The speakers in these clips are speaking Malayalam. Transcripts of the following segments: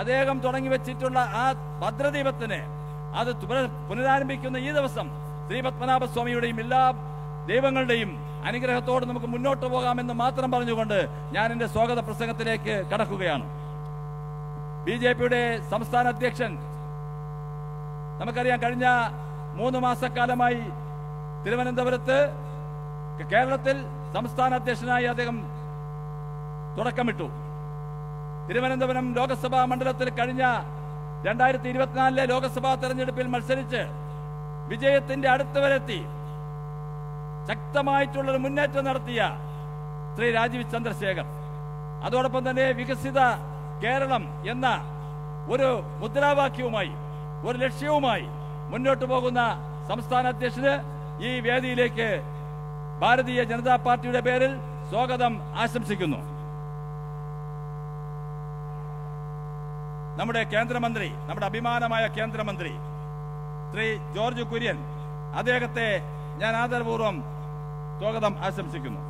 അദ്ദേഹം തുടങ്ങി വെച്ചിട്ടുള്ള ആ ഭദ്രദീപത്തിന് അത് പുനരാരംഭിക്കുന്ന ഈ ദിവസം ശ്രീ പത്മനാഭസ്വാമിയുടെയും എല്ലാ ദൈവങ്ങളുടെയും അനുഗ്രഹത്തോട് നമുക്ക് മുന്നോട്ട് പോകാമെന്ന് മാത്രം പറഞ്ഞുകൊണ്ട് ഞാൻ എന്റെ സ്വാഗത പ്രസംഗത്തിലേക്ക് കടക്കുകയാണ്. ബി.ജെ.പിയുടെ സംസ്ഥാന അധ്യക്ഷൻ, നമുക്കറിയാം, കഴിഞ്ഞ 3 മാസക്കാലമായി തിരുവനന്തപുരത്ത് കേരളത്തിൽ സംസ്ഥാന അധ്യക്ഷനായി അദ്ദേഹം തുടക്കമിട്ടു. തിരുവനന്തപുരം ലോക്സഭാ മണ്ഡലത്തിൽ കഴിഞ്ഞ 2024 ലോക്സഭാ തെരഞ്ഞെടുപ്പിൽ മത്സരിച്ച് വിജയത്തിന്റെ അടുത്ത് വരെത്തി ശക്തമായിട്ടുള്ളൊരു മുന്നേറ്റം നടത്തിയ ശ്രീ രാജീവ് ചന്ദ്രശേഖർ, അതോടൊപ്പം തന്നെ വികസിത കേരളം എന്ന ഒരു മുദ്രാവാക്യവുമായി, ഒരു ലക്ഷ്യവുമായി മുന്നോട്ട് പോകുന്ന സംസ്ഥാന അധ്യക്ഷന് ഈ വേദിയിലേക്ക് ഭാരതീയ ജനതാ പാർട്ടിയുടെ പേരിൽ സ്വാഗതം ആശംസിക്കുന്നു. നമ്മുടെ കേന്ദ്രമന്ത്രി, നമ്മുടെ അഭിമാനമായ കേന്ദ്രമന്ത്രി ശ്രീ ജോർജ് കുര്യൻ, അദ്ദേഹത്തെ ഞാൻ ആദരപൂർവ്വം സ്വാഗതം ആശംസിക്കുന്നു.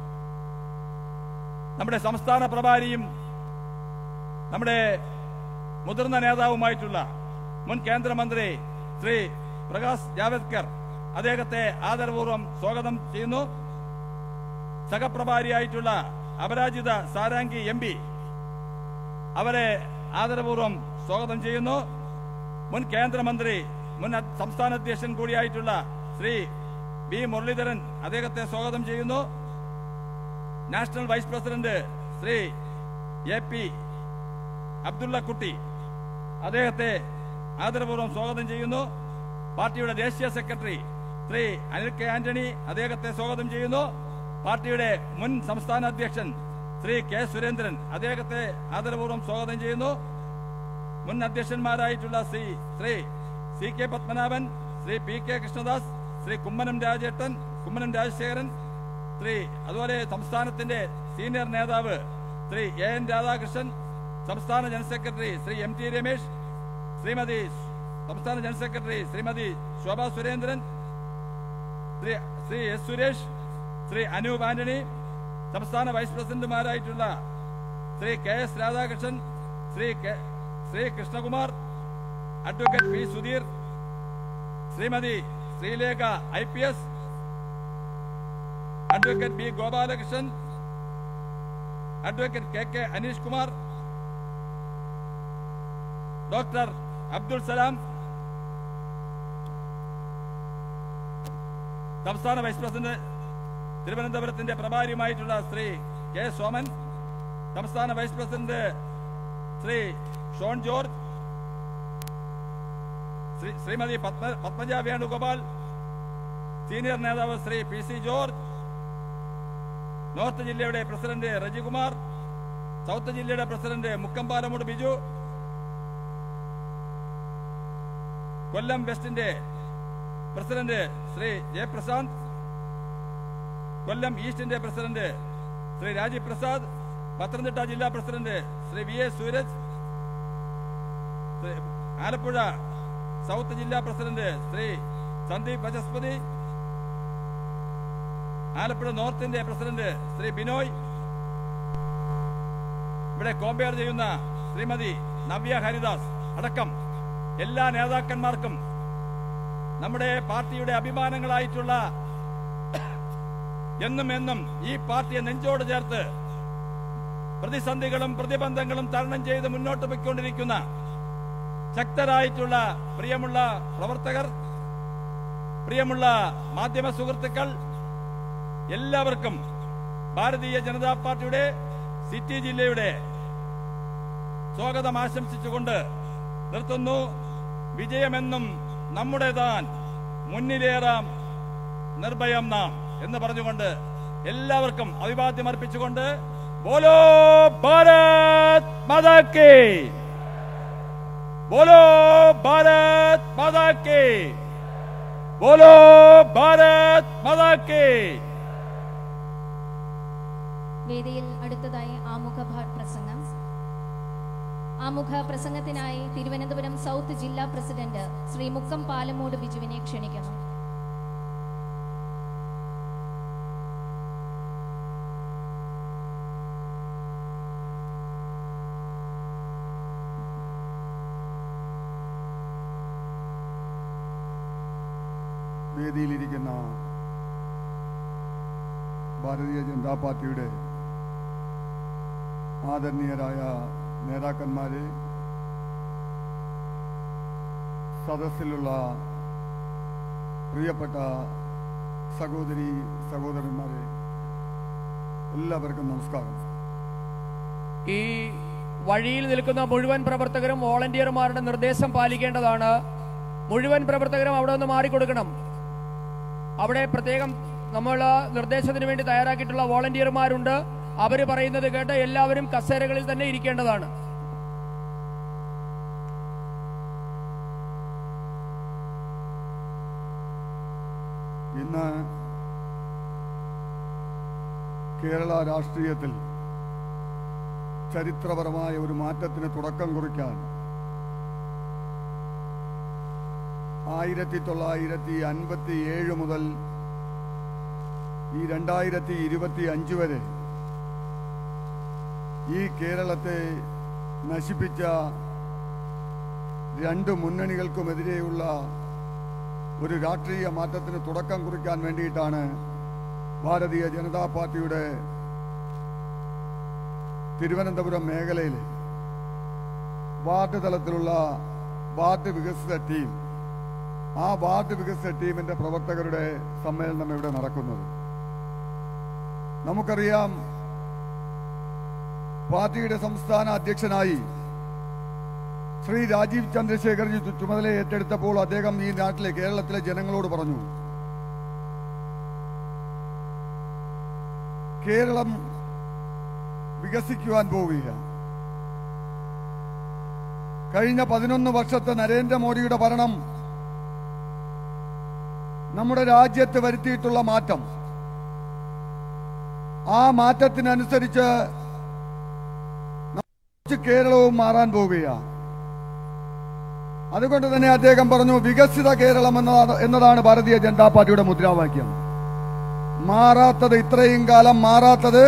നമ്മുടെ സംസ്ഥാന പ്രഭാരിയും നമ്മുടെ മുതിർന്ന നേതാവുമായിട്ടുള്ള മുൻ കേന്ദ്രമന്ത്രി ശ്രീ പ്രകാശ് ജാവ്ദേക്കർ, അദ്ദേഹത്തെ ആദരപൂർവ്വം സ്വാഗതം ചെയ്യുന്നു. സഹപ്രഭാരിയായിട്ടുള്ള അപരാജിത സാരാംഗി MP, അവരെ ആദരപൂർവ്വം സ്വാഗതം ചെയ്യുന്നു. മുൻ കേന്ദ്രമന്ത്രി, മുൻ സംസ്ഥാന അധ്യക്ഷൻ കൂടിയായിട്ടുള്ള ശ്രീ വി മുരളീധരൻ, അദ്ദേഹത്തെ സ്വാഗതം ചെയ്യുന്നു. National vice president Shri AP Abdulla Kutty, അദ്ദേഹത്തെ ആദരപൂർവ്വം സ്വാഗതം ചെയ്യുന്നു. പാർട്ടിയുടെ ദേശീയ സെക്രട്ടറി ശ്രീ അനിൽ കെ ആന്റണി, അദ്ദേഹത്തെ സ്വാഗതം ചെയ്യുന്നു. പാർട്ടിയുടെ മുൻ സംസ്ഥാന അധ്യക്ഷൻ ശ്രീ കെ സുരേന്ദ്രൻ, അദ്ദേഹത്തെ ആദരപൂർവ്വം സ്വാഗതം ചെയ്യുന്നു. മുൻ അധ്യക്ഷന്മാരായിട്ടുള്ള ശ്രീ CK പത്മനാഭൻ, ശ്രീ PK കൃഷ്ണദാസ്, ശ്രീ കുമ്മനം രാജശേഖരൻ, അതുപോലെ സംസ്ഥാനത്തിന്റെ സീനിയർ നേതാവ് ശ്രീ AN രാധാകൃഷ്ണൻ, സംസ്ഥാന general secretary Shri MT Ramesh, സംസ്ഥാന general secretary Shrimati Shobha Surendran, Shri S Suresh, Shri Anoop Antony, സംസ്ഥാന വൈസ് പ്രസിഡന്റുമാരായിട്ടുള്ള Shri KS Radhakrishnan, Shri Krishnakumar, advocate P Sudheer, Shrimati Sreelekha IPS, advocate B Gopalakrishnan, advocate KK Aneesh Kumar, doctor Abdul Salam, സംസ്ഥാന വൈസ് പ്രസിഡന്റ് തിരുവനന്തപുരത്തിന്റെ പ്രഭാരിയുമായിട്ടുള്ള ശ്രീ K സോമൻ, സംസ്ഥാന vice president Shri Shone George, Shrimati Padmaja Venugopal, senior നേതാവ് ശ്രീ PC ജോർജ്, നോർത്ത് ജില്ലയുടെ പ്രസിഡന്റ് റജികുമാർ, സൗത്ത് ജില്ലയുടെ പ്രസിഡന്റ് മുക്കമ്പാലമൂട് ബിജു, കൊല്ലം വെസ്റ്റിന്റെ പ്രസിഡന്റ് ശ്രീ ജയപ്രശാന്ത്, കൊല്ലം ഈസ്റ്റിന്റെ പ്രസിഡന്റ് ശ്രീ രാജീവ് പ്രസാദ്, പത്തനംതിട്ട ജില്ലാ president Shri VA Sooraj, Alappuzha south ജില്ലാ പ്രസിഡന്റ് ശ്രീ സന്ദീപ് വചസ്പതി, ആലപ്പുഴ നോർത്തിന്റെ പ്രസിഡന്റ് ശ്രീ ബിനോയ്, ഇവിടെ കോമ്പയർ ചെയ്യുന്ന ശ്രീമതി നവ്യ ഹരിദാസ് അടക്കം എല്ലാ നേതാക്കന്മാർക്കും, നമ്മുടെ പാർട്ടിയുടെ അഭിമാനങ്ങളായിട്ടുള്ള, എന്നും ഈ പാർട്ടിയെ നെഞ്ചോട് ചേർത്ത് പ്രതിസന്ധികളും പ്രതിബന്ധങ്ങളും തരണം ചെയ്ത് മുന്നോട്ട് പോയിക്കൊണ്ടിരിക്കുന്ന ശക്തരായിട്ടുള്ള പ്രിയമുള്ള പ്രവർത്തകർ, പ്രിയമുള്ള മാധ്യമ സുഹൃത്തുക്കൾ, എല്ലാവർക്കും ഭാരതീയ ജനതാ പാർട്ടിയുടെ സിറ്റി ജില്ലയുടെ സ്വാഗതം ആശംസിച്ചുകൊണ്ട് നിർത്തുന്നു. വിജയമെന്നും നമ്മുടേതാൻ, മുന്നിലേറാം നിർഭയം നാം എന്ന് പറഞ്ഞുകൊണ്ട് എല്ലാവർക്കും അഭിവാദ്യം അർപ്പിച്ചുകൊണ്ട് ബോലോ ഭാരത് മാതാ കി, ബോലോ ഭാരത് മാതാ കി, ബോലോ ഭാരത് മാതാ കി. വേദിയിൽ അടുത്തതായി ആമുഖ പ്രസംഗത്തിനായി തിരുവനന്തപുരം സൗത്ത് ജില്ലാ പ്രസിഡന്റ് ശ്രീ മുക്കം പാലമൂട് ബിജുവിനെ ക്ഷണിക്കുന്നു. വേദിയിലിരിക്കുന്ന ഭാരതീയ ജനതാ പാർട്ടിയുടെ ആദരണീയരായ നേതാക്കന്മാരെ, സദസ്സിലുള്ള പ്രിയപ്പെട്ട സഹോദരി സഹോദരന്മാരെ, എല്ലാവർക്കും നമസ്കാരം. ഈ വഴിയിൽ നിൽക്കുന്ന മുഴുവൻ പ്രവർത്തകരും വോളണ്ടിയർമാരുടെ നിർദ്ദേശം പാലിക്കേണ്ടതാണ്. മുഴുവൻ പ്രവർത്തകരും അവിടെ നിന്ന് മാറിക്കൊടുക്കണം. അവിടെ പ്രത്യേകം നമ്മൾ നിർദ്ദേശത്തിന് വേണ്ടി തയ്യാറാക്കിയിട്ടുള്ള വോളണ്ടിയർമാരുണ്ട്. അവർ പറയുന്നത് കേട്ട് എല്ലാവരും കസേരകളിൽ തന്നെ ഇരിക്കേണ്ടതാണ്. ഇന്ന് കേരള രാഷ്ട്രീയത്തിൽ ചരിത്രപരമായ ഒരു മാറ്റത്തിന് തുടക്കം കുറിക്കാൻ 1957 മുതൽ ഈ 2025 വരെ ഈ കേരളത്തെ നശിപ്പിച്ച രണ്ട് മുന്നണികൾക്കുമെതിരെയുള്ള ഒരു രാഷ്ട്രീയ മാറ്റത്തിന് തുടക്കം കുറിക്കാൻ വേണ്ടിയിട്ടാണ് ഭാരതീയ ജനതാ പാർട്ടിയുടെ തിരുവനന്തപുരം മേഖലയിലെ വാർഡ് തലത്തിലുള്ള വാർഡ് വികസിത ടീം, ആ വാർഡ് വികസിത ടീമിന്റെ പ്രവർത്തകരുടെ സമ്മേളനം ഇവിടെ നടക്കുന്നത്. നമുക്കറിയാം, പാർട്ടിയുടെ സംസ്ഥാന അധ്യക്ഷനായി ശ്രീ രാജീവ് ചന്ദ്രശേഖർജി ചുമതല ഏറ്റെടുത്തപ്പോൾ അദ്ദേഹം ഈ നാട്ടിലെ കേരളത്തിലെ ജനങ്ങളോട് പറഞ്ഞു, കേരളം വികസിക്കുവാൻ പോവുകയാണ്. കഴിഞ്ഞ 11 വർഷത്തെ നരേന്ദ്രമോദിയുടെ ഭരണം നമ്മുടെ രാജ്യത്ത് വരുത്തിയിട്ടുള്ള മാറ്റം, ആ മാറ്റത്തിനനുസരിച്ച് കേരളവും മാറാൻ പോവുകയാണ്. അതുകൊണ്ട് തന്നെ അദ്ദേഹം പറഞ്ഞു, വികസിത കേരളം എന്നതാണ് ഭാരതീയ ജനതാ പാർട്ടിയുടെ മുദ്രാവാക്യം. മാറാത്തത്, ഇത്രയും കാലം മാറാത്തത്,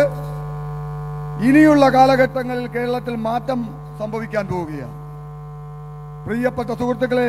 ഇനിയുള്ള കാലഘട്ടങ്ങളിൽ കേരളത്തിൽ മാറ്റം സംഭവിക്കാൻ പോവുകയാണ്. പ്രിയപ്പെട്ട സുഹൃത്തുക്കളെ,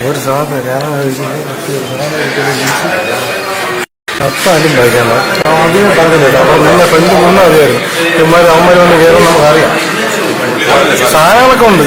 ഒരു സാധനം ആദ്യം വായിക്കാൻ ആദ്യമേ പറഞ്ഞില്ല. അപ്പോൾ നിന്നെ ഫ്രണ്ട് മുന്നേ അറിയായിരുന്നു. ഇവന്മാർ അവന്മാർ വന്ന് കയറും നമുക്കറിയാം. സാധനങ്ങളൊക്കെ ഉണ്ട്.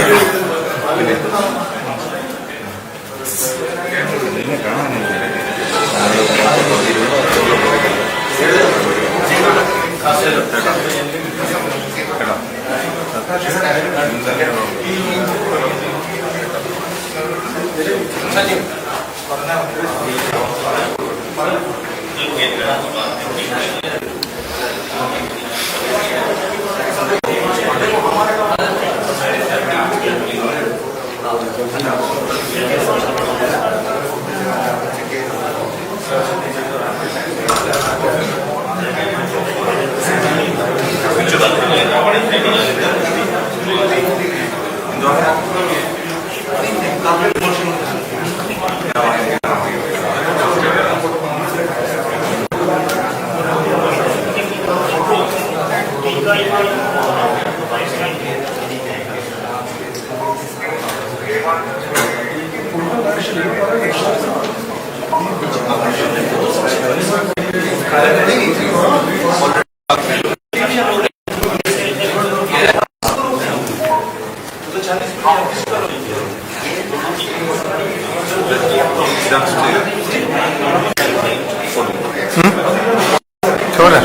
ചോര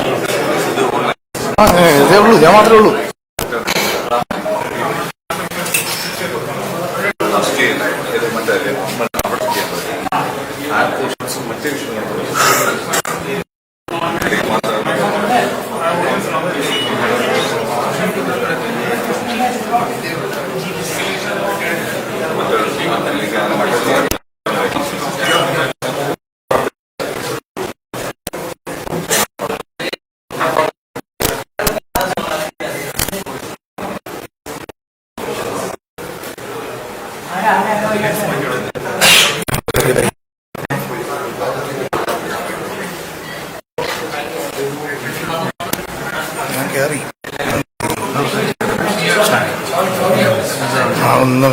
ഇതേ ഉള്ളൂ, ഞാൻ മാത്രമേ ഉള്ളൂ. ഞാൻ കയറി ഒന്നും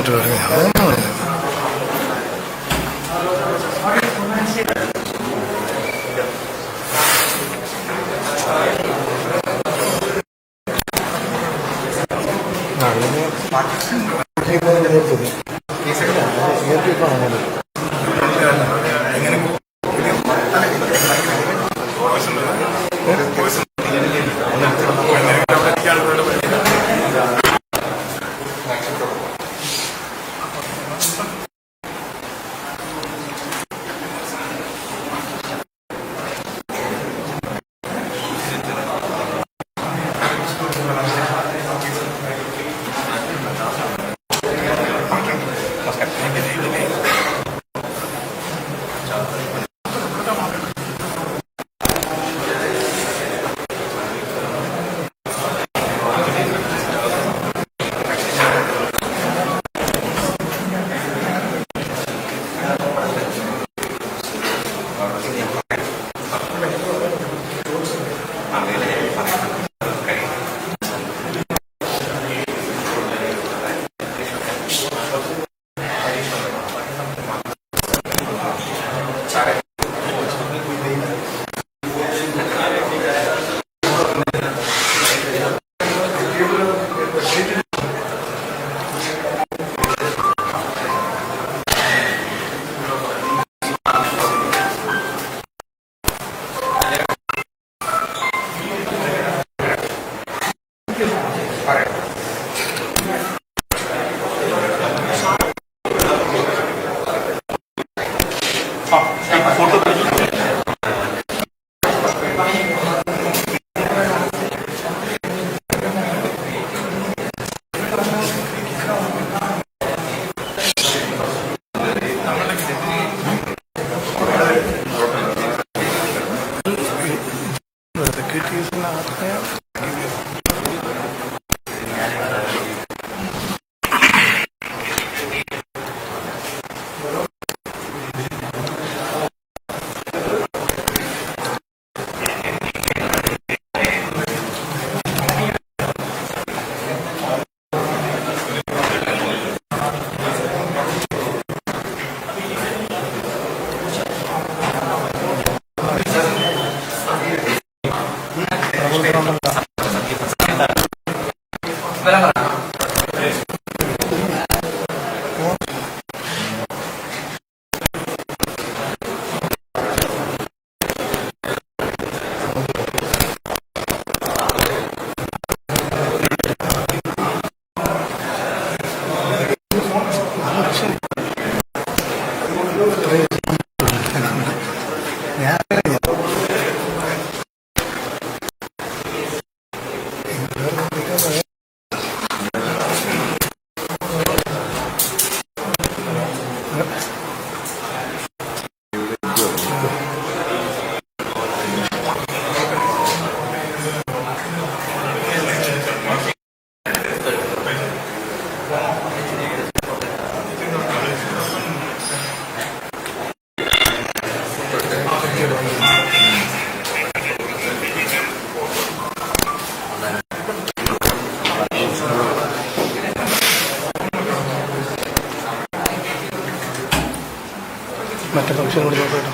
മറ്റേ ഫംഗ്ഷൻ കൂടി നോക്കാം.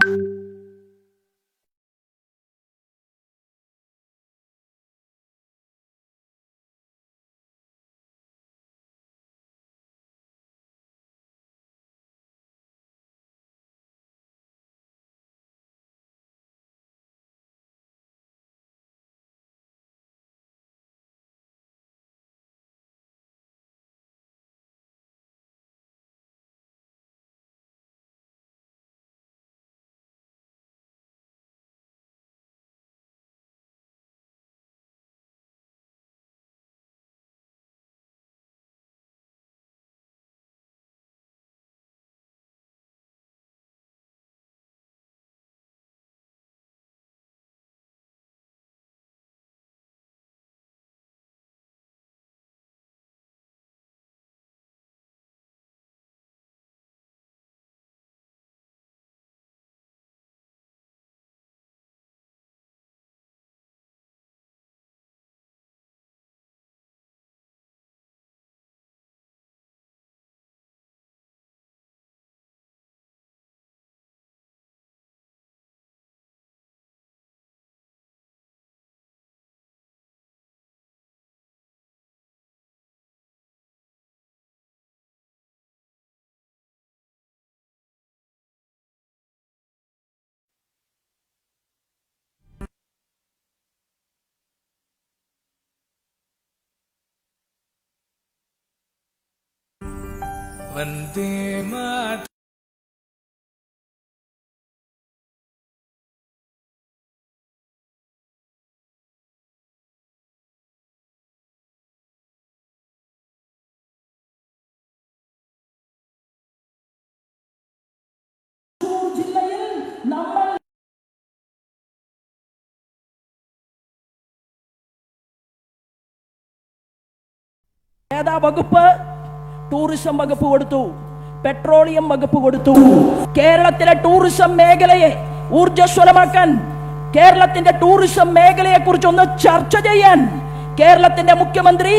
വന്ദേ മാതരം. ഏതാ വകുപ്പ്? ടൂറിസം വകുപ്പ് കൊടുത്തു, പെട്രോളിയം വകുപ്പ് കൊടുത്തു. കേരളത്തിലെ ടൂറിസം മേഖലയെ ഊർജ്ജസ്വലമാക്കാൻ, കേരളത്തിന്റെ ടൂറിസം മേഖലയെ കുറിച്ച് ഒന്ന് ചർച്ച ചെയ്യാൻ കേരളത്തിന്റെ മുഖ്യമന്ത്രി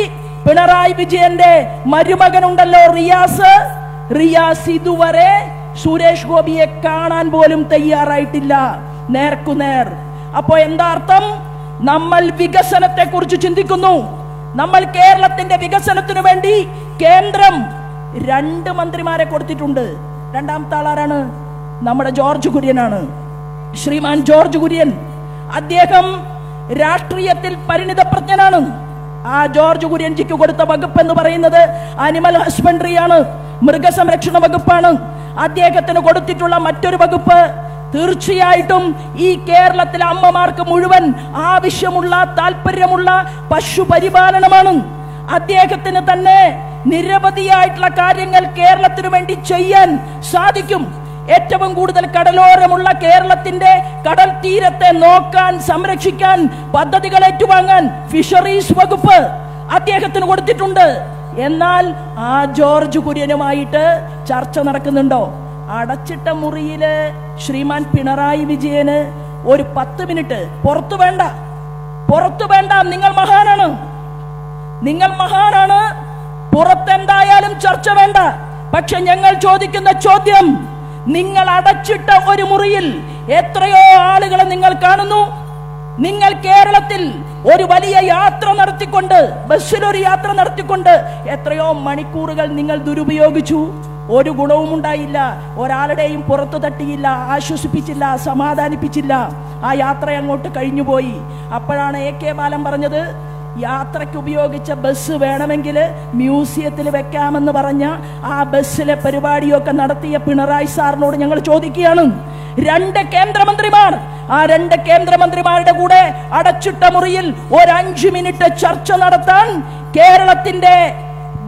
പിണറായി വിജയന്റെ മരുമകനുണ്ടല്ലോ റിയാസ് ഇതുവരെ സുരേഷ് ഗോപിയെ കാണാൻ പോലും തയ്യാറായിട്ടില്ല, നേർക്കുനേർ. അപ്പോ എന്താ അർത്ഥം? നമ്മൾ വികസനത്തെ കുറിച്ച് ചിന്തിക്കുന്നു. നമ്മൾ കേരളത്തിന്റെ വികസനത്തിനു വേണ്ടി കേന്ദ്രം 2 മന്ത്രിമാരെ കൊടുത്തിട്ടുണ്ട്. രണ്ടാമത്തെ ആളാരാണ്? നമ്മുടെ ജോർജ് കുര്യനാണ്, ശ്രീമാൻ ജോർജ് കുര്യൻ. അദ്ദേഹം രാഷ്ട്രീയത്തിൽ പരിണിതപ്രജ്ഞനാണ്. ആ ജോർജ് കുര്യൻജിക്ക് കൊടുത്ത വകുപ്പ് എന്ന് പറയുന്നത് അനിമൽ ഹസ്ബൻഡറി ആണ്, മൃഗസംരക്ഷണ വകുപ്പാണ്. അദ്ദേഹത്തിന് കൊടുത്തിട്ടുള്ള മറ്റൊരു വകുപ്പ് തീർച്ചയായിട്ടും ഈ കേരളത്തിലെ അമ്മമാർക്ക് മുഴുവൻ ആവശ്യമുള്ള താല്പര്യമുള്ള പശുപരിപാലനമാണ്. അദ്ദേഹത്തിന് തന്നെ നിരവധിയായിട്ടുള്ള കാര്യങ്ങൾ കേരളത്തിനു വേണ്ടി ചെയ്യാൻ സാധിക്കും. ഏറ്റവും കൂടുതൽ കടലോരമുള്ള കേരളത്തിന്റെ കടൽ തീരത്തെ നോക്കാൻ, സംരക്ഷിക്കാൻ, പദ്ധതികൾ ഏറ്റുവാങ്ങാൻ ഫിഷറീസ് വകുപ്പ് അദ്ദേഹത്തിന് കൊടുത്തിട്ടുണ്ട്. എന്നാൽ ആ ജോർജ് കുര്യനുമായിട്ട് ചർച്ച നടക്കുന്നുണ്ടോ? അടച്ചിട്ട മുറിയില് ശ്രീമാൻ പിണറായി വിജയന് ഒരു 10 മിനിറ്റ് പുറത്തു വേണ്ട. നിങ്ങൾ മഹാനാണ്, പുറത്തെന്തായാലും ചർച്ച വേണ്ട. പക്ഷെ ഞങ്ങൾ ചോദിക്കുന്ന ചോദ്യം, നിങ്ങൾ അടച്ചിട്ട ഒരു മുറിയിൽ എത്രയോ ആളുകളെ നിങ്ങൾ കാണുന്നു. നിങ്ങൾ കേരളത്തിൽ ഒരു വലിയ യാത്ര നടത്തിക്കൊണ്ട്, ബസ്സിലൊരു യാത്ര നടത്തിക്കൊണ്ട് എത്രയോ മണിക്കൂറുകൾ നിങ്ങൾ ദുരുപയോഗിച്ചു. ഒരു ഗുണവും ഉണ്ടായില്ല. ഒരാളുടെയും പുറത്തു തട്ടിയില്ല, ആശ്വസിപ്പിച്ചില്ല, സമാധാനിപ്പിച്ചില്ല. ആ യാത്ര അങ്ങോട്ട് കഴിഞ്ഞുപോയി. അപ്പോഴാണ് AK ബാലൻ പറഞ്ഞത്, യാത്രയ്ക്ക് ഉപയോഗിച്ച ബസ് വേണമെങ്കിൽ മ്യൂസിയത്തിൽ വെക്കാമെന്ന് പറഞ്ഞ ആ ബസ്സിലെ പരിപാടിയൊക്കെ നടത്തിയ പിണറായി സാറിനോട് ഞങ്ങൾ ചോദിക്കുകയാണ്, 2 കേന്ദ്രമന്ത്രിമാർ, ആ 2 കേന്ദ്രമന്ത്രിമാരുടെ കൂടെ അടച്ചിട്ട മുറിയിൽ ഒരു 5 മിനിറ്റ് ചർച്ച നടത്താൻ കേരളത്തിന്റെ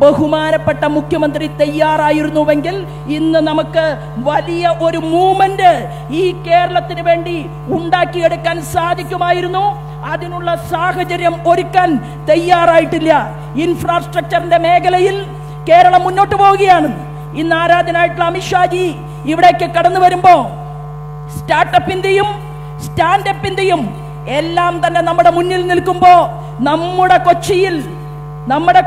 ബഹുമാനപ്പെട്ട മുഖ്യമന്ത്രി തയ്യാറായിരുന്നുവെങ്കിൽ ഇന്ന് നമുക്ക് വലിയ ഒരു മൂവ്മെന്റ് ഈ കേരളത്തിന് വേണ്ടി ഉണ്ടാക്കിയെടുക്കാൻ സാധിക്കുമായിരുന്നു. അതിനുള്ള സാഹചര്യം ഒരുക്കാൻ തയ്യാറായിട്ടില്ല. ഇൻഫ്രാസ്ട്രക്ചറിന്റെ മേഖലയിൽ കേരളം മുന്നോട്ട് പോവുകയാണ്. ഇന്ന് ആരാധനായിട്ടുള്ള അമിത്ഷാജി ഇവിടേക്ക് കടന്നു വരുമ്പോ സ്റ്റാർട്ടപ്പിന്റെയും സ്റ്റാൻഡപ്പിന്റെയും എല്ലാം തന്നെ നമ്മുടെ മുന്നിൽ നിൽക്കുമ്പോ നമ്മുടെ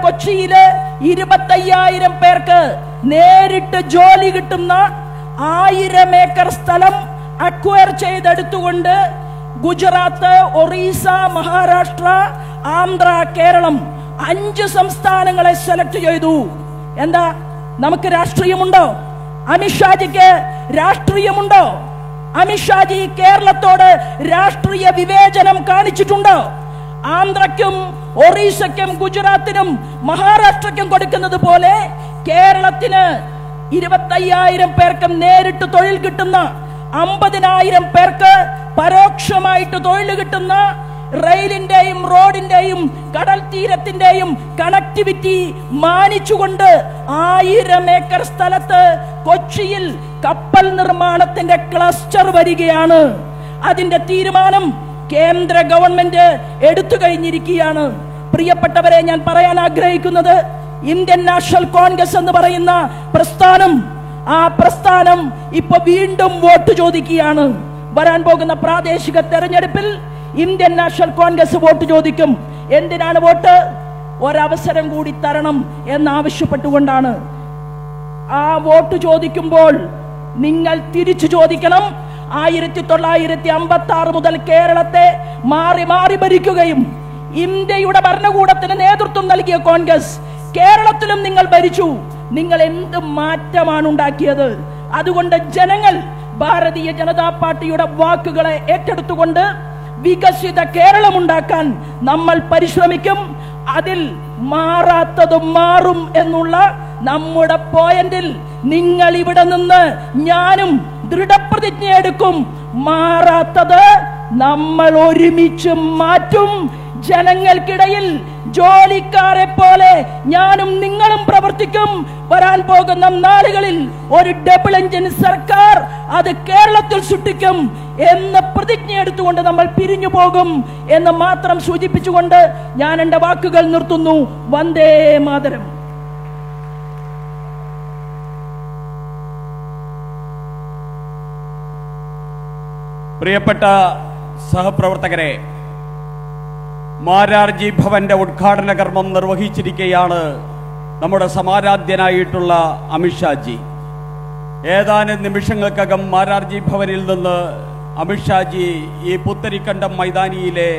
കൊച്ചിയില് 25,000 പേർക്ക് നേരിട്ട് ജോലി കിട്ടുന്ന 1000 ഏക്കർ സ്ഥലം അക്വയർ ചെയ്തെടുത്തുകൊണ്ട് ഗുജറാത്ത്, ഒറീസ, മഹാരാഷ്ട്ര, ആന്ധ്ര, കേരളം 5 സംസ്ഥാനങ്ങളെ സെലക്ട് ചെയ്തു. എന്താ, നമുക്ക് രാഷ്ട്രീയമുണ്ടോ? അമിത്ഷാജിക്ക് രാഷ്ട്രീയമുണ്ടോ? അമിത്ഷാജി കേരളത്തോട് രാഷ്ട്രീയ വിവേചനം കാണിച്ചിട്ടുണ്ടോ? ആന്ധ്രയ്ക്കും ഒറീസയ്ക്കും ഗുജറാത്തിനും മഹാരാഷ്ട്രയ്ക്കും കൊടുക്കുന്നത് പോലെ കേരളത്തിന് 25,000 പേർക്ക് നേരിട്ട് തൊഴിൽ കിട്ടുന്ന, 50,000 പേർക്ക് പരോക്ഷമായിട്ട് തൊഴിൽ കിട്ടുന്ന റെയിലിന്റെയും റോഡിന്റെയും കടൽ തീരത്തിന്റെയും കണക്ടിവിറ്റി മാനിച്ചുകൊണ്ട് 1000 ഏക്കർ സ്ഥലത്ത് കൊച്ചിയിൽ കപ്പൽ നിർമ്മാണത്തിന്റെ ക്ലസ്റ്റർ വരികയാണ്. അതിന്റെ തീരുമാനം കേന്ദ്ര ഗവൺമെന്റ് എടുത്തു കഴിഞ്ഞിരിക്കുകയാണ്. പ്രിയപ്പെട്ടവരെ, ഞാൻ പറയാൻ ആഗ്രഹിക്കുന്നത്, ഇന്ത്യൻ നാഷണൽ കോൺഗ്രസ് എന്ന് പറയുന്ന പ്രസ്ഥാനം, ആ പ്രസ്ഥാനം ഇപ്പൊ വീണ്ടും വോട്ട് ചോദിക്കുകയാണ്. വരാൻ പോകുന്ന പ്രാദേശിക തെരഞ്ഞെടുപ്പിൽ ഇന്ത്യൻ നാഷണൽ കോൺഗ്രസ് വോട്ട് ചോദിക്കും. എന്തിനാണ് വോട്ട്? ഒരവസരം കൂടി തരണം എന്നാവശ്യപ്പെട്ടുകൊണ്ടാണ്. ആ വോട്ട് ചോദിക്കുമ്പോൾ നിങ്ങൾ തിരിച്ചു ചോദിക്കണം. 1956 മുതൽ കേരളത്തെ മാറി മാറി ഭരിക്കുകയും ഇന്ത്യയുടെ ഭരണകൂടത്തിന് നേതൃത്വം നൽകിയ കോൺഗ്രസ് കേരളത്തിലും നിങ്ങൾ ഭരിച്ചു. നിങ്ങൾ എന്ത് മാറ്റമാണ് ഉണ്ടാക്കിയത്? അതുകൊണ്ട് ജനങ്ങൾ ഭാരതീയ ജനതാ പാർട്ടിയുടെ വാക്കുകളെ ഏറ്റെടുത്തുകൊണ്ട് വികസിത കേരളം ഉണ്ടാക്കാൻ നമ്മൾ പരിശ്രമിക്കും. അതിൽ മാറാത്തതും മാറും എന്നുള്ള നമ്മുടെ പോയിന്റിൽ നിങ്ങൾ ഇവിടെ നിന്ന് ഞാനും ദൃഢപ്രതിജ്ഞ എടുക്കും. മാറാത്തത് നമ്മൾ ഒരുമിച്ച് മാറ്റും. ജനങ്ങൾക്കിടയിൽ ജോലിക്കാരെ പോലെ ഞാനും നിങ്ങളും പ്രവർത്തിക്കും. വരാൻ പോകുന്ന നാളുകളിൽ ഒരു ഡബിൾ എഞ്ചിൻ സർക്കാർ അത് കേരളത്തിൽ സൃഷ്ടിക്കും എന്ന് പ്രതിജ്ഞ എടുത്തുകൊണ്ട് നമ്മൾ പിരിഞ്ഞു പോകും എന്ന് മാത്രം സൂചിപ്പിച്ചുകൊണ്ട് ഞാൻ എന്റെ വാക്കുകൾ നിർത്തുന്നു. വന്ദേ മാതരം. പ്രിയപ്പെട്ട സഹപ്രവർത്തകരെ, മാരാർജി ഭവന്റെ ഉദ്ഘാടന കർമ്മം നിർവഹിച്ചിരിക്കുകയാണ് നമ്മുടെ സമാരാധ്യനായിട്ടുള്ള അമിത്ഷാജി. ഏതാനും നിമിഷങ്ങൾക്കകം മാരാർജി ഭവനിൽ നിന്ന് അമിത്ഷാജി ഈ പുത്തരിക്കണ്ടം മൈതാനിയിലെ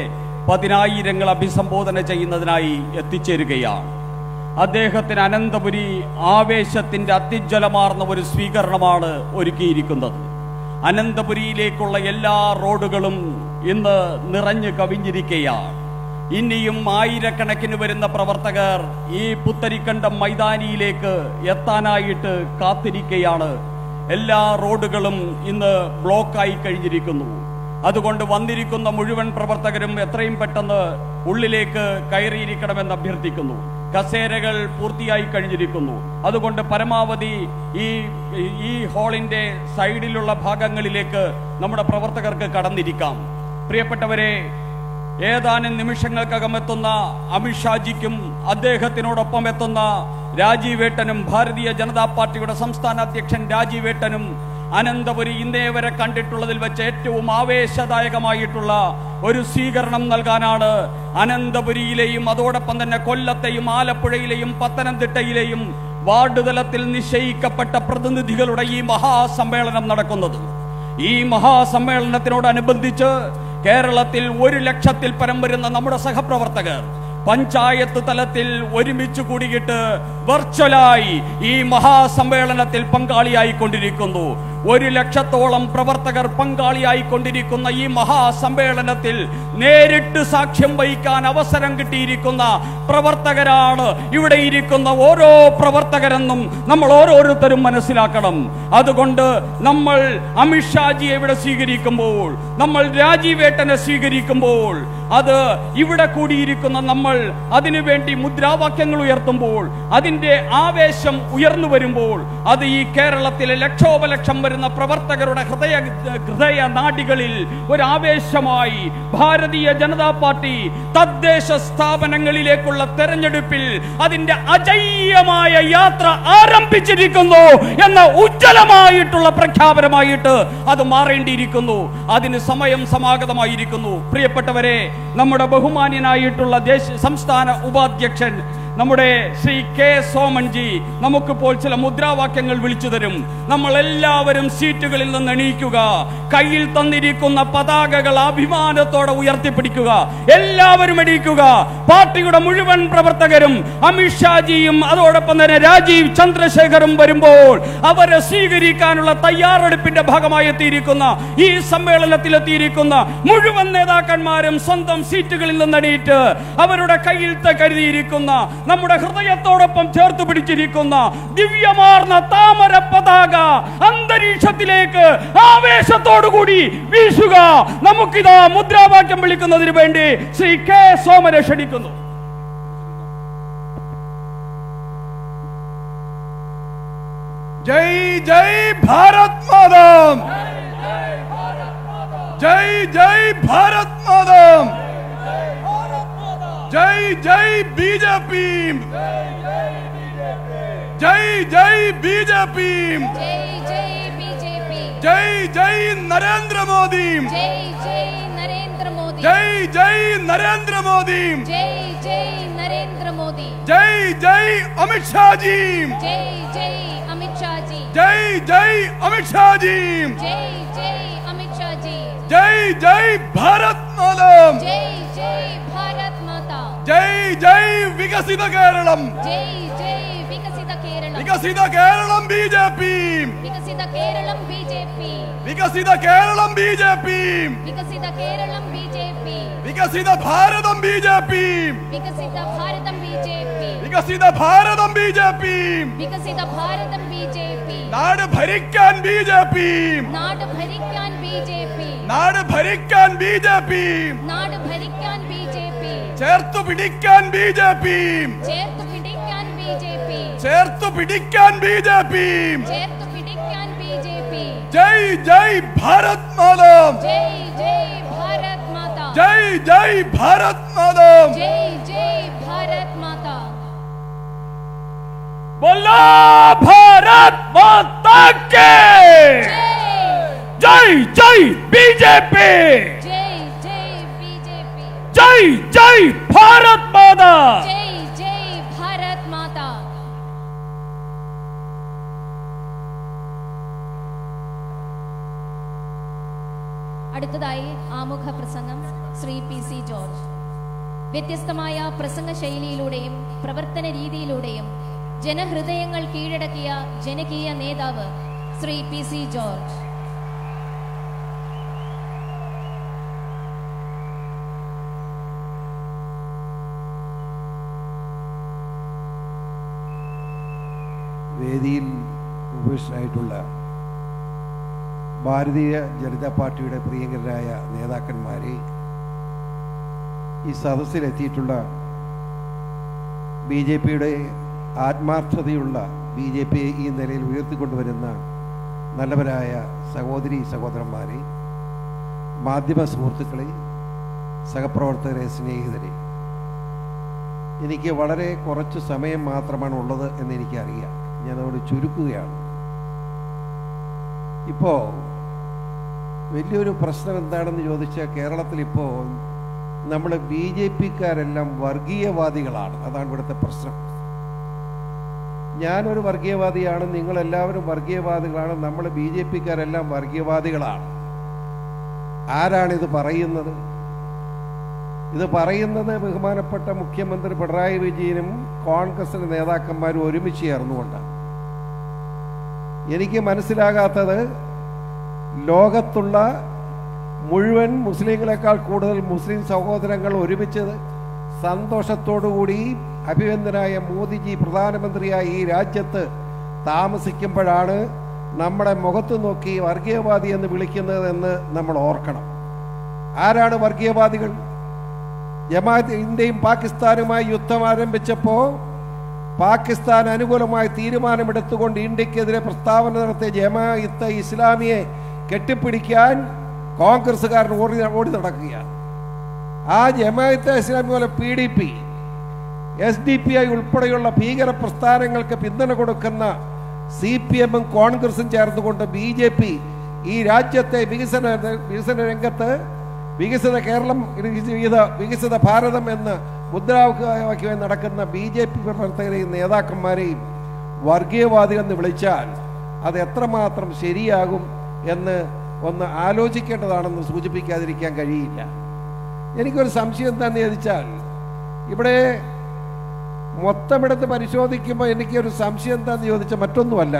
10,000 അഭിസംബോധന ചെയ്യുന്നതിനായി എത്തിച്ചേരുകയാണ്. അദ്ദേഹത്തിന് അനന്തപുരി ആവേശത്തിന്റെ അത്യുജ്വലമാർന്ന ഒരു സ്വീകരണമാണ് ഒരുക്കിയിരിക്കുന്നത്. അനന്തപുരിയിലേക്കുള്ള എല്ലാ റോഡുകളും ഇന്ന് നിറഞ്ഞു കവിഞ്ഞിരിക്കുകയാണ്. ഇനിയും 1000കണക്കിന് വരുന്ന പ്രവർത്തകർ ഈ പുത്തരിക്കണ്ടം മൈതാനിയിലേക്ക് എത്താനായിട്ട് കാത്തിരിക്കുകയാണ്. എല്ലാ റോഡുകളും ഇന്ന് ബ്ലോക്കായി കഴിഞ്ഞിരിക്കുന്നു. അതുകൊണ്ട് വന്നിരിക്കുന്ന മുഴുവൻ പ്രവർത്തകരും എത്രയും പെട്ടെന്ന് ഉള്ളിലേക്ക് കയറിയിരിക്കണമെന്ന് അഭ്യർത്ഥിക്കുന്നു. കസേരകൾ പൂർത്തിയായി കഴിഞ്ഞിരിക്കുന്നു. അതുകൊണ്ട് പരമാവധി ഈ ഹാളിന്റെ സൈഡിലുള്ള ഭാഗങ്ങളിലേക്ക് നമ്മുടെ പ്രവർത്തകർക്ക് കടന്നിരിക്കാം. പ്രിയപ്പെട്ടവരെ, ഏതാനും നിമിഷങ്ങൾക്കകം എത്തുന്ന അമിത്ഷാജിക്കും അദ്ദേഹത്തിനോടൊപ്പം എത്തുന്ന രാജീവേട്ടനും, ഭാരതീയ ജനതാ പാർട്ടിയുടെ സംസ്ഥാന അധ്യക്ഷൻ രാജീവേട്ടനും അനന്തപുരി ഇന്നേ വരെ കണ്ടിട്ടുള്ളതിൽ വെച്ച് ഏറ്റവും ആവേശദായകമായിട്ടുള്ള ഒരു സ്വീകരണം നൽകാനാണ് അനന്തപുരിയിലെയും അതോടൊപ്പം തന്നെ കൊല്ലത്തെയും ആലപ്പുഴയിലെയും പത്തനംതിട്ടയിലെയും വാർഡ് തലത്തിൽ നിശ്ചയിക്കപ്പെട്ട പ്രതിനിധികളുടെ ഈ മഹാസമ്മേളനം നടക്കുന്നത്. ഈ മഹാസമ്മേളനത്തിനോടനുബന്ധിച്ച് കേരളത്തിൽ 100,000-ൽ പരം വരുന്ന നമ്മുടെ സഹപ്രവർത്തകർ പഞ്ചായത്ത് തലത്തിൽ ഒരുമിച്ച് കൂടിയിട്ട് വെർച്വലായി ഈ മഹാസമ്മേളനത്തിൽ പങ്കാളിയായിക്കൊണ്ടിരിക്കുന്നു. 100,000-ഓളം പ്രവർത്തകർ പങ്കാളിയായിക്കൊണ്ടിരിക്കുന്ന ഈ മഹാസമ്മേളനത്തിൽ നേരിട്ട് സാക്ഷ്യം വഹിക്കാൻ അവസരം കിട്ടിയിരിക്കുന്ന പ്രവർത്തകരാണ് ഇവിടെ ഇരിക്കുന്ന ഓരോ പ്രവർത്തകരെന്നും നമ്മൾ ഓരോരുത്തരും മനസ്സിലാക്കണം. അതുകൊണ്ട് നമ്മൾ അമിത്ഷാജിയെ ഇവിടെ സ്വീകരിക്കുമ്പോൾ, നമ്മൾ രാജീവേട്ടനെ സ്വീകരിക്കുമ്പോൾ, അത് ഇവിടെ കൂടിയിരിക്കുന്ന നമ്മൾ അതിനുവേണ്ടി മുദ്രാവാക്യങ്ങൾ ഉയർത്തുമ്പോൾ, അതിന്റെ ആവേശം ഉയർന്നു വരുമ്പോൾ, അത് ഈ കേരളത്തിലെ ലക്ഷോപലക്ഷം വരുന്ന പ്രവർത്തകരുടെ ഹൃദയ നാഡികളിൽ ഒരു ആവേശമായി ഭാരതീയ ജനതാ പാർട്ടി തദ്ദേശ സ്ഥാപനങ്ങളിലേക്കുള്ള തെരഞ്ഞെടുപ്പിൽ അതിന്റെ അജയ്യമായ യാത്ര ആരംഭിച്ചിരിക്കുന്നു എന്ന ഉജ്ജ്വലമായിട്ടുള്ള പ്രഖ്യാപനമായിട്ട് അത് മാറേണ്ടിയിരിക്കുന്നു. അതിന് സമയം സമാഗതമായിരിക്കുന്നു. പ്രിയപ്പെട്ടവരെ, നമ്മുടെ ബഹുമാന്യനായിട്ടുള്ള സംസ്ഥാന ഉപാധ്യക്ഷൻ നമ്മുടെ ശ്രീ കെ സോമൻജി നമുക്കിപ്പോൾ ചില മുദ്രാവാക്യങ്ങൾ വിളിച്ചു തരും. നമ്മൾ എല്ലാവരും സീറ്റുകളിൽ നിന്ന് എണീക്കുക, കയ്യിൽ തന്നിരിക്കുന്ന പതാകകൾ അഭിമാനത്തോടെ ഉയർത്തിപ്പിടിക്കുക. എല്ലാവരും എണീക്കുക. പാർട്ടിയുടെ മുഴുവൻ പ്രവർത്തകരും അമിത്ഷാജിയും അതോടൊപ്പം തന്നെ രാജീവ് ചന്ദ്രശേഖറും വരുമ്പോൾ അവരെ സ്വീകരിക്കാനുള്ള തയ്യാറെടുപ്പിന്റെ ഭാഗമായി എത്തിയിരിക്കുന്ന ഈ സമ്മേളനത്തിലെത്തിയിരിക്കുന്ന മുഴുവൻ നേതാക്കന്മാരും സ്വന്തം സീറ്റുകളിൽ നിന്ന് എണീറ്റ് അവരുടെ കയ്യിൽ കരുതിയിരിക്കുന്ന നമ്മുടെ ഹൃദയത്തോടൊപ്പം ചേർത്ത് പിടിച്ചിരിക്കുന്ന ദിവ്യമാർന്ന താമര പതാക അന്തരീക്ഷത്തിലേക്ക് ആവേശത്തോടുകൂടി വീശുക. നമുക്കിതാ മുദ്രാവാക്യം വിളിക്കുന്നതിന് വേണ്ടി ശ്രീ കെ സോമനെ ക്ഷണിക്കുന്നു. ജയ് ജയ് ഭാരത് മാതാം, ജയ് ജയ് ഭാരത് മാതാം, ജയ് ജയ് ബിജെപി, ജയ് ജയ് ബിജെപി, ജയ് ജയ് നരേന്ദ്രമോദി, ജയ് ജയ് നരേന്ദ്രമോദി, ജയ് ജയ് നരേന്ദ്രമോദി, ജയ് ജയ് അമിത്ഷാജി, ജയ് ജയ് അമിത്ഷാജി, ജയ് ജയ് അമിത്ഷാജി, ജയ് ജയ് അമിത്ഷാജി, ജയ് ജയ് ഭാരത് മാതാം, ജയ് ജയ് ഭാരത് മാതാ, ജയ് ജയ് വികസിത കേരളം, ജയ് ജയ് വികസിത കേരളം, വികസിത കേരളം ബിജെപി, വികസിത കേരളം ബിജെപി, വികസിത കേരളം ബിജെപി, വികസിത കേരളം ബിജെപി, വികസിത ഭാരതം ബിജെപി, വികസിത ഭാരതം ബിജെപി, വികസിത ഭാരതം ബിജെപി, വികസിത ഭാരതം ബിജെപി, നാട് ഭരിക്കാൻ ബിജെപി, നാട് ഭരിക്കാൻ ബിജെപി, നാട് ഭരിക്കാൻ ബിജെപി, നാട് ഭരിക്കാൻ ബിജെപി, ചേർത്തു പിടിക്കാൻ ബിജെപി, ചേർത്തു പിടിക്കാൻ ബിജെപി, ചേർത്തു പിടിക്കാൻ ബിജെപി, ചേർത്തു പിടിക്കാൻ ബിജെപി, ജയ് ജയ് ഭാരത് മാതാം, ജയ് ജയ് ഭാരത് മാതാ, ജയ് ജയ് ഭാരത് മാതാം, ജയ് ജയ് ഭാരത് മാതാ. बोलो भारत माता के जय जय बीजेपी, जय जय बीजेपी, जय जय भारत माता, जय जय भारत माता. അടുത്തതായി ആമുഖ പ്രസംഗം ശ്രീ പി.സി. ജോർജ്. വ്യത്യസ്തമായ പ്രസംഗ ശൈലിയിലൂടെയും പ്രവർത്തന രീതിയിലൂടെയും ജനഹൃദയങ്ങൾ കീഴടക്കിയ ജനകീയ നേതാവ് ശ്രീ പി.സി. ജോർജ്. വേദിയിൽ ഉപവിഷ്ടരായിട്ടുള്ള ഭാരതീയ ജനതാ പാർട്ടിയുടെ പ്രിയങ്കരായ നേതാക്കന്മാരെ, ഈ സദസ്സിലെത്തിയിട്ടുള്ള ബി ജെ പിയുടെ ആത്മാർത്ഥതയുള്ള ബി ജെ പിയെ ഈ നിലയിൽ ഉയർത്തിക്കൊണ്ടുവരുന്ന നല്ലവരായ സഹോദരി സഹോദരന്മാരെ, മാധ്യമ സുഹൃത്തുക്കളെ, സഹപ്രവർത്തകരെ, സ്നേഹിതരെ, എനിക്ക് വളരെ കുറച്ച് സമയം മാത്രമാണ് ഉള്ളത് എന്ന് എനിക്കറിയാം. ഞാനതോട് ചുരുക്കുകയാണ്. ഇപ്പോൾ വലിയൊരു പ്രശ്നം എന്താണെന്ന് ചോദിച്ചാൽ, കേരളത്തിലിപ്പോൾ നമ്മൾ ബി ജെ പിക്കാരെല്ലാം വർഗീയവാദികളാണ്. അതാണ് ഇവിടുത്തെ പ്രശ്നം. ഞാനൊരു വർഗീയവാദിയാണ്, നിങ്ങളെല്ലാവരും വർഗീയവാദികളാണ്, നമ്മൾ ബി ജെ പിക്കാരെല്ലാം വർഗീയവാദികളാണ്. ആരാണിത് പറയുന്നത്? ഇത് പറയുന്നത് ബഹുമാനപ്പെട്ട മുഖ്യമന്ത്രി പിണറായി വിജയനും കോൺഗ്രസിന്റെ നേതാക്കന്മാരും ഒരുമിച്ച് ചേർന്നുകൊണ്ടാണ്. എനിക്ക് മനസ്സിലാകാത്തത്, ലോകത്തുള്ള മുഴുവൻ മുസ്ലിങ്ങളെക്കാൾ കൂടുതൽ മുസ്ലിം സഹോദരങ്ങൾ ഒരുമിച്ച് സന്തോഷത്തോടുകൂടി അഭിനന്ദനായ മോദിജി പ്രധാനമന്ത്രിയായി ഈ രാജ്യത്ത് താമസിക്കുമ്പോഴാണ് നമ്മുടെ മുഖത്ത് നോക്കി വർഗീയവാദി എന്ന് വിളിക്കുന്നതെന്ന് നമ്മൾ ഓർക്കണം. ആരാണ് വർഗീയവാദികൾ? ജമാഅത്ത് ഇന്ത്യയും പാകിസ്ഥാനുമായി യുദ്ധം ആരംഭിച്ചപ്പോൾ പാകിസ്ഥാൻ അനുകൂലമായ തീരുമാനമെടുത്തുകൊണ്ട് ഇന്ത്യക്കെതിരെ പ്രസ്താവന നടത്തിയ ജമാഅത്തെ ഇസ്ലാമിയെ കെട്ടിപ്പിടിക്കാൻ കോൺഗ്രസ്സുകാരൻ ഓടി നടക്കുകയാണ്. ആ ജമാഅത്തെ ഇസ്ലാമി പോലെ PDP, SDPI ഉൾപ്പെടെയുള്ള ഭീകര പ്രസ്ഥാനങ്ങൾക്ക് പിന്തുണ കൊടുക്കുന്ന CPM-ഉം കോൺഗ്രസും ചേർന്നുകൊണ്ട് BJP ഈ രാജ്യത്തെ വികസന രംഗത്ത് വികസിത കേരളം, വികസിത ഭാരതം എന്ന് മുദ്രാവാക്യമായി നടക്കുന്ന BJP പ്രവർത്തകരെയും നേതാക്കന്മാരെയും വർഗീയവാദികളെന്ന് വിളിച്ചാൽ അത് എത്രമാത്രം ശരിയാകും എന്ന് ഒന്ന് ആലോചിക്കേണ്ടതാണെന്ന് സൂചിപ്പിക്കാതിരിക്കാൻ കഴിയില്ല. എനിക്കൊരു സംശയം എന്താണെന്ന് ചോദിച്ചാൽ, ഇവിടെ മൊത്തമെടുത്ത് പരിശോധിക്കുമ്പോൾ എനിക്കൊരു സംശയം എന്താണെന്ന് ചോദിച്ചാൽ മറ്റൊന്നുമല്ല,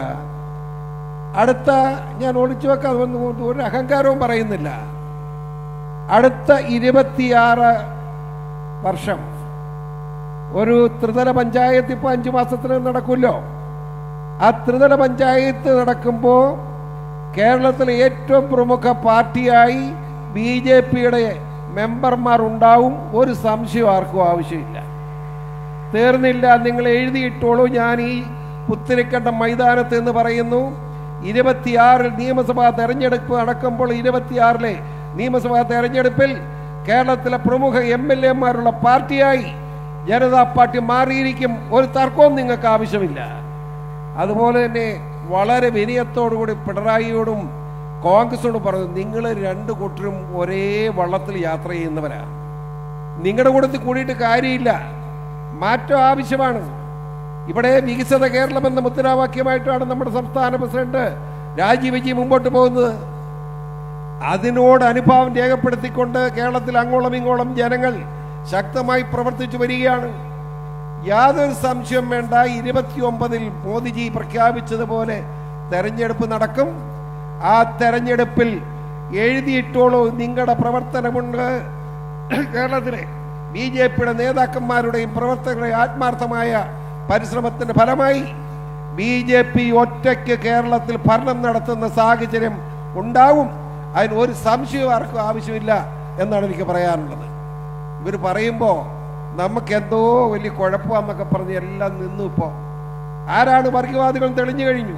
അടുത്ത ഞാൻ ഒളിച്ചു വെക്കാൻ ഒരു അഹങ്കാരവും പറയുന്നില്ല, അടുത്ത 26 വർഷം ഒരു ത്രിതല പഞ്ചായത്ത് ഇപ്പോൾ 5 മാസത്തിന് നടക്കുമല്ലോ. ആ ത്രിതല പഞ്ചായത്ത് നടക്കുമ്പോൾ കേരളത്തിലെ ഏറ്റവും പ്രമുഖ പാർട്ടിയായി BJPയുടെ മെമ്പർമാർ ഉണ്ടാവും. ഒരു സംശയം ആർക്കും ആവശ്യമില്ല. തീർന്നില്ല, നിങ്ങൾ എഴുതിയിട്ടോളൂ. ഞാൻ ഈ പുത്തിരിക്കണ്ട മൈതാനത്ത് എന്ന് പറയുന്നു, 26 നിയമസഭാ തെരഞ്ഞെടുപ്പ് നടക്കുമ്പോൾ 26 നിയമസഭാ തെരഞ്ഞെടുപ്പിൽ കേരളത്തിലെ പ്രമുഖ MLA-മാരുള്ള പാർട്ടിയായി ജനതാ പാർട്ടി മാറിയിരിക്കും. ഒരു തർക്കവും നിങ്ങൾക്ക് ആവശ്യമില്ല. അതുപോലെ തന്നെ വളരെ വിനയത്തോടുകൂടി പിണറായിയോടും കോൺഗ്രസിനോടും പറഞ്ഞു, നിങ്ങൾ 2 കൂട്ടരും ഒരേ വള്ളത്തിൽ യാത്ര ചെയ്യുന്നവരാ. നിങ്ങളുടെ കൂട്ടത്തിൽ കൂടിയിട്ട് കാര്യമില്ല, മാറ്റം ആവശ്യമാണ്. ഇവിടെ വികസിത കേരളം എന്ന മുദ്രാവാക്യമായിട്ടാണ് നമ്മുടെ സംസ്ഥാന പ്രസിഡന്റ് രാജീവ് ജി മുമ്പോട്ട് പോകുന്നത്. അതിനോട് അനുഭാവം രേഖപ്പെടുത്തിക്കൊണ്ട് കേരളത്തിൽ അങ്ങോളം ഇങ്ങോളം ജനങ്ങൾ ശക്തമായി പ്രവർത്തിച്ചു വരികയാണ്. യാതൊരു സംശയം വേണ്ട, 29-ൽ മോദിജി പ്രഖ്യാപിച്ചതുപോലെ തെരഞ്ഞെടുപ്പ് നടക്കും. ആ തെരഞ്ഞെടുപ്പിൽ എഴുതിയിട്ടോളൂ, നിങ്ങളുടെ പ്രവർത്തനമുണ്ട്. കേരളത്തിലെ BJPയുടെ നേതാക്കന്മാരുടെയും പ്രവർത്തകരുടെയും ആത്മാർത്ഥമായ പരിശ്രമത്തിന്റെ ഫലമായി BJP ഒറ്റയ്ക്ക് കേരളത്തിൽ ഭരണം നടത്തുന്ന സാഹചര്യം ഉണ്ടാവും. അതിന് ഒരു സംശയവും ആർക്കും ആവശ്യമില്ല എന്നാണ് എനിക്ക് പറയാനുള്ളത്. ഇവർ പറയുമ്പോൾ നമുക്കെന്തോ വലിയ കുഴപ്പമെന്നൊക്കെ പറഞ്ഞ് എല്ലാം നിന്നു. ഇപ്പോൾ ആരാണ് വർഗീയവാദികൾ തെളിഞ്ഞു കഴിഞ്ഞു.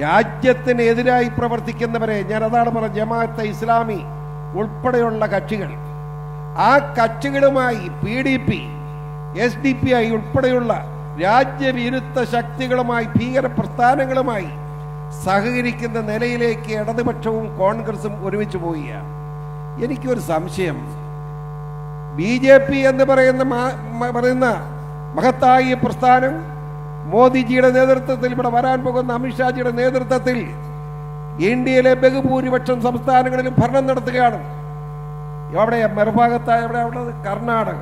രാജ്യത്തിനെതിരായി പ്രവർത്തിക്കുന്നവരെ, ഞാൻ അതാണ് പറഞ്ഞത്, ജമാഅത്തെ ഇസ്ലാമി ഉൾപ്പെടെയുള്ള കക്ഷികൾ, ആ കക്ഷികളുമായി PDP, SDPI ഉൾപ്പെടെയുള്ള രാജ്യവിരുദ്ധ ശക്തികളുമായി, ഭീകര പ്രസ്ഥാനങ്ങളുമായി സഹകരിക്കുന്ന നിലയിലേക്ക് ഇടതുപക്ഷവും കോൺഗ്രസും ഒരുമിച്ച് പോവുകയാണ്. എനിക്കൊരു സംശയം, BJP എന്ന് പറയുന്ന മഹത്തായ പ്രസ്ഥാനം മോദിജിയുടെ നേതൃത്വത്തിൽ, ഇവിടെ വരാൻ പോകുന്ന അമിത്ഷാജിയുടെ നേതൃത്വത്തിൽ ഇന്ത്യയിലെ ബഹുഭൂരിപക്ഷം സംസ്ഥാനങ്ങളിലും ഭരണം നടത്തുകയാണ്. എവിടെ മറുഭാഗത്തായ എവിടെ ഉള്ളത്? കർണാടക,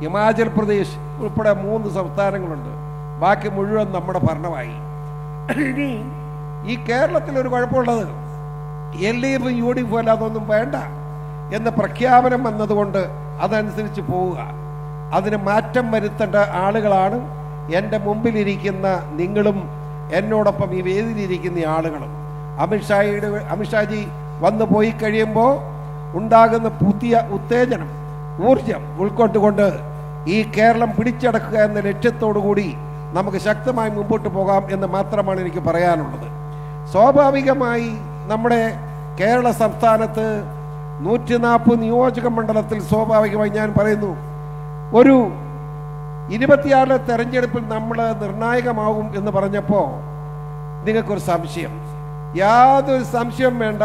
ഹിമാചൽ പ്രദേശ് ഉൾപ്പെടെ 3 സംസ്ഥാനങ്ങളുണ്ട്. ബാക്കി മുഴുവൻ നമ്മുടെ ഭരണമായി. ഇനി ഈ കേരളത്തിൽ ഒരു കുഴപ്പമുള്ളത്, LDF UDF അതൊന്നും വേണ്ട എന്ന പ്രഖ്യാപനം വന്നതുകൊണ്ട് അതനുസരിച്ച് പോവുക. അതിന് മാറ്റം വരുത്തേണ്ട ആളുകളാണ് എൻ്റെ നിങ്ങളും എന്നോടൊപ്പം ഈ വേദിയിലിരിക്കുന്ന ആളുകളും. അമിത്ഷാജി വന്നു പോയി കഴിയുമ്പോൾ ഉണ്ടാകുന്ന പുതിയ ഉത്തേജനം, ഊർജം ഉൾക്കൊണ്ടുകൊണ്ട് ഈ കേരളം പിടിച്ചടക്കുക എന്ന ലക്ഷ്യത്തോടു കൂടി നമുക്ക് ശക്തമായി മുമ്പോട്ട് പോകാം എന്ന് മാത്രമാണ് എനിക്ക് പറയാനുള്ളത്. സ്വാഭാവികമായി നമ്മുടെ കേരള സംസ്ഥാനത്ത് 140 നിയോജക മണ്ഡലത്തിൽ സ്വാഭാവികമായി ഞാൻ പറയുന്നു, ഒരു 26 തെരഞ്ഞെടുപ്പിൽ നമ്മൾ നിർണായകമാകും എന്ന് പറഞ്ഞപ്പോൾ നിങ്ങൾക്കൊരു സംശയം. യാതൊരു സംശയം വേണ്ട,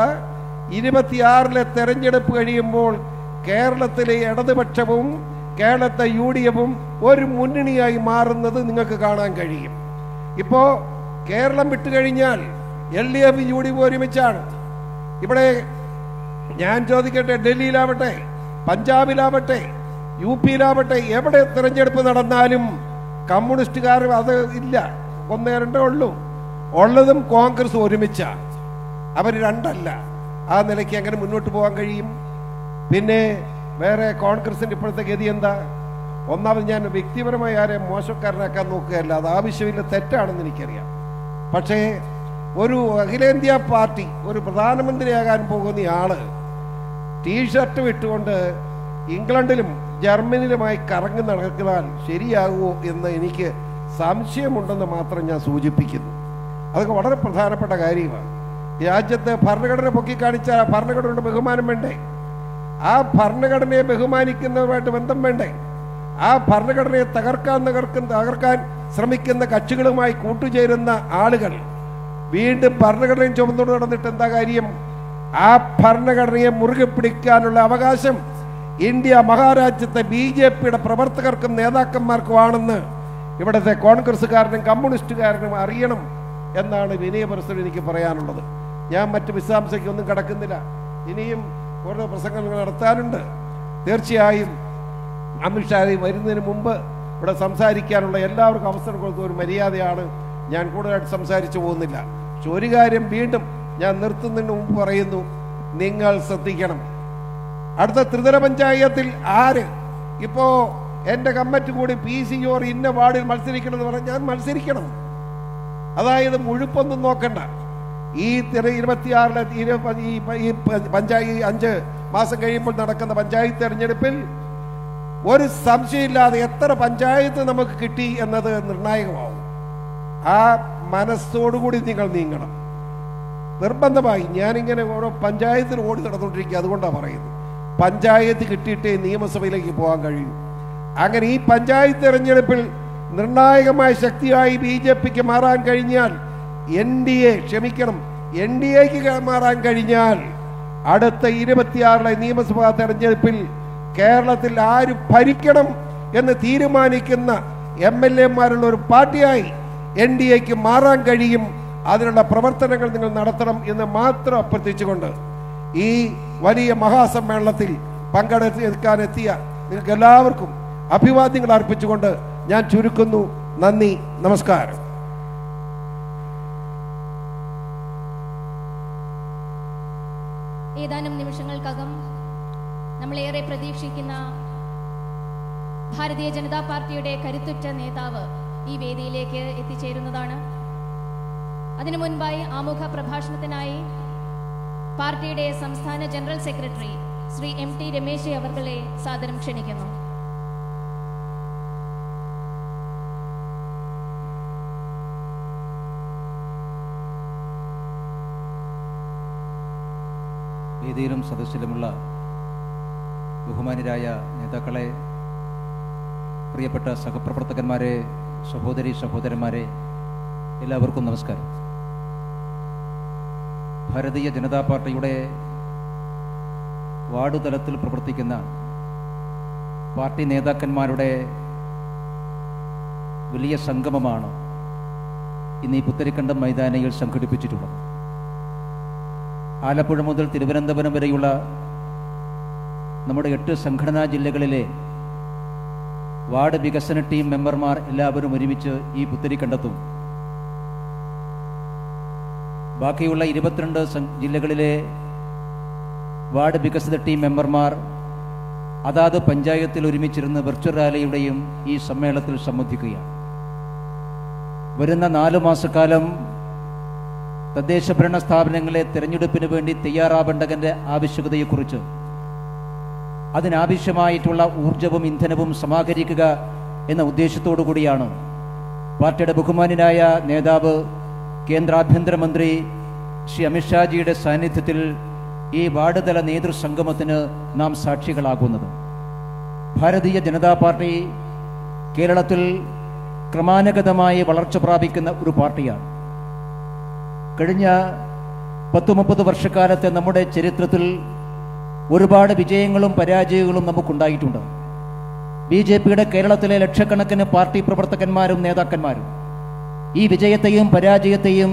26 തെരഞ്ഞെടുപ്പ് കഴിയുമ്പോൾ കേരളത്തിലെ ഇടതുപക്ഷവും കേരളത്തെ UDFും ഒരു മുന്നണിയായി മാറുന്നത് നിങ്ങൾക്ക് കാണാൻ കഴിയും. ഇപ്പോൾ കേരളം വിട്ടുകഴിഞ്ഞാൽ LDF UDF ഒരുമിച്ചാണ്. ഇവിടെ ഞാൻ ചോദിക്കട്ടെ, ഡൽഹിയിലാവട്ടെ, പഞ്ചാബിലാവട്ടെ, UPയിലാവട്ടെ, എവിടെ തെരഞ്ഞെടുപ്പ് നടന്നാലും കമ്മ്യൂണിസ്റ്റുകാർ അത് ഇല്ല, 1-2 ഉള്ളൂ. ഉള്ളതും കോൺഗ്രസ് ഒരുമിച്ചാണ്. അവർ 2 അല്ല. ആ നിലയ്ക്ക് എങ്ങനെ മുന്നോട്ട് പോകാൻ കഴിയും? പിന്നെ വേറെ കോൺഗ്രസിന്റെ ഇപ്പോഴത്തെ ഗതി എന്താ? ഒന്നാമത് ഞാൻ വ്യക്തിപരമായി ആരെയും മോശക്കാരനാക്കാൻ നോക്കുകയല്ല, അത് ആവശ്യമില്ല, തെറ്റാണെന്ന് എനിക്കറിയാം. പക്ഷേ ഒരു അഖിലേന്ത്യാ പാർട്ടി, ഒരു പ്രധാനമന്ത്രിയാകാൻ പോകുന്ന ആള് ടീഷർട്ട് വിട്ടുകൊണ്ട് ഇംഗ്ലണ്ടിലും ജർമ്മനിയിലുമായി കറങ്ങി നടന്നാൽ ശരിയാകുമോ എന്ന് എനിക്ക് സംശയമുണ്ടെന്ന് മാത്രം ഞാൻ സൂചിപ്പിക്കുന്നു. അതൊക്കെ വളരെ പ്രധാനപ്പെട്ട കാര്യമാണ്. രാജ്യത്ത് ഭരണഘടന പൊക്കിക്കാണിച്ച ഭരണഘടനയുടെ ബഹുമാനം വേണ്ടേ? ആ ഭരണഘടനയെ ബഹുമാനിക്കുന്നവരുമായിട്ട് ബന്ധം വേണ്ടേ? ആ ഭരണഘടനയെ തകർക്കാൻ ശ്രമിക്കുന്ന കക്ഷികളുമായി കൂട്ടുചേരുന്ന ആളുകൾ വീണ്ടും ഭരണഘടനയും ചുമന്നുകൊണ്ട് നടന്നിട്ട് എന്താ കാര്യം? ആ ഭരണഘടനയെ മുറുകെ പിടിക്കാനുള്ള അവകാശം ഇന്ത്യ മഹാരാജ്യത്തെ BJPയുടെ പ്രവർത്തകർക്കും നേതാക്കന്മാർക്കുമാണെന്ന് ഇവിടുത്തെ കോൺഗ്രസ്സുകാരനും കമ്മ്യൂണിസ്റ്റുകാരനും അറിയണം എന്നാണ് വിനയപുരസ്സരം എനിക്ക് പറയാനുള്ളത്. ഞാൻ മറ്റ് വിശദാംശയ്ക്കൊന്നും കടക്കുന്നില്ല. ഇനിയും ഓരോ പ്രസംഗങ്ങൾ നടത്താനുണ്ട്. തീർച്ചയായും അമിത്ഷാജി വരുന്നതിന് മുമ്പ് ഇവിടെ സംസാരിക്കാനുള്ള എല്ലാവർക്കും അവസരം കൊടുത്ത ഒരു മര്യാദയാണ്. ഞാൻ കൂടുതലായിട്ട് സംസാരിച്ചു പോകുന്നില്ല. പക്ഷെ ഒരു കാര്യം വീണ്ടും ഞാൻ നിർത്തുന്നതിന് മുമ്പ് പറയുന്നു, നിങ്ങൾ ശ്രദ്ധിക്കണം. അടുത്ത ത്രിതല പഞ്ചായത്തിൽ ആര് ഇപ്പോ എന്റെ കമ്മിറ്റി കൂടി PC ഇന്ന വാർഡിൽ മത്സരിക്കണം എന്ന് പറഞ്ഞാൽ ഞാൻ മത്സരിക്കണം. അതായത് മുഴുപ്പൊന്നും നോക്കണ്ട. ഈ 26 ഈ പഞ്ചായത്ത് 5 മാസം കഴിയുമ്പോൾ നടക്കുന്ന പഞ്ചായത്ത് തെരഞ്ഞെടുപ്പിൽ ഒരു സംശയമില്ലാതെ എത്ര പഞ്ചായത്ത് നമുക്ക് കിട്ടി എന്നത് നിർണായകമാവും. ആ മനസ്സോടുകൂടി നിങ്ങൾ നീങ്ങണം നിർബന്ധമായി. ഞാനിങ്ങനെ ഓരോ പഞ്ചായത്തിന് ഓടി നടന്നുകൊണ്ടിരിക്കുക, അതുകൊണ്ടാണ് പറയുന്നത്. പഞ്ചായത്ത് കിട്ടിയിട്ടേ നിയമസഭയിലേക്ക് പോകാൻ കഴിയൂ. അങ്ങനെ ഈ പഞ്ചായത്ത് തെരഞ്ഞെടുപ്പിൽ നിർണായകമായ ശക്തിയായി BJPക്ക് മാറാൻ കഴിഞ്ഞാൽ, NDAക്ക് മാറാൻ കഴിഞ്ഞാൽ അടുത്ത 26 നിയമസഭാ തെരഞ്ഞെടുപ്പിൽ കേരളത്തിൽ ആര് ഭരിക്കണം എന്ന് തീരുമാനിക്കുന്ന MLAമാരുള്ള ഒരു പാർട്ടിയായി NDAക്ക് മാറാൻ കഴിയും. അതിനുള്ള പ്രവർത്തനങ്ങൾ നിങ്ങൾ നടത്തണം എന്ന് മാത്രം അഭ്യർത്ഥിച്ചുകൊണ്ട് ഈ വലിയ മഹാസമ്മേളനത്തിൽ പങ്കെടുക്കാനെത്തിയ നിങ്ങൾക്ക് എല്ലാവർക്കും അഭിവാദ്യങ്ങൾ അർപ്പിച്ചുകൊണ്ട് ഞാൻ ചുരുക്കുന്നു. നന്ദി, നമസ്കാരം. ഏതാനും നിമിഷങ്ങൾക്കകം നമ്മളേറെ പ്രതീക്ഷിക്കുന്ന ഭാരതീയ ജനതാ പാർട്ടിയുടെ കരുത്തുറ്റ നേതാവ് ഈ വേദിയിലേക്ക് എത്തിച്ചേരുന്നതാണ്. അതിനു മുൻപായി ആമുഖ പ്രഭാഷണത്തിനായി പാർട്ടിയുടെ സംസ്ഥാന general secretary Shri MT Ramesh അവർകളെ സാദരം ക്ഷണിക്കുന്നു. വേദിയിലും സദസ്സിലുമുള്ള ബഹുമാന്യരായ നേതാക്കളെ, പ്രിയപ്പെട്ട സഹപ്രവർത്തകന്മാരെ, സഹോദരി സഹോദരന്മാരെ, എല്ലാവർക്കും നമസ്കാരം. ഭാരതീയ ജനതാ പാർട്ടിയുടെ വാർഡ് തലത്തിൽ പ്രവർത്തിക്കുന്ന പാർട്ടി നേതാക്കന്മാരുടെ വലിയ സംഗമമാണ് ഇന്ന് ഈ പുത്തരിക്കണ്ടം മൈതാനിയിൽ സംഘടിപ്പിച്ചിട്ടുള്ളത്. ആലപ്പുഴ മുതൽ തിരുവനന്തപുരം വരെയുള്ള നമ്മുടെ 8 സംഘടനാ ജില്ലകളിലെ വാർഡ് വികസന ടീം മെമ്പർമാർ എല്ലാവരും ഒരുമിച്ച് ഈ പുത്തരിക്കണ്ടത്തും ബാക്കിയുള്ള 22 ജില്ലകളിലെ വാർഡ് വികസന ടീം മെമ്പർമാർ അതാത് പഞ്ചായത്തിൽ ഒരുമിച്ചിരുന്ന് വെർച്വൽ റാലിയുടെയും ഈ സമ്മേളനത്തിൽ സംബന്ധിക്കുകയാണ്. വരുന്ന 4 മാസക്കാലം തദ്ദേശ ഭരണ സ്ഥാപനങ്ങളെ തെരഞ്ഞെടുപ്പിന് വേണ്ടി തയ്യാറാവേണ്ടതിൻ്റെ ആവശ്യകതയെക്കുറിച്ച്, അതിനാവശ്യമായിട്ടുള്ള ഊർജവും ഇന്ധനവും സമാഹരിക്കുക എന്ന ഉദ്ദേശത്തോടു കൂടിയാണ് പാർട്ടിയുടെ ബഹുമാന്യനായ നേതാവ് കേന്ദ്ര ആഭ്യന്തരമന്ത്രി ശ്രീ അമിത്ഷാജിയുടെ സാന്നിധ്യത്തിൽ ഈ വാർഡ് തല നേതൃസംഗമത്തിന് നാം സാക്ഷികളാകുന്നത്. ഭാരതീയ ജനതാ പാർട്ടി കേരളത്തിൽ ക്രമാനുഗതമായി വളർച്ച പ്രാപിക്കുന്ന ഒരു പാർട്ടിയാണ്. കഴിഞ്ഞ 10-30 വർഷക്കാലത്തെ നമ്മുടെ ചരിത്രത്തിൽ ഒരുപാട് വിജയങ്ങളും പരാജയങ്ങളും നമുക്കുണ്ടായിട്ടുണ്ട്. BJPയുടെ കേരളത്തിലെ ലക്ഷക്കണക്കിന് പാർട്ടി പ്രവർത്തകന്മാരും നേതാക്കന്മാരും ഈ വിജയത്തെയും പരാജയത്തെയും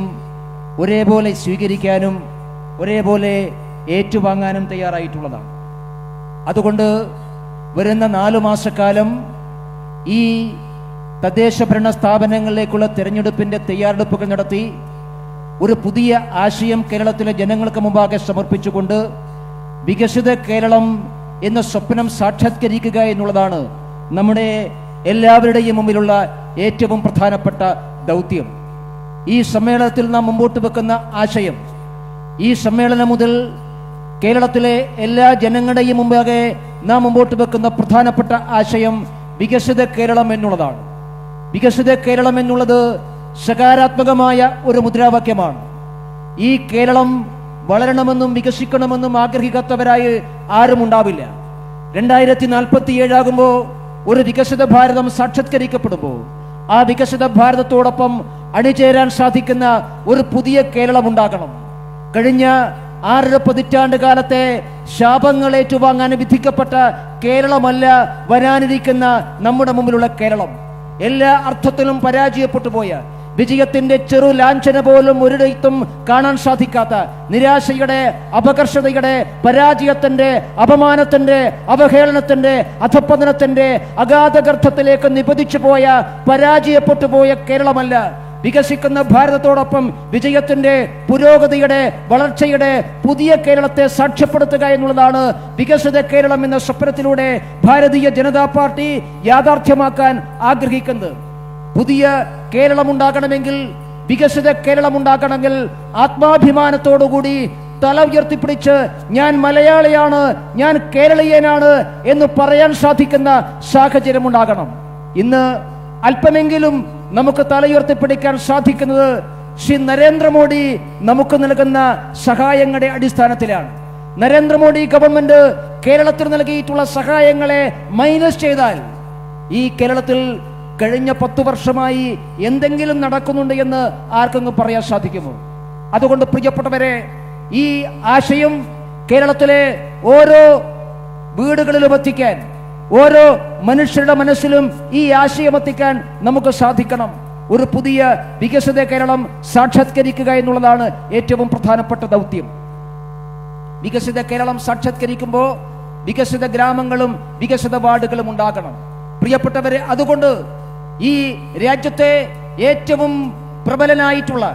ഒരേപോലെ സ്വീകരിക്കാനും ഒരേപോലെ ഏറ്റുവാങ്ങാനും തയ്യാറായിട്ടുള്ളതാണ്. അതുകൊണ്ട് വരുന്ന 4 മാസക്കാലം ഈ തദ്ദേശ ഭരണ സ്ഥാപനങ്ങളിലേക്കുള്ള തെരഞ്ഞെടുപ്പിന്റെ തയ്യാറെടുപ്പുകൾ നടത്തി ഒരു പുതിയ ആശയം കേരളത്തിലെ ജനങ്ങൾക്ക് മുമ്പാകെ സമർപ്പിച്ചുകൊണ്ട് വികസിത കേരളം എന്ന സ്വപ്നം സാക്ഷാത്കരിക്കുക എന്നുള്ളതാണ് നമ്മുടെ എല്ലാവരുടെയും മുമ്പിലുള്ള ഏറ്റവും പ്രധാനപ്പെട്ട ദൗത്യം. ഈ സമ്മേളനത്തിൽ നാം മുമ്പോട്ട് വെക്കുന്ന ആശയം, ഈ സമ്മേളനം മുതൽ കേരളത്തിലെ എല്ലാ ജനങ്ങളുടെയും മുമ്പാകെ നാം മുമ്പോട്ട് വെക്കുന്ന പ്രധാനപ്പെട്ട ആശയം വികസിത കേരളം എന്നുള്ളതാണ്. വികസിത കേരളം എന്നുള്ളത് സകാരാത്മകമായ ഒരു മുദ്രാവാക്യമാണ്. ഈ കേരളം വളരണമെന്നും വികസിക്കണമെന്നും ആഗ്രഹിക്കാത്തവരായി ആരും ഉണ്ടാവില്ല. 2047 ആകുമ്പോൾ ഒരു വികസിത ഭാരതം സാക്ഷാത്കരിക്കപ്പെടുമ്പോൾ ആ വികസിത ഭാരതത്തോടൊപ്പം അണിചേരാൻ സാധിക്കുന്ന ഒരു പുതിയ കേരളം ഉണ്ടാകണം. കഴിഞ്ഞ 6 പതിറ്റാണ്ട് കാലത്തെ ശാപങ്ങൾ ഏറ്റുവാങ്ങാൻ വിധിക്കപ്പെട്ട കേരളമല്ല വരാനിരിക്കുന്ന നമ്മുടെ മുമ്പിലുള്ള കേരളം. എല്ലാ അർത്ഥത്തിലും പരാജയപ്പെട്ടു പോയ, വിജയത്തിന്റെ ചെറു ലാഞ്ചന പോലും ഒരിടത്തും കാണാൻ സാധിക്കാത്ത, നിരാശയുടെ, അപകർഷതയുടെ, പരാജയത്തിന്റെ, അപമാനത്തിന്റെ, അവഹേളനത്തിന്റെ, അധപ്പതനത്തിന്റെ അഗാധഗർത്തത്തിലേക്ക് നിപതിച്ചു പോയ, പരാജയപ്പെട്ടു പോയ കേരളമല്ല വികസിക്കുന്ന ഭാരതത്തോടൊപ്പം വിജയത്തിന്റെ, പുരോഗതിയുടെ, വളർച്ചയുടെ പുതിയ കേരളത്തെ സാക്ഷ്യപ്പെടുത്തുക എന്നുള്ളതാണ് വികസിത കേരളം എന്ന സ്വപ്നത്തിലൂടെ ഭാരതീയ ജനതാ പാർട്ടി യാഥാർത്ഥ്യമാക്കാൻ ആഗ്രഹിക്കുന്നത്. പുതിയ കേരളം ഉണ്ടാകണമെങ്കിൽ, വികസിത കേരളം ഉണ്ടാകണമെങ്കിൽ ആത്മാഭിമാനത്തോടുകൂടി തല ഉയർത്തിപ്പിടിച്ച് ഞാൻ മലയാളിയാണ്, ഞാൻ കേരളീയനാണ് എന്ന് പറയാൻ സാധിക്കുന്ന സാഹചര്യം ഉണ്ടാകണം. ഇന്ന് അല്പമെങ്കിലും നമുക്ക് തലയുയർത്തിപ്പിടിക്കാൻ സാധിക്കുന്നത് ശ്രീ നരേന്ദ്രമോദി നമുക്ക് നൽകുന്ന സഹായങ്ങളുടെ അടിസ്ഥാനത്തിലാണ്. നരേന്ദ്രമോദി ഗവൺമെന്റ് കേരളത്തിൽ നൽകിയിട്ടുള്ള സഹായങ്ങളെ മൈനസ് ചെയ്താൽ ഈ കേരളത്തിൽ കഴിഞ്ഞ 10 വർഷമായി എന്തെങ്കിലും നടക്കുന്നുണ്ട് എന്ന് ആർക്കെങ്കിലും പറയാൻ സാധിക്കുമോ? അതുകൊണ്ട് പ്രിയപ്പെട്ടവരെ, ഈ ആശയം കേരളത്തിലെ ഓരോ വീടുകളിലും എത്തിക്കാൻ, ഓരോ മനുഷ്യരുടെ മനസ്സിലും ഈ ആശയം എത്തിക്കാൻ നമുക്ക് സാധിക്കണം. ഒരു പുതിയ വികസിത കേരളം സാക്ഷാത്കരിക്കുക എന്നുള്ളതാണ് ഏറ്റവും പ്രധാനപ്പെട്ട ദൗത്യം. വികസിത കേരളം സാക്ഷാത്കരിക്കുമ്പോൾ വികസിത ഗ്രാമങ്ങളും വികസിത വാർഡുകളും ഉണ്ടാകണം. പ്രിയപ്പെട്ടവരെ, അതുകൊണ്ട് ഈ രാജ്യത്തെ ഏറ്റവും പ്രബലനായിട്ടുള്ള,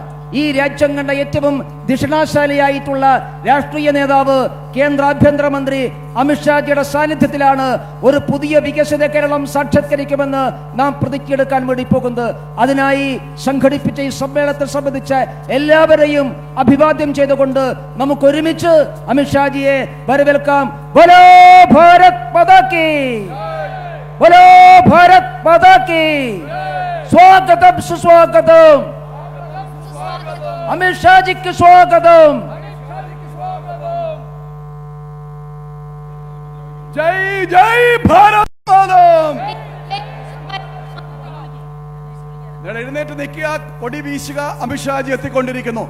ഈ രാജ്യം കണ്ട ഏറ്റവും ദിഷണാശാലിയായിട്ടുള്ള രാഷ്ട്രീയ നേതാവ് കേന്ദ്ര ആഭ്യന്തരമന്ത്രി അമിത്ഷാജിയുടെ സാന്നിധ്യത്തിലാണ് ഒരു പുതിയ വികസിത കേരളം സാക്ഷാത്കരിക്കുമെന്ന് നാം പ്രതിജ്ഞയെടുക്കാൻ വേണ്ടി പോകുന്നത്. അതിനായി സംഘടിപ്പിച്ച ഈ സമ്മേളനത്തെ സംബന്ധിച്ച എല്ലാവരെയും അഭിവാദ്യം ചെയ്തുകൊണ്ട് നമുക്ക് ഒരുമിച്ച് അമിത്ഷാജിയെ വരവേൽക്കാം. ബോലോ ഭാരത് മാതാ കി, ബോലോ ഭാരത് മാതാ കി. സ്വാഗതം, സുസ്വാഗതം. അമിത്ഷാജിക്ക് സ്വാഗതം. ജയ് ജയ് ഭാരത് മാതാ. എഴുന്നേറ്റ് നിൽക്കുക, കൊടി വീശുക. അമിത്ഷാജി എത്തിക്കൊണ്ടിരിക്കുന്നു.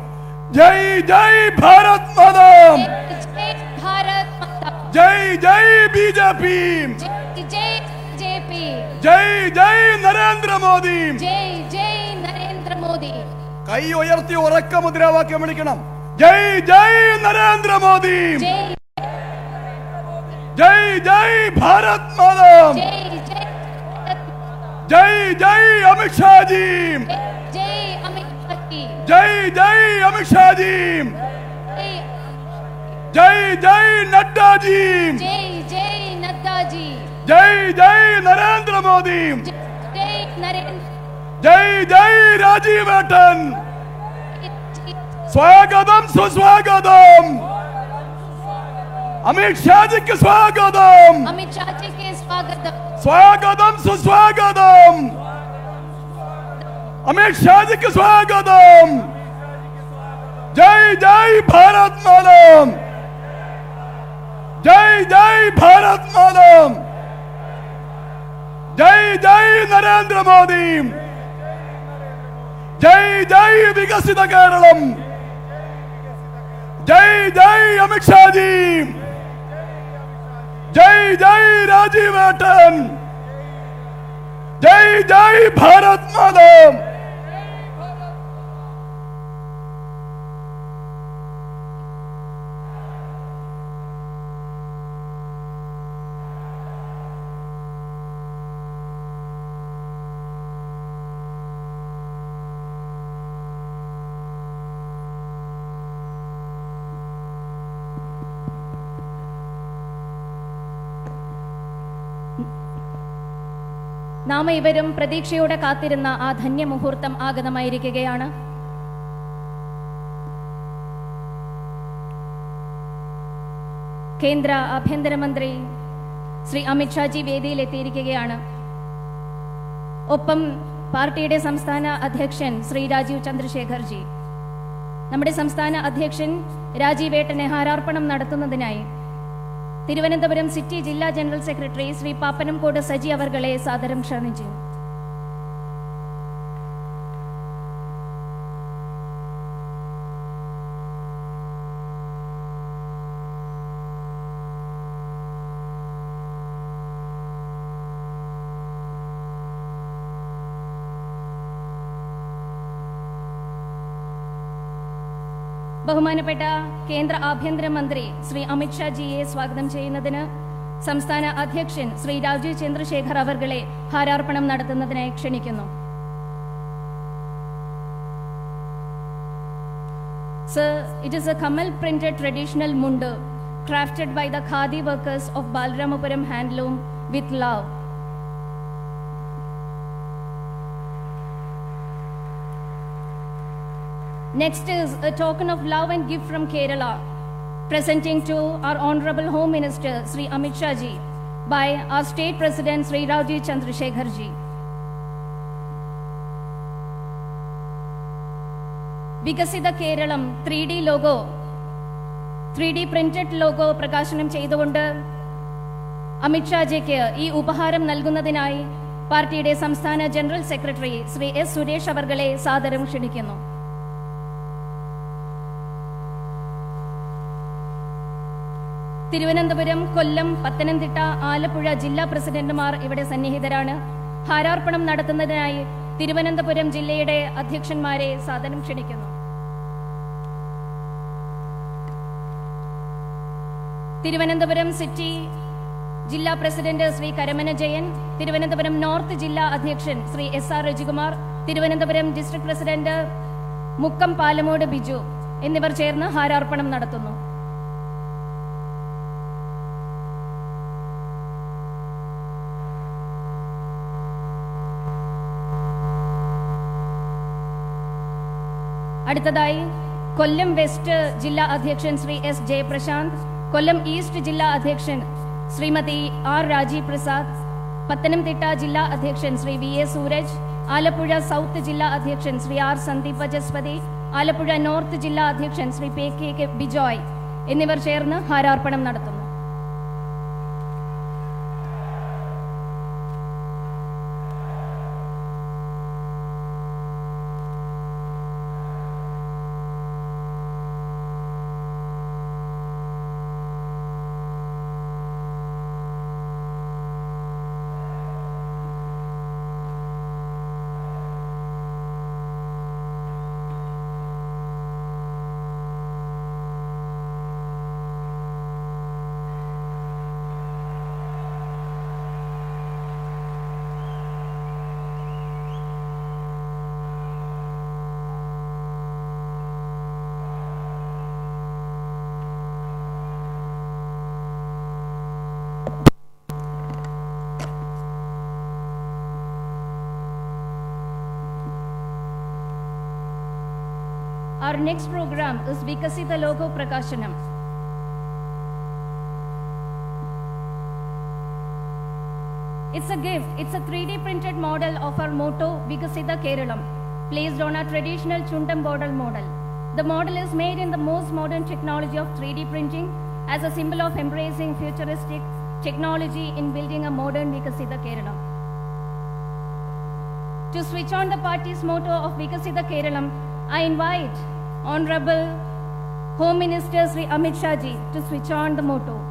ജയ് ജയ് ഭാരത് മാതാ. ജയ് ജയ് ബിജെപി. ജയ് ജയ് നരേന്ദ്രമോദി. കൈ ഉയർത്തി ഉറക്ക മുദ്രാവാക്യം വിളിക്കണം. ജയ് ജയ് നരേന്ദ്രമോദി. ജയ് ജയ് ഭാരത് മാതാ. ജയ് ജയ് അമിത്ഷാജി. ജയ് ജയ് അമിത്ഷാജി. ജയ് ജയ് നഡ്ഡാജി. ജയ് ജയ് നരേന്ദ്രമോദി. ജയ് ജയ് രാജീവേട്ടൻ. സ്വാഗതം, സുസ്വാഗതം. അമിത്ഷാജിക്ക് സ്വാഗതം. സ്വാഗതം, സുസ്വാഗതം. അമിത്ഷാജിക്ക് സ്വാഗതം. ജയ് ജയ് ഭാരത് മാതാ. ജയ് ജയ് ഭാരത് മാതാ. ജയ് ജയ് നരേന്ദ്രമോദി. ജയ് ജയ് വികസിത കേരളം. ജയ് ജയ് അമിത്ഷാജി. ജയ് ജയ് രാജീവേട്ടൻ. ജയ് ജയ് ഭാരത് മാതാ. നാം ഇവരും പ്രതീക്ഷയോടെ കാത്തിരുന്ന ആ ധന്യമുഹൂർത്തം ആഗതമായിരിക്കുകയാണ്. കേന്ദ്ര ആഭ്യന്തരമന്ത്രി ശ്രീ അമിത്ഷാജി വേദിയിലെത്തിയിരിക്കുകയാണ്. ഒപ്പം പാർട്ടിയുടെ സംസ്ഥാന അധ്യക്ഷൻ ശ്രീ രാജീവ് ചന്ദ്രശേഖർജി, നമ്മുടെ സംസ്ഥാന അധ്യക്ഷൻ രാജീവേട്ടന് ഹാരാർപ്പണം നടത്തുന്നതിനായി തിരുവനന്തപുരം സിറ്റി ജില്ലാ ജനറൽ സെക്രട്ടറി ശ്രീ പാപ്പനംകോട് സജി അവർകളെ സാദരം ക്ഷണിച്ചു. ബഹുമാനപ്പെട്ട കേന്ദ്ര ആഭ്യന്തരമന്ത്രി ശ്രീ അമിത്ഷാജിയെ സ്വാഗതം ചെയ്യുന്നതിന് സംസ്ഥാന അധ്യക്ഷൻ ശ്രീ രാജീവ് ചന്ദ്രശേഖർ അവർകളെ ഹാരാർപ്പണം നടത്തുന്നതിനായി ക്ഷണിക്കുന്നു. Sir, it is a Kamal printed traditional mundu crafted by the Khadi workers of Balramapuram handloom with love. Next is a token of love and gift from Kerala, presenting to our Honorable Home Minister Sri Amit Shah Ji by our State President Sri Rajiv Chandrasekhar Ji. വികസിത കേരളം 3D പ്രിന്റഡ് ലോഗോ പ്രകാശനം ചെയ്തുകൊണ്ട് അമിത്ഷാജിക്ക് ഈ ഉപഹാരം നൽകുന്നതിനായി പാർട്ടിയുടെ സംസ്ഥാന general secretary Shri S Suresh അവർകളെ സാദരം ക്ഷണിക്കുന്നു. തിരുവനന്തപുരം, കൊല്ലം, പത്തനംതിട്ട, ആലപ്പുഴ ജില്ലാ പ്രസിഡന്റുമാർ ഇവിടെ സന്നിഹിതരാണ്. ഹാരാർപ്പണം നടത്തുന്നതിനായി തിരുവനന്തപുരം ജില്ലയുടെ അധ്യക്ഷന്മാരെ സാദരം ക്ഷണിക്കുന്നു. തിരുവനന്തപുരം സിറ്റി ജില്ലാ പ്രസിഡന്റ് ശ്രീ കരമന ജയൻ, തിരുവനന്തപുരം നോർത്ത് ജില്ലാ അധ്യക്ഷൻ Shri SR Rajikumar, Thiruvananthapuram district president Mukkam Palamode Biju എന്നിവർ ചേർന്ന് ഹാരാർപ്പണം നടത്തുന്നു. അടുത്തതായി കൊല്ലം വെസ്റ്റ് ജില്ലാ അധ്യക്ഷൻ ശ്രീ S ജയപ്രശാന്ത്, കൊല്ലം ഈസ്റ്റ് ജില്ലാ അധ്യക്ഷൻ ശ്രീമതി R രാജീവ് പ്രസാദ്, പത്തനംതിട്ട ജില്ലാ അധ്യക്ഷൻ ശ്രീ VA സൂരജ്, ആലപ്പുഴ സൗത്ത് ജില്ലാ അധ്യക്ഷൻ ശ്രീ R സന്ദീപ് വചസ്പതി, ആലപ്പുഴ നോർത്ത് ജില്ലാ അധ്യക്ഷൻ ശ്രീ PK ബിജോയ് എന്നിവർ ചേർന്ന് ഹാരാർപ്പണം നടത്തുന്നു. Our next program is Vikasita Logo Prakashanam. It's a gift. It's a 3D printed model of our motto, Vikasita Keralam, placed on our traditional Chundam border model. The model is made in the most modern technology of 3D printing as a symbol of embracing futuristic technology in building a modern Vikasita Keralam. To switch on the party's motto of Vikasita Keralam, I invite Honorable Home Minister Sri Amit Shah Ji to switch on the motto.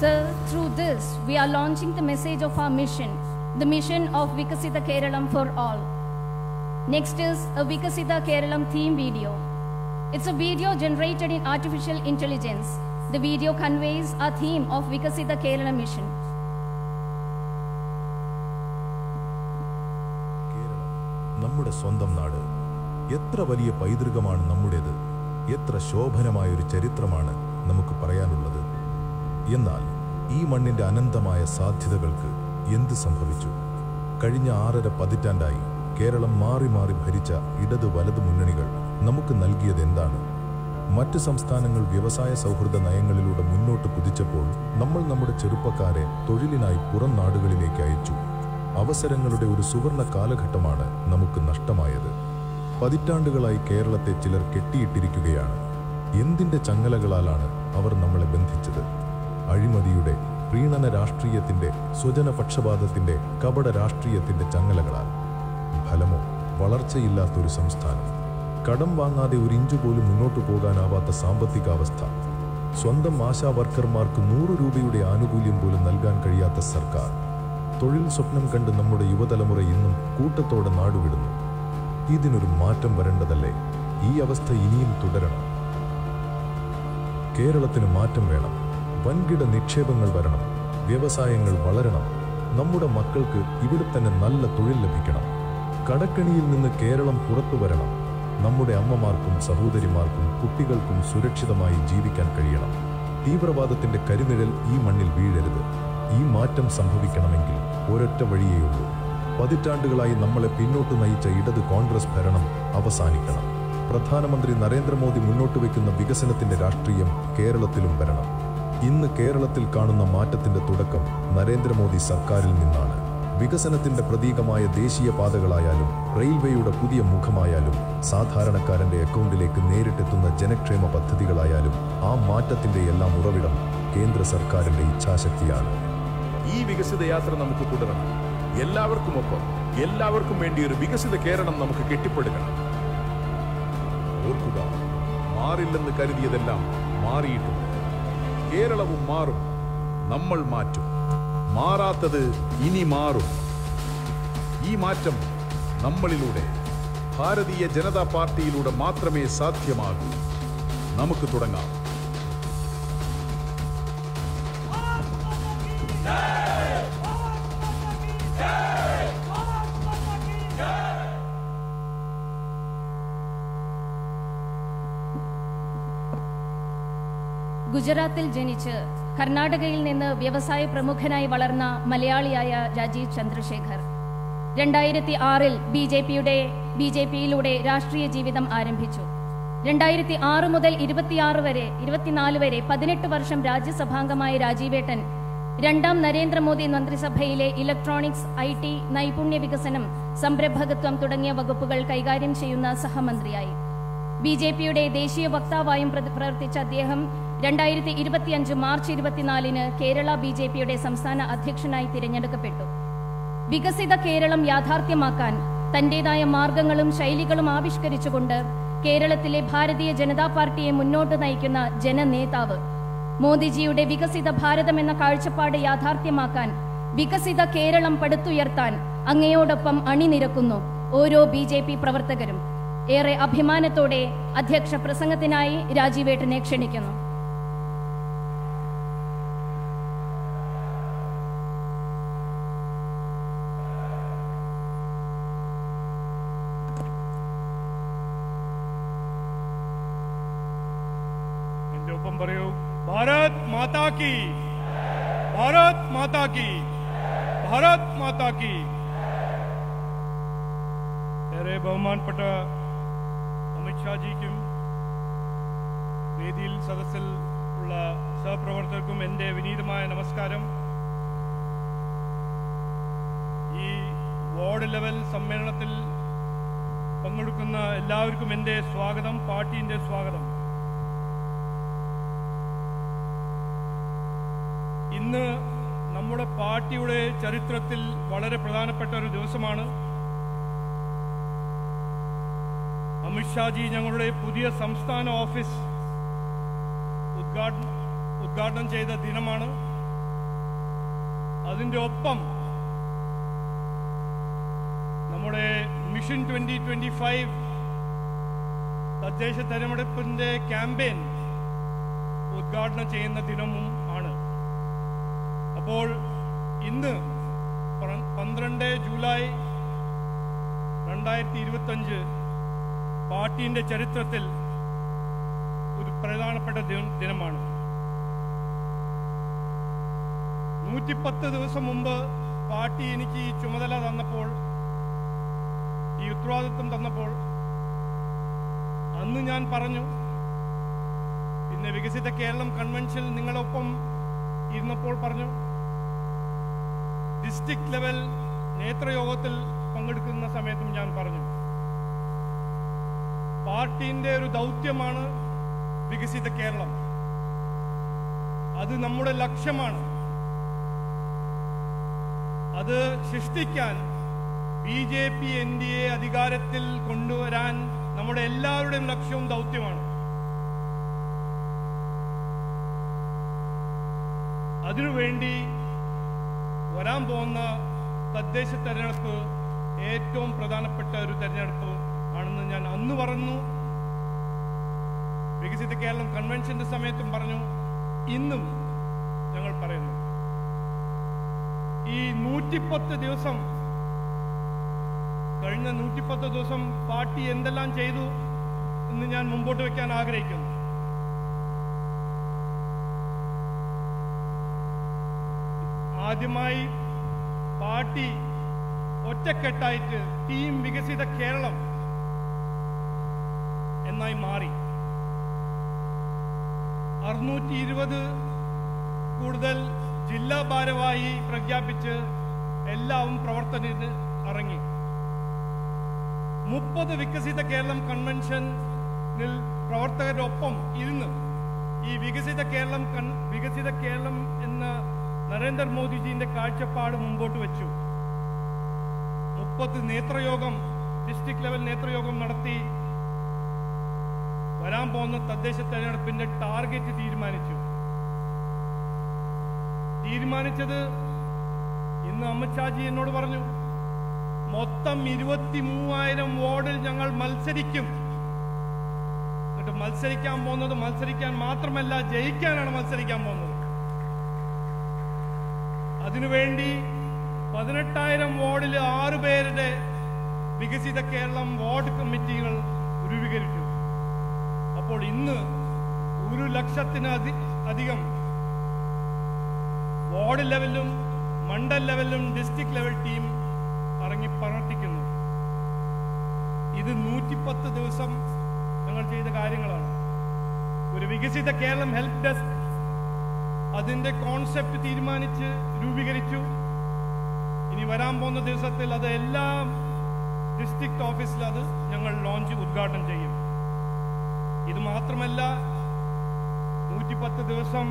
Sir, through this, we are launching the message of our mission, the mission of Vikasita Keralam for all. Next is a Vikasita Keralam theme video. It's a video generated in artificial intelligence. The video conveys our theme of Vikasita Keralam mission. നമ്മുടെ സ്വന്തം നാട് എത്ര വലിയ പൈതൃകമാണ് നമ്മുടേത്, എത്ര ശോഭനമായൊരു ചരിത്രമാണ് നമുക്ക് പറയാനുള്ളത്. എന്നാൽ ഈ മണ്ണിന്റെ അനന്തമായ സാധ്യതകൾക്ക് എന്ത് സംഭവിച്ചു? കഴിഞ്ഞ 6.5 പതിറ്റാണ്ടായി കേരളം മാറി മാറി ഭരിച്ച ഇടത് വലത് മുന്നണികൾ നമുക്ക് നൽകിയത് എന്താണ്? മറ്റ് സംസ്ഥാനങ്ങൾ വ്യവസായ സൗഹൃദ നയങ്ങളിലൂടെ മുന്നോട്ട് കുതിച്ചപ്പോൾ നമ്മൾ നമ്മുടെ ചെറുപ്പക്കാരെ തൊഴിലിനായി പുറം നാടുകളിലേക്ക് അയച്ചു. അവസരങ്ങളുടെ ഒരു സുവർണ കാലഘട്ടമാണ് നമുക്ക് നഷ്ടമായത്. പതിറ്റാണ്ടുകളായി കേരളത്തെ ചിലർ കെട്ടിയിട്ടിരിക്കുകയാണ്. എന്തിന്റെ ചങ്ങലകളാലാണ് അവർ നമ്മളെ ബന്ധിച്ചത്? അഴിമതിയുടെ, പ്രീണന രാഷ്ട്രീയത്തിന്റെ, സ്വജനപക്ഷപാതത്തിന്റെ, കപട രാഷ്ട്രീയത്തിന്റെ ചങ്ങലകളാൽ. ഫലമോ വളർച്ചയില്ലാത്തൊരു സംസ്ഥാനം, കടം വാങ്ങാതെ ഒരു ഇഞ്ചു പോലും മുന്നോട്ടു പോകാനാവാത്ത സാമ്പത്തികാവസ്ഥ, സ്വന്തം ആശാ വർക്കർമാർക്ക് 100 രൂപയുടെ ആനുകൂല്യം പോലും നൽകാൻ കഴിയാത്ത സർക്കാർ, തൊഴിൽ സ്വപ്നം കണ്ട് നമ്മുടെ യുവതലമുറ ഇന്നും കൂട്ടത്തോടെ നാടുവിടുന്നു. ഇതിനൊരു മാറ്റം വരേണ്ടതല്ലേ? ഈ അവസ്ഥ ഇനിയും തുടരണം. കേരളത്തിന് മാറ്റം വേണം. വൻകിട നിക്ഷേപങ്ങൾ വരണം, വ്യവസായങ്ങൾ വളരണം, നമ്മുടെ മക്കൾക്ക് ഇവിടെ തന്നെ നല്ല തൊഴിൽ ലഭിക്കണം. കടക്കണിയിൽ നിന്ന് കേരളം പുറത്തു വരണം. നമ്മുടെ അമ്മമാർക്കും സഹോദരിമാർക്കും കുട്ടികൾക്കും സുരക്ഷിതമായി ജീവിക്കാൻ കഴിയണം. തീവ്രവാദത്തിന്റെ കരിനിഴൽ ഈ മണ്ണിൽ വീഴരുത്. ഈ മാറ്റം സംഭവിക്കണമെങ്കിൽ ഒരൊറ്റ വഴിയേയുള്ളൂ. പതിറ്റാണ്ടുകളായി നമ്മളെ പിന്നോട്ട് നയിച്ച ഇടത് കോൺഗ്രസ് ഭരണം അവസാനിക്കണം. പ്രധാനമന്ത്രി നരേന്ദ്രമോദി മുന്നോട്ട് വയ്ക്കുന്ന വികസനത്തിന്റെ രാഷ്ട്രീയം കേരളത്തിലും വരണം. ഇന്ന് കേരളത്തിൽ കാണുന്ന മാറ്റത്തിന്റെ തുടക്കം നരേന്ദ്രമോദി സർക്കാരിൽ നിന്നാണ്. വികസനത്തിന്റെ പ്രതീകമായ ദേശീയപാതകളായാലും റെയിൽവേയുടെ പുതിയ മുഖമായാലും സാധാരണക്കാരന്റെ അക്കൗണ്ടിലേക്ക് നേരിട്ടെത്തുന്ന ജനക്ഷേമ പദ്ധതികളായാലും ആ മാറ്റത്തിന്റെ എല്ലാം ഉറവിടം കേന്ദ്ര സർക്കാരിന്റെ ഇച്ഛാശക്തിയാണ്. ഈ വികസിത യാത്ര നമുക്ക് തുടരണം. എല്ലാവർക്കുമൊപ്പം, എല്ലാവർക്കും വേണ്ടി ഒരു വികസിത കേരളം നമുക്ക് കെട്ടിപ്പടുക്കണം. ഓർക്കുക, മാറില്ലെന്ന് കരുതിയതെല്ലാം മാറിയിട്ടുണ്ട്. കേരളവും മാറും, നമ്മൾ മാറ്റും. മാറാത്തത് ഇനി മാറും. ഈ മാറ്റം നമ്മളിലൂടെ, ഭാരതീയ ജനതാ പാർട്ടിയിലൂടെ മാത്രമേ സാധ്യമാകൂ. നമുക്ക് തുടങ്ങാം. ഗുജറാത്തിൽ ജനിച്ച് കർണാടകയിൽ നിന്ന് വ്യവസായ പ്രമുഖനായി വളർന്ന മലയാളിയായ രാജീവ് ചന്ദ്രശേഖർ 2006 ബി.ജെ.പിയിലൂടെ രാഷ്ട്രീയ ജീവിതം ആരംഭിച്ചു. 2006 മുതൽ 24 വരെ 18 വർഷം രാജ്യസഭാംഗമായ രാജീവേട്ടൻ രണ്ടാം നരേന്ദ്രമോദി മന്ത്രിസഭയിലെ ഇലക്ട്രോണിക്സ്, IT, നൈപുണ്യ വികസനം, സംരംഭകത്വം തുടങ്ങിയ വകുപ്പുകൾ കൈകാര്യം ചെയ്യുന്ന സഹമന്ത്രിയായി. ബി.ജെ.പിയുടെ ദേശീയ വക്താവായും പ്രവർത്തിച്ച അദ്ദേഹം 2025 മാർച്ച് 24 കേരള ബി.ജെ.പിയുടെ സംസ്ഥാന അധ്യക്ഷനായി തിരഞ്ഞെടുക്കപ്പെട്ടു. വികസിത കേരളം യാഥാർത്ഥ്യമാക്കാൻ തന്റേതായ മാർഗങ്ങളും ശൈലികളും ആവിഷ്കരിച്ചുകൊണ്ട് കേരളത്തിലെ ഭാരതീയ ജനതാ പാർട്ടിയെ മുന്നോട്ട് നയിക്കുന്ന ജനനേതാവ്, മോദിജിയുടെ വികസിത ഭാരതം എന്ന കാഴ്ചപ്പാട് യാഥാർത്ഥ്യമാക്കാൻ, വികസിത കേരളം പടുത്തുയർത്താൻ അങ്ങയോടൊപ്പം അണിനിരക്കുന്നു ഓരോ ബി.ജെ.പി പ്രവർത്തകരും. ഏറെ അഭിമാനത്തോടെ അധ്യക്ഷ പ്രസംഗത്തിനായി രാജീവേട്ടനെ ക്ഷണിക്കുന്നു. എന്റെ ഒപ്പം പറയൂ, ഭാരത് മാതാ കി, ഭാരത് മാതാ കി, ഭാരത് മാതാ കി. ഏറെ ബഹുമാനപ്പെട്ട അമിത്ഷാജിക്കും വേദിയിൽ സദസ്സിൽ ഉള്ള സഹപ്രവർത്തകർക്കും എൻ്റെ വിനീതമായ നമസ്കാരം. ഈ വാർഡ് ലെവൽ സമ്മേളനത്തിൽ പങ്കെടുക്കുന്ന എല്ലാവർക്കും എൻ്റെ സ്വാഗതം, പാർട്ടിൻ്റെ സ്വാഗതം. ഇന്ന് നമ്മുടെ പാർട്ടിയുടെ ചരിത്രത്തിൽ വളരെ പ്രധാനപ്പെട്ട ഒരു ദിവസമാണ്. അമിത്ഷാജി ഞങ്ങളുടെ പുതിയ സംസ്ഥാന ഓഫീസ് ഉദ്ഘാടനം ചെയ്ത ദിനമാണ്. അതിൻ്റെ ഒപ്പം നമ്മുടെ മിഷൻ 2025 തദ്ദേശ തെരഞ്ഞെടുപ്പിന്റെ ക്യാമ്പയിൻ ഉദ്ഘാടനം ചെയ്യുന്ന ദിനവും ആണ്. അപ്പോൾ ഇന്ന് 12 ജൂലൈ 2025 പാർട്ടിന്റെ ചരിത്രത്തിൽ ഒരു പ്രധാനപ്പെട്ട ദിനമാണ്. 110 ദിവസം മുമ്പ് പാർട്ടി എനിക്ക് ഈ ചുമതല തന്നപ്പോൾ, ഈ ഉത്തരവാദിത്വം തന്നപ്പോൾ, അന്ന് ഞാൻ പറഞ്ഞു, പിന്നെ വികസിത കേരളം കൺവെൻഷനിൽ നിങ്ങളൊപ്പം ഇരുന്നപ്പോൾ പറഞ്ഞു, ഡിസ്ട്രിക്ട് ലെവൽ നേതൃയോഗത്തിൽ പങ്കെടുക്കുന്ന സമയത്തും ഞാൻ പറഞ്ഞു, പാർട്ടിന്റെ ഒരു ദൗത്യമാണ് വികസിത കേരളം. അത് നമ്മുടെ ലക്ഷ്യമാണ്. അത് സൃഷ്ടിക്കാൻ BJP NDA അധികാരത്തിൽ കൊണ്ടുവരാൻ നമ്മുടെ എല്ലാവരുടെയും ലക്ഷ്യവും ദൗത്യമാണ്. അതിനുവേണ്ടി വരാൻ പോകുന്ന തദ്ദേശ തെരഞ്ഞെടുപ്പ് ഏറ്റവും പ്രധാനപ്പെട്ട ഒരു തെരഞ്ഞെടുപ്പ് ആണെന്ന് ഞാൻ അന്ന് പറഞ്ഞു, വികസിത കേരളം കൺവെൻഷന്റെ സമയത്തും പറഞ്ഞു, ഇന്നും ഞങ്ങൾ പറയുന്നു. ഈ 110 ദിവസം, കഴിഞ്ഞ 110 ദിവസം പാർട്ടി എന്തെല്ലാം ചെയ്തു എന്ന് ഞാൻ മുമ്പോട്ട് വെക്കാൻ ആഗ്രഹിക്കുന്നു. ആദ്യമായി പാർട്ടി ഒറ്റക്കെട്ടായിട്ട് ടീം വികസിത കേരളം എന്നായി മാറി. 620 കൂടുതൽ ജില്ലാ ഭാരവാഹി പ്രഖ്യാപിച്ച് എല്ലാവരും പ്രവർത്തനത്തിന് ഇറങ്ങി. 30 വികസിത കേരളം കൺവെൻഷനിൽ പ്രവർത്തകരൊപ്പം ഇരുന്ന് ഈ വികസിത കേരളം എന്ന നരേന്ദ്രമോദിജിന്റെ കാഴ്ചപ്പാട് മുമ്പോട്ട് വെച്ചു. 30 നേതൃയോഗം, ഡിസ്ട്രിക്ട് ലെവൽ നേതൃയോഗം നടത്തി വരാൻ പോകുന്ന തദ്ദേശ തെരഞ്ഞെടുപ്പിന്റെ ടാർഗറ്റ് തീരുമാനിച്ചത് ഇന്ന് അമ്മച്ചാജി എന്നോട് പറഞ്ഞു, മൊത്തം 23,000 വാർഡിൽ ഞങ്ങൾ മത്സരിക്കും. എന്നിട്ട് മത്സരിക്കാൻ മാത്രമല്ല, ജയിക്കാനാണ് മത്സരിക്കാൻ പോകുന്നത്. അതിനുവേണ്ടി 18,000 വാർഡിൽ 6 പേരുടെ വികസിത കേരളം വാർഡ് കമ്മിറ്റികൾ രൂപീകരിച്ചു. അപ്പോൾ ഇന്ന് 1,00,000-അധികം വാർഡ് ലെവലിലും മണ്ഡൽ ലെവലിലും ഡിസ്ട്രിക്ട് ലെവൽ ടീം ഇറങ്ങി പ്രവർത്തിക്കുന്നു. ഇത് 110 ദിവസം ഞങ്ങൾ ചെയ്ത കാര്യങ്ങളാണ്. ഒരു വികസിത കേരളം ഹെൽപ്പ് ഡെസ്ക്, അതിന്റെ കോൺസെപ്റ്റ് തീരുമാനിച്ച് രൂപീകരിച്ചു. ഇനി വരാൻ പോകുന്ന ദിവസത്തിൽ അത് എല്ലാ ഡിസ്ട്രിക്ട് ഓഫീസിൽ അത് ഞങ്ങൾ ഉദ്ഘാടനം ചെയ്യും. ഇത് മാത്രമല്ല, 110 ദിവസം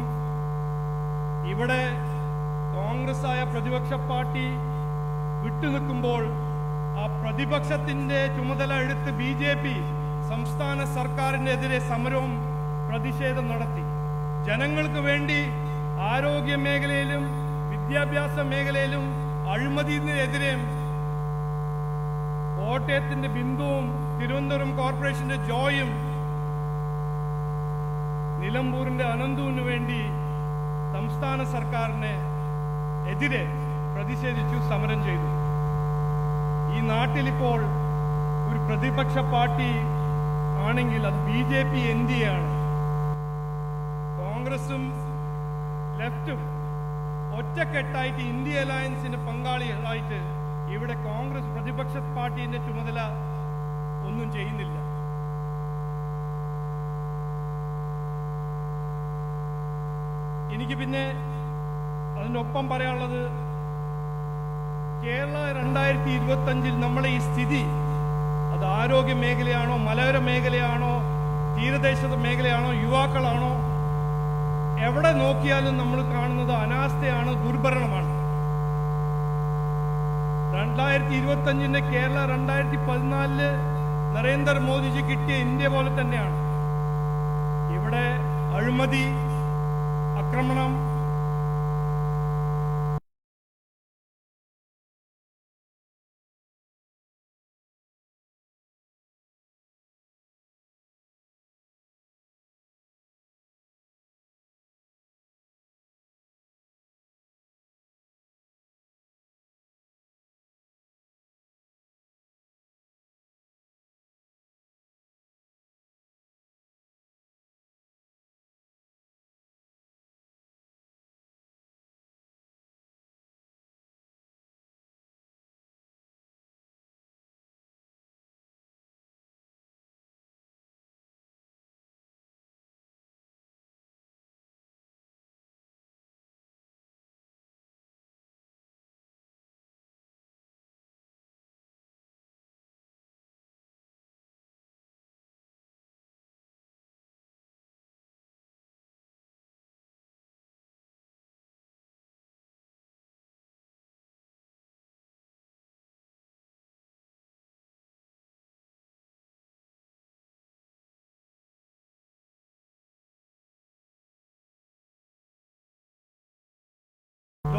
ഇവിടെ കോൺഗ്രസ് ആയ പ്രതിപക്ഷ പാർട്ടി വിട്ടുനിൽക്കുമ്പോൾ ആ പ്രതിപക്ഷത്തിന്റെ ചുമതല എടുത്ത് BJP സംസ്ഥാന സർക്കാരിനെതിരെ സമരവും പ്രതിഷേധം നടത്തി. ജനങ്ങൾക്ക് വേണ്ടി ആരോഗ്യ മേഖലയിലും വിദ്യാഭ്യാസ മേഖലയിലും അഴിമതിനെതിരെ കോട്ടയത്തിന്റെ ബിന്ദുവും തിരുവനന്തപുരം കോർപ്പറേഷന്റെ ജോയും നിലമ്പൂരിന്റെ അനന്തുവിന് വേണ്ടി സംസ്ഥാന സർക്കാരിനെ എതിരെ പ്രതിഷേധിച്ചു സമരം ചെയ്തു. ഈ നാട്ടിൽ ഇപ്പോൾ ഒരു പ്രതിപക്ഷ പാർട്ടി ആണെങ്കിൽ അത് BJP NDA ആണ്. കോൺഗ്രസും ലെഫ്റ്റും ഒറ്റക്കെട്ടായിട്ട് ഇന്ത്യ അലയൻസിന് പങ്കാളികളായിട്ട് ഇവിടെ കോൺഗ്രസ് പ്രതിപക്ഷ പാർട്ടിന്റെ ചുമതല ഒന്നും ചെയ്യുന്നില്ല. എനിക്ക് പിന്നെ അതിൻ്റെ ഒപ്പം പറയാനുള്ളത്, കേരള 2025 നമ്മളെ ഈ സ്ഥിതി, അത് ആരോഗ്യ മേഖലയാണോ, മലയോര മേഖലയാണോ, തീരദേശ മേഖലയാണോ, യുവാക്കളാണോ, എവിടെ നോക്കിയാലും നമ്മൾ കാണുന്നത് അനാസ്ഥയാണ്, ദുർഭരണമാണ്. 2025 കേരള 2014 നരേന്ദ്രമോദിജി കിട്ടിയ ഇന്ത്യ പോലെ തന്നെയാണ്. ഇവിടെ അഴിമതി, ആക്രമണം,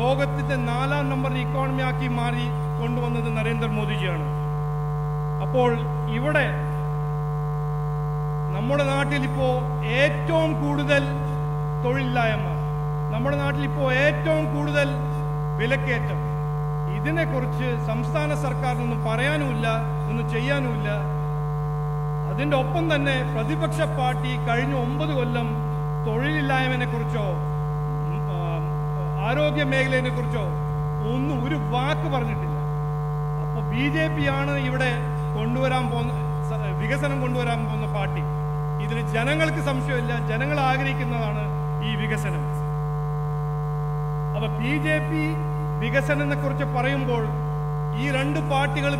ലോകത്തിന്റെ 4ാം നമ്പർ ഇക്കോണമിയാക്കി മാറി കൊണ്ടുവന്നത് നരേന്ദ്രമോദിജിയാണ്. അപ്പോൾ ഇവിടെ നമ്മുടെ നാട്ടിൽ ഇപ്പോ ഏറ്റവും കൂടുതൽ തൊഴിലില്ലായ്മ, നമ്മുടെ നാട്ടിൽ ഇപ്പോ ഏറ്റവും കൂടുതൽ വിലക്കയറ്റം, ഇതിനെക്കുറിച്ച് സംസ്ഥാന സർക്കാരിനൊന്നും പറയാനുമില്ല, ഒന്നും ചെയ്യാനുമില്ല. അതിന്റെ ഒപ്പം തന്നെ പ്രതിപക്ഷ പാർട്ടി കഴിഞ്ഞ 9 കൊല്ലം തൊഴിലില്ലായ്മയെ കുറിച്ചോ ആരോഗ്യ മേഖലയെ കുറിച്ചോ ഒന്നും ഒരു വാക്ക് പറഞ്ഞിട്ടില്ല. അപ്പോൾ BJP ആണ് ഇവിടെ വികസനം കൊണ്ടുവരാൻ പോകുന്ന പാർട്ടി. ഇതിൽ ജനങ്ങൾക്ക് സംശയമില്ല, ജനങ്ങൾ ആഗ്രഹിക്കുന്നതാണ് ഈ വികസനം. അപ്പൊ BJP വികസനത്തെ കുറിച്ച് പറയുമ്പോൾ ഈ 2 പാർട്ടികൾ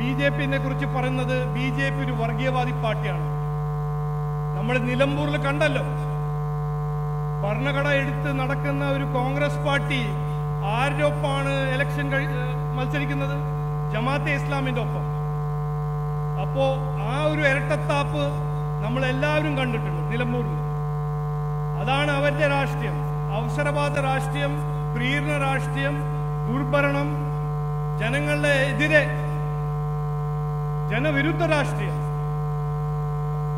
BJPനെ കുറിച്ച് പറയുന്നത് BJP ഒരു വർഗീയവാദി പാർട്ടിയാണ്. നമ്മൾ നിലമ്പൂരിൽ കണ്ടല്ലോ, ഭരണഘടന എടുത്ത് നടക്കുന്ന ഒരു കോൺഗ്രസ് പാർട്ടി ആരുടെ ഒപ്പമാണ് ഇലക്ഷൻ മത്സരിക്കുന്നത്? ജമാഅത്തെ ഇസ്ലാമിന്റെ ഒപ്പം. അപ്പോ ആ ഒരു ഇരട്ടത്താപ്പ് നമ്മൾ എല്ലാവരും കണ്ടിട്ടുണ്ട് നിലമ്പൂരിൽ. അതാണ് അവരുടെ രാഷ്ട്രീയം. അവസരവാദ രാഷ്ട്രീയം, പ്രീണന രാഷ്ട്രീയം, ദുർഭരണം, ജനങ്ങളുടെ എതിരെ ജനവിരുദ്ധ രാഷ്ട്രീയം.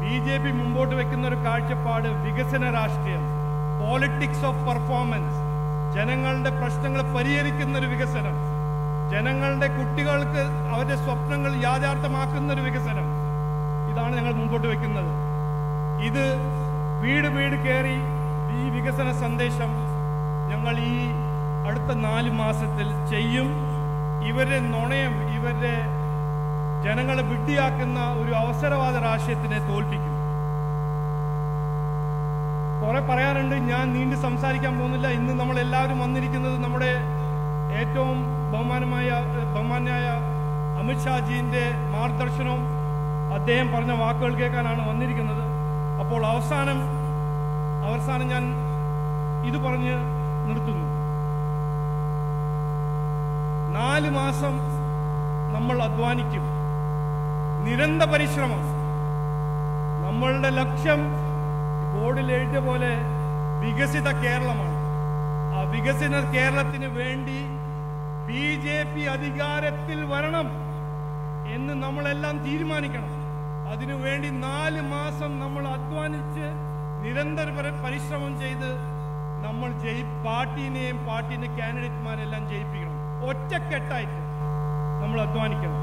BJP മുമ്പോട്ട് വെക്കുന്ന ഒരു കാഴ്ചപ്പാട് വികസന രാഷ്ട്രീയം, പോളിറ്റിക്സ് ഓഫ് പെർഫോമൻസ്, ജനങ്ങളുടെ പ്രശ്നങ്ങൾ പരിഹരിക്കുന്ന ഒരു വികസനം, ജനങ്ങളുടെ കുട്ടികൾക്ക് അവരുടെ സ്വപ്നങ്ങൾ യാഥാർത്ഥ്യമാക്കുന്ന ഒരു വികസനം. ഇതാണ് ഞങ്ങൾ മുമ്പോട്ട് വെക്കുന്നത്. ഇത് വീട് വീട് കയറി ഈ വികസന സന്ദേശം ഞങ്ങൾ ഈ അടുത്ത 4 മാസത്തിൽ ചെയ്യും. ഇവരുടെ നുണയം, ഇവരുടെ ജനങ്ങളെ വിഡ്ഢിയാക്കുന്ന ഒരു അവസരവാദ രാഷ്ട്രീയത്തിനെ തോൽപ്പിക്കും. കുറെ പറയാറുണ്ട്, ഞാൻ നീണ്ടു സംസാരിക്കാൻ പോകുന്നില്ല. ഇന്ന് നമ്മൾ എല്ലാവരും വന്നിരിക്കുന്നത് നമ്മുടെ ഏറ്റവും ബഹുമാന്യായ അമിത്ഷാജിന്റെ മാർഗദർശനവും അദ്ദേഹം പറഞ്ഞ വാക്കുകൾ കേൾക്കാനാണ് വന്നിരിക്കുന്നത്. അപ്പോൾ അവസാനം ഞാൻ ഇത് പറഞ്ഞ് നിർത്തുന്നു. 4 മാസം നമ്മൾ അധ്വാനിക്കും, നിരന്തര പരിശ്രമം. നമ്മളുടെ ലക്ഷ്യം ബോർഡിൽ എഴുതിയ പോലെ വികസിത കേരളമാണ്. ആ വികസിത കേരളത്തിന് വേണ്ടി BJP അധികാരത്തിൽ വരണം എന്ന് നമ്മളെല്ലാം തീരുമാനിക്കണം. അതിനുവേണ്ടി 4 മാസം നമ്മൾ അധ്വാനിച്ച് നിരന്തര പരിശ്രമം ചെയ്ത് നമ്മൾ പാർട്ടിന്റെ കാൻഡിഡേറ്റ്മാരെല്ലാം ജയിപ്പിക്കണം. ഒറ്റക്കെട്ടായിട്ട് നമ്മൾ അധ്വാനിക്കണം.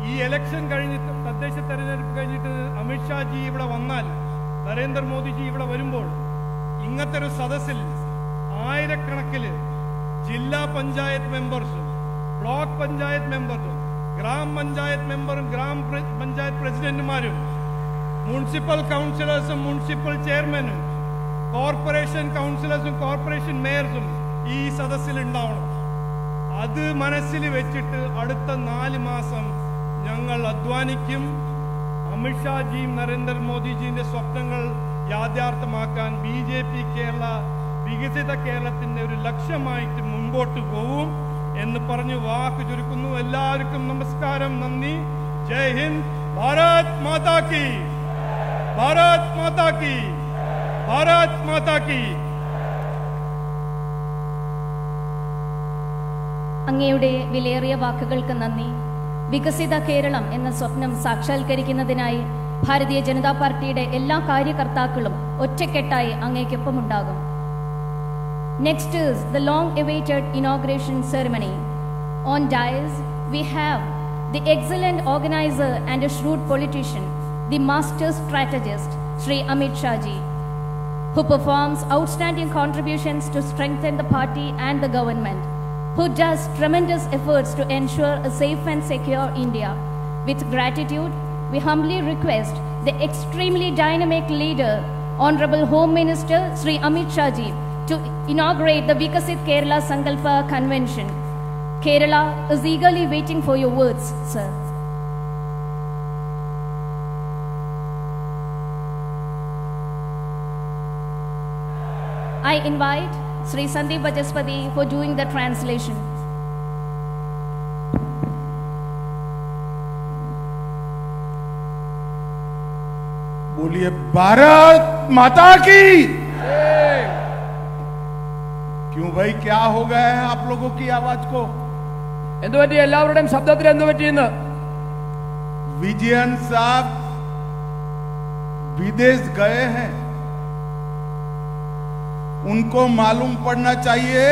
ഈ ഇലക്ഷൻ കഴിഞ്ഞിട്ട്, തദ്ദേശ തെരഞ്ഞെടുപ്പ് കഴിഞ്ഞിട്ട് അമിത്ഷാജി ഇവിടെ വന്നാൽ, നരേന്ദ്രമോദിജി ഇവിടെ വരുമ്പോൾ ഇങ്ങനത്തെ ഒരു സദസ്സിൽ ആയിരക്കണക്കിന് ജില്ലാ പഞ്ചായത്ത് മെമ്പേഴ്സും ബ്ലോക്ക് പഞ്ചായത്ത് മെമ്പറും ഗ്രാമപഞ്ചായത്ത് മെമ്പറും ഗ്രാമപഞ്ചായത്ത് പ്രസിഡന്റുമാരും മുനിസിപ്പൽ കൗൺസിലേഴ്സും മുനിസിപ്പൽ ചെയർമാനും കോർപ്പറേഷൻ കൗൺസിലേഴ്സും കോർപ്പറേഷൻ മേയർസും ഈ സദസ്സിൽ ഉണ്ടാവണം. അത് മനസ്സിൽ വെച്ചിട്ട് അടുത്ത 4 മാസം ഞങ്ങൾ അധ്വാനിക്കും. അമിത്ഷാജിയും നരേന്ദ്രമോദിജിന്റെ സ്വപ്നങ്ങൾ യാഥാർത്ഥ്യമാക്കാൻ BJP കേരള വികസിത കേരളത്തിന്റെ ഒരു ലക്ഷ്യമായിട്ട് മുൻപോട്ട് പോവും എന്ന് പറഞ്ഞ് വാക്ക് ചുരുക്കുന്നു. എല്ലാവർക്കും നമസ്കാരം, നന്ദി, ജയ് ഹിന്ദ്, ഭാരത് മാതാ കി, ഭാരത് മാതാ കി, ഭാരത് മാതാ കി. അങ്ങയുടെ വിലയേറിയ വാക്കുകൾക്ക് നന്ദി. വികസിത കേരളം എന്ന സ്വപ്നം സാക്ഷാത്കരിക്കുന്നതിനായി ഭാരതീയ ജനതാ പാർട്ടിയുടെ എല്ലാ കാര്യകർത്താക്കളും ഒറ്റക്കെട്ടായി അങ്ങേക്കൊപ്പമുണ്ടാകും. Next is the long-awaited inauguration ceremony. On dais, we have the excellent organizer and a shrewd politician, the master strategist, Shri Amit Shah Ji, who performs outstanding contributions to strengthen the party and the government, who does tremendous efforts to ensure a safe and secure India. With gratitude, we humbly request the extremely dynamic leader, Honorable Home Minister Shri Amit Shah Ji, to inaugurate the Vikasit Kerala Sankalpa Convention. Kerala is eagerly waiting for your words, sir. I invite Sri Sandeep Vajaspati for doing the translation. बोलिए भारत माता की, भाई क्या हो गया है आप लोगों की आवाज को? എന്തു പറ്റി? എല്ലാവരുടെയും ശബ്ദത്തിൽ എന്തു പറ്റിയെന്ന്? विजयन साहब विदेश गए हैं, उनको मालूम पड़ना चाहिए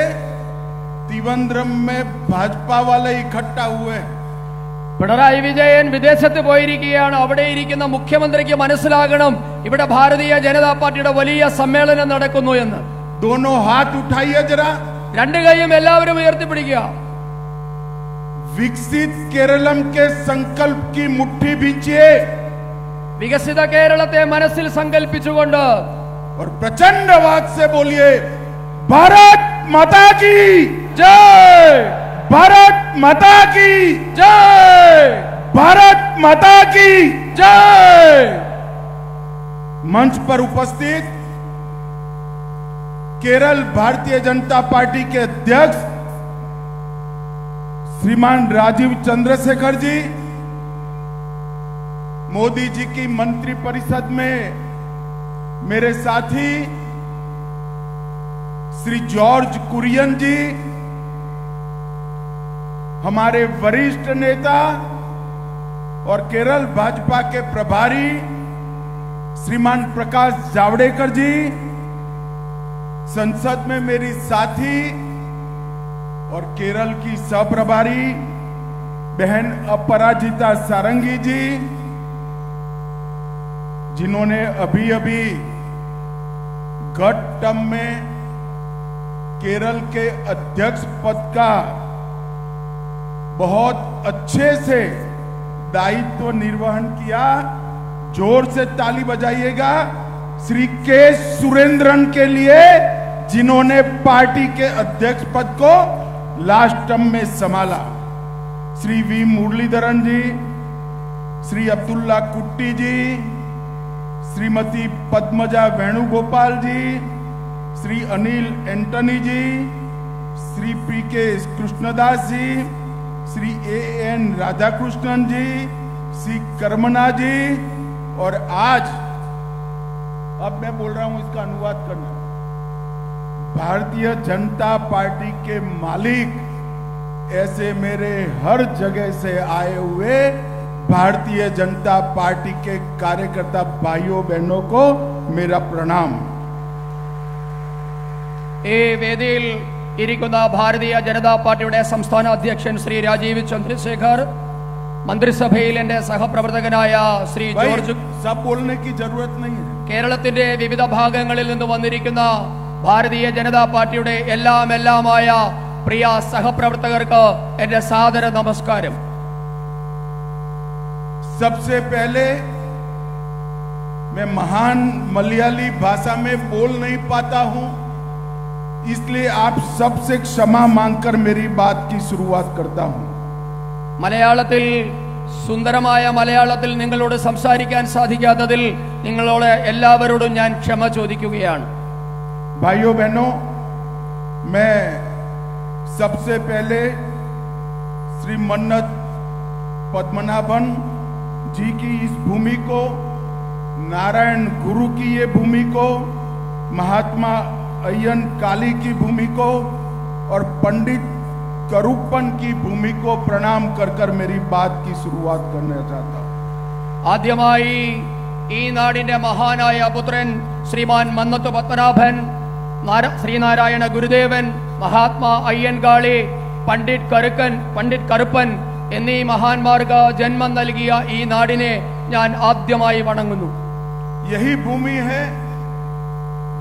त्रिवेंद्रम में भाजपा वाले इकट्ठा हुए हैं। പിണറായി വിജയൻ വിദേശത്ത് പോയിരിക്കുകയാണ്. അവിടെ ഇരിക്കുന്ന മുഖ്യമന്ത്രിക്ക് മനസ്സിലാകണം ഇവിടെ ഭാരതീയ ജനതാ പാർട്ടിയുടെ വലിയ സമ്മേളനം നടക്കുന്നു എന്ന്. दोनों हाथ उठाइए जरा, രണ്ട് കൈയും എല്ലാവരും ഉയർത്തിപ്പിടിക്കുക. विकसित केरलम के संकल्प की मुट्ठी भींचिए വികസിത കേരളത്തെ മനസ്സിൽ സങ്കല്പിച്ചുകൊണ്ട് और प्रचंड आवाज से बोलिए भारत माता की ജയ്, भारत माता की ജയ്, भारत माता की। ജയ്. मंच पर उपस्थित केरल भारतीय जनता पार्टी के अध्यक्ष श्रीमान राजीव चंद्रशेखर जी, मोदी जी की मंत्री परिषद में मेरे साथी श्री जॉर्ज कुरियन जी, हमारे वरिष्ठ नेता और केरल भाजपा के प्रभारी श्रीमान प्रकाश जावड़ेकर जी, संसद में मेरी साथी और केरल की सहप्रभारी बहन अपराजिता सारंगी जी, जिन्होंने अभी अभी गत टर्म में केरल के अध्यक्ष पद का बहुत अच्छे से दायित्व निर्वहन किया। जोर से ताली बजाइएगा श्री के सुरेंद्रन के लिए, जिन्होंने पार्टी के अध्यक्ष पद को लास्ट टर्म में संभाला। श्री वी मुरलीधरन जी, श्री अब्दुल्ला कुट्टी जी, श्रीमती पद्मजा वेणुगोपाल जी, श्री अनिल एंटनी जी, श्री पी के कृष्णदास जी, श्री एन राधाकृष्णन जी, श्री कर्मना जी, और आज अब मैं बोल रहा हूं इसका अनुवाद करना। भारतीय जनता पार्टी के मालिक ऐसे मेरे हर जगह से आए हुए भारतीय जनता पार्टी के कार्यकर्ता भाइयों बहनों को मेरा प्रणाम। ഈ വേദിയിൽ ഇരിക്കുന്ന ഭാരതീയ ജനതാ പാർട്ടിയുടെ സംസ്ഥാന അധ്യക്ഷൻ ശ്രീ രാജീവ് ചന്ദ്രശേഖർ, മന്ത്രിസഭയിൽ എന്റെ സഹപ്രവർത്തകനായ ശ്രീ ജോർജ്, सब बोलने की जरूरत नहीं है। കേരളത്തിന്റെ വിവിധ ഭാഗങ്ങളിൽ നിന്ന് വന്നിരിക്കുന്ന ഭാരതീയ ജനതാ പാർട്ടിയുടെ എല്ലാമായ പ്രിയ സഹപ്രവർത്തകർക്ക് എന്റെ സാദര നമസ്കാരം. सबसे पहले मैं महान मलयाली भाषा में बोल नहीं पाता हूं, इसलिए आप सबसे क्षमा मांगकर मेरी बात की शुरुआत करता हूं। മലയാളത്തിൽ സുന്ദരമായ മലയാളത്തിൽ നിങ്ങളോട് സംസാരിക്കാൻ സാധിക്കാത്തതിൽ നിങ്ങളോട് എല്ലാവരോടും ഞാൻ ക്ഷമ ചോദിക്കുകയാണ്. भाइयों बहनों, मैं सबसे पहले श्री मन्नत पद्मनाभन जी की इस भूमि को, नारायण गुरु की ये भूमि को, महात्मा अय्यन काली की भूमि को और पंडित करूपन की भूमि को प्रणाम कर कर मेरी बात की शुरुआत करना चाहता हूं। ആദ്യമായി ഈ നാടിന്റെ മഹാനായ പുത്രൻ ശ്രീമാൻ മന്നത്ത് പത്മനാഭൻ, ശ്രീനാരായണ ഗുരുദേവൻ, മഹാത്മാ അയ്യൻകാളി, പണ്ഡിറ്റ് കറുപ്പൻ എന്നീ മഹാന്മാർക്ക് ജന്മം നൽകിയ ഈ നാടിനെ ഞാൻ ആദ്യമായി വണങ്ങുന്നു. यही भूमि है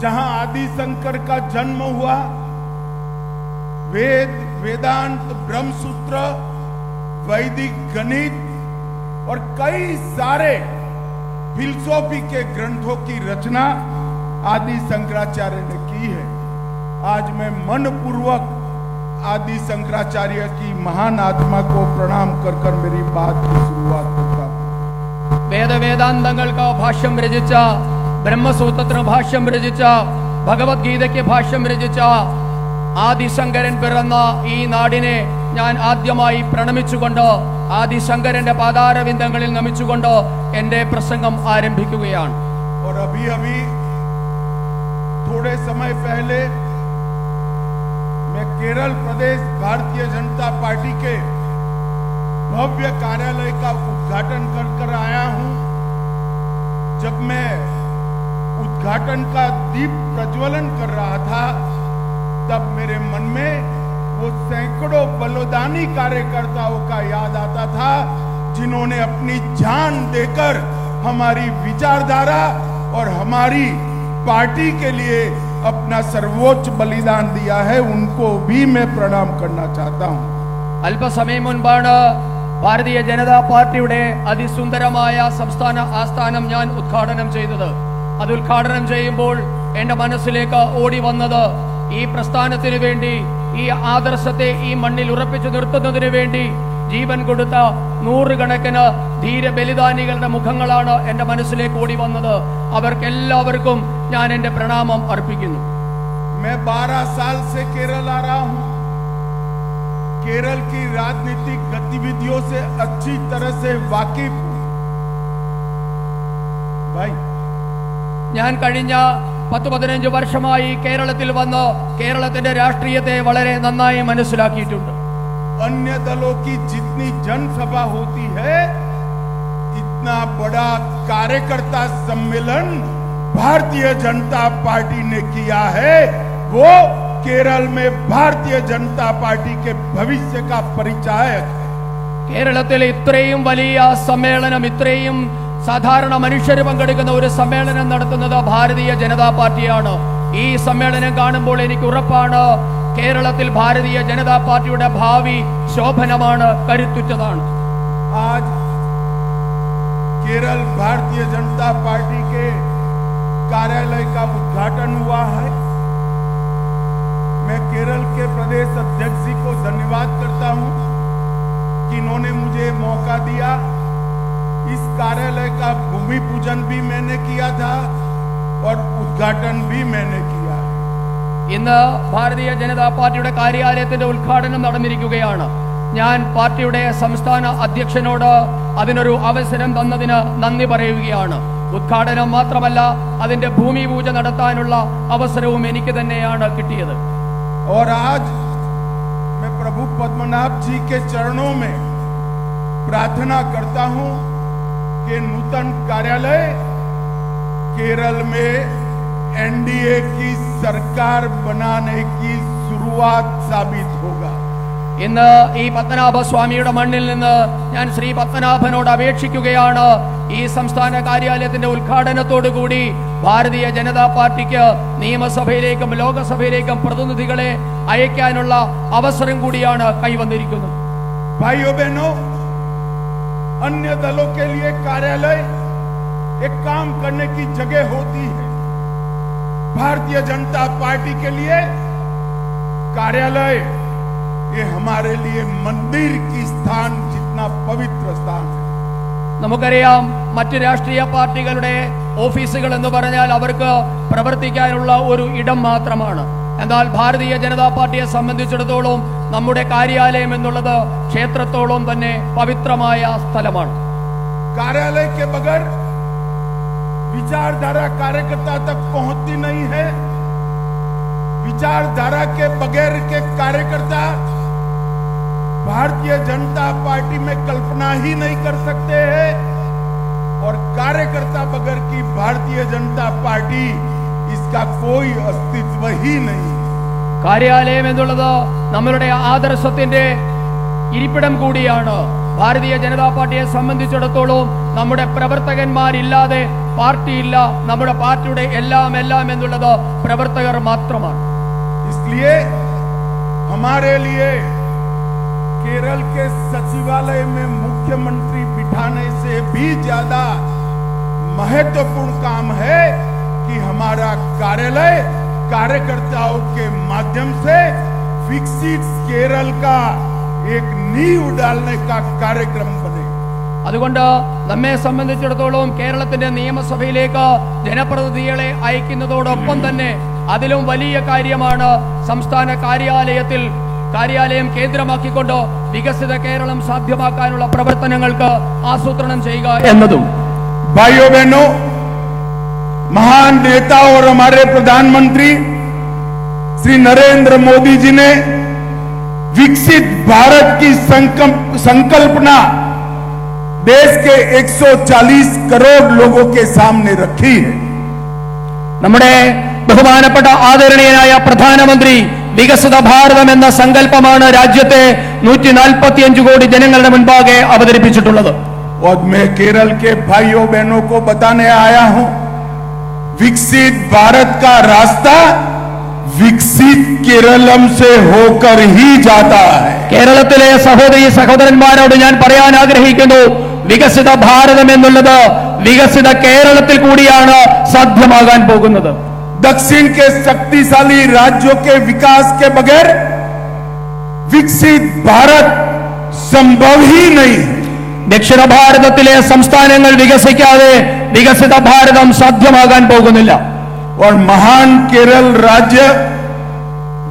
जहां आदि शंकर का जन्म हुआ। वेद, वेदांत, ब्रह्मसूत्र, वैदिक गणित और कई सारे फिलसॉफी के ग्रंथों की रचना आदि शंकराचार्य ने की है। आज मैं मनपूर्वक आदि शंकराचार्य की महान आत्मा को प्रणाम कर कर मेरी बात की शुरुआत करता हूं। വേദവേദാന്തങ്ങൾക്ക് ഭാഷ്യം രചിച്ച, ബ്രഹ്മസൂത്രത്തിന് ഭാഷ്യം രചിച്ച, ഭഗവത്ഗീതയ്ക്ക് ഭാഷ്യം രചിച്ച ആദിശങ്കരൻ പിറന്ന ഈ നാടിനെ ഞാൻ ആദ്യമായി പ്രണമിച്ചുകൊണ്ട്, ആദിശങ്കരന്റെ പാതാരവിന്ദങ്ങളിൽ നമിച്ചുകൊണ്ട് എന്റെ പ്രസംഗം ആരംഭിക്കുകയാണ്. और अभी अभी थोड़े समय पहले मैं केरल प्रदेश भारतीय जनता पार्टी के भव्य कार्यालय का उद्घाटन कर आया हूं। जब मैं उद्घाटन का दीप प्रज्वलन कर रहा था तब मेरे मन में वो सैकड़ों बलिदानी कार्यकर्ताओं का याद आता था जिन्होंने अपनी जान देकर हमारी विचारधारा और हमारी पार्टी के लिए अपना सर्वोच्च बलिदान दिया है। उनको भी मैं प्रणाम करना चाहता हूं। അല്പസമയം മുൻപാണ് ഭാരതീയ ജനതാ പാർട്ടിയുടെ അതിസുന്ദരമായ സംസ്ഥാന ആസ്ഥാനം ഞാൻ ഉദ്ഘാടനം ചെയ്തത്. അത് ഉദ്ഘാടനം ചെയ്യുമ്പോൾ എന്റെ മനസ്സിലേക്ക് ഓടി വന്നത് ഈ പ്രസ്ഥാനത്തിനു വേണ്ടി, ഈ ആദർശത്തെ ഈ മണ്ണിൽ ഉറപ്പിച്ചു നിർത്തുന്നതിനു വേണ്ടി ജീവൻ കൊടുത്ത നൂറുകണക്കിന് ധീര ബലിദാനികളുടെ മുഖങ്ങളാണ് എന്റെ മനസ്സിലേക്ക് ഓടി വന്നത്. അവർക്കെല്ലാവർക്കും ഞാൻ എന്റെ പ്രണാമം അർപ്പിക്കുന്നു. मैं 12 साल से केरल आ रहा हूं। केरल की राजनीतिक गतिविधियों से अच्छी तरह से वाकिफ हूं। भाई ഞാൻ കഴിഞ്ഞ 10-15 വർഷമായി കേരളത്തിൽ വന്ന് കേരളത്തിന്റെ രാഷ്ട്രീയത്തെ വളരെ നന്നായി മനസ്സിലാക്കിയിട്ടുണ്ട്. अन्य दलों की जितनी जनसभा होती है इतना बड़ा कार्यकर्ता सम्मेलन भारतीय जनता पार्टी ने किया है। वो केरल में भारतीय जनता पार्टी के भविष्य का परिचायक। കേരളത്തിൽ ഇത്രയും വലിയ സമ്മേളനം, ഇത്രയും സാധാരണ മനുഷ്യർ പങ്കെടുക്കുന്ന ഒരു സമ്മേളനം നടത്തുന്നത് ഭാരതീയ ജനതാ പാർട്ടിയാണ്. ഈ സമ്മേളനം കാണുമ്പോൾ എനിക്ക് ഉറപ്പാണ് കേരളത്തിൽ ഭാരതീയ ജനതാ പാർട്ടിയുടെ ഭാവി ശോഭനമാണ്, കരുത്തുറ്റതാണ്. आज केरल भारतीय जनता पार्टी के कार्यालय का उद्घाटन हुआ है। मैं केरल के प्रदेश अध्यक्ष जी को धन्यवाद करता हूं कि इन्होंने मुझे मौका दिया। इस कार्यालय का भूमि पूजन भी मैंने किया था और उद्घाटन भी मैंने किया। ഇന്ന് ഭാരതീയ ജനതാ പാർട്ടിയുടെ കാര്യാലയത്തിന്റെ ഉദ്ഘാടനം നടന്നിരിക്കുകയാണ്. ഞാൻ പാർട്ടിയുടെ സംസ്ഥാന അധ്യക്ഷനോട് അതിനൊരു അവസരം തന്നതിന് നന്ദി പറയുകയാണ്. ഉദ്ഘാടനം മാത്രമല്ല, അതിന്റെ ഭൂമി പൂജ നടത്താനുള്ള അവസരവും എനിക്ക് തന്നെയാണ് കിട്ടിയത്. और आज मैं प्रभु पद्मनाभ जी के चरणों में प्रार्थना करता हूं कि नूतन कार्यालय केरल में एनडीए की सरकार बनाने की शुरुआत साबित होगा। ഇന്ന് ഈ പത്മനാഭസ്വാമിയുടെ മണ്ണിൽ നിന്ന് ഞാൻ ശ്രീ പത്മനാഭനോട് അപേക്ഷിക്കുകയാണ്, ഈ സംസ്ഥാന കാര്യാലയത്തിന്റെ ഉദ്ഘാടനത്തോടുകൂടി ഭാരതീയ ജനതാ പാർട്ടിക്ക് നിയമസഭയിലേക്കും ലോകസഭയിലേക്കും പ്രതിനിധികളെ അയക്കാനുള്ള അവസരം കൂടിയാണ് കൈവന്നിരിക്കുന്നത്. भाइयों बहनों, अन्य दलों के लिए कार्यालय एक काम करने की जगह होती है। भारतीय जनता पार्टी के लिए कार्यालय ये हमारे लिए मंदिर की स्थान जितना पवित्र स्थान है। നമുക്കറിയാം, മറ്റ് രാഷ്ട്രീയ പാർട്ടികളുടെ ഓഫീസുകൾ എന്ന് പറഞ്ഞാൽ അവർക്ക് പ്രവർത്തിക്കാനുള്ള ഒരു ഇടം മാത്രമാണ്. എന്നാൽ ഭാരതീയ ജനതാ പാർട്ടിയെ സംബന്ധിച്ചിടത്തോളം നമ്മുടെ കാര്യാലയം എന്നുള്ളത് ക്ഷേത്രത്തോളം തന്നെ പവിത്രമായ സ്ഥലമാണ്. कार्यालय के बगैर विचारधारा कार्यकर्ता तक पहुंचती नहीं है। विचारधारा के बगैर के कार्यकर्ता भारतीय जनता पार्टी में कल्पना ही नहीं कर सकते हैं और कार्यकर्ता बगैर की भारतीय जनता पार्टी इसका कोई अस्तित्व ही नहीं। കാര്യാലയം എന്നുള്ളത് നമ്മളുടെ ആദർശത്തിന്റെ ഇരിപ്പിടം കൂടിയാണ്. ഭാരതീയ ജനതാ പാർട്ടിയെ സംബന്ധിച്ചിടത്തോളം നമ്മുടെ പ്രവർത്തകന്മാരില്ലാതെ പാർട്ടിയില്ല. നമ്മുടെ പാർട്ടിയുടെ എല്ലാം എന്നുള്ളത് പ്രവർത്തകർ മാത്രമാണ്. इसलिए हमारे लिए केरल के सचिवालय में मुख्यमंत्री बिठाने से भी ज्यादा महत्वपूर्ण काम है कि हमारा कार्यालय कार्यकर्ताओं के माध्यम से विकसित केरल का एक नींव डालने का कार्यक्रम बने। അതുകൊണ്ട് നമ്മെ സംബന്ധിച്ചിടത്തോളം കേരളത്തിന്റെ നിയമസഭയിലേക്ക് ജനപ്രതിനിധികളെ അയക്കുന്നതോടൊപ്പം തന്നെ അതിലും വലിയ കാര്യമാണ് സംസ്ഥാന കാര്യാലയം കേന്ദ്രമാക്കിക്കൊണ്ട് വികസിത കേരളം സാധ്യമാക്കാനുള്ള പ്രവർത്തനങ്ങൾക്ക് ആസൂത്രണം ചെയ്യുക എന്നതും. भाइयों बहनों, महान नेता और हमारे प्रधानमंत्री श्री नरेंद्र मोदी जी ने विकसित भारत की संकल्पना देश के 140 करोड़ लोगों के सामने रखी है। നമ്മുടെ ബഹുമാനപ്പെട്ട ആദരണീയനായ പ്രധാനമന്ത്രി വികസിത ഭാരതം എന്ന സങ്കല്പമാണ് രാജ്യത്തെ 145 കോടി ജനങ്ങളുടെ മുൻപാകെ അവതരിപ്പിച്ചിട്ടുള്ളത്. और मैं केरल के भाइयों बहनों को बताने आया हूं, विकसित भारत का रास्ता विकसित केरलम से होकर ही जाता है. കേരളത്തിലെ സഹോദരി സഹോദരന്മാരോട് ഞാൻ പറയാൻ ആഗ്രഹിക്കുന്നു, വികസിത ഭാരതം എന്നുള്ളത് വികസിത കേരളത്തിൽ കൂടിയാണ് സാധ്യമാകാൻ പോകുന്നത്. दक्षिण के शक्तिशाली राज्यों के विकास के बगैर विकसित भारत संभव ही नहीं है. ദക്ഷിണ ഭാരതത്തിലെ സംസ്ഥാനങ്ങൾ വികസിക്കാതെ വികസിത ഭാരതം സാധ്യമാകാൻ പോകുന്നില്ല. और महान केरल राज्य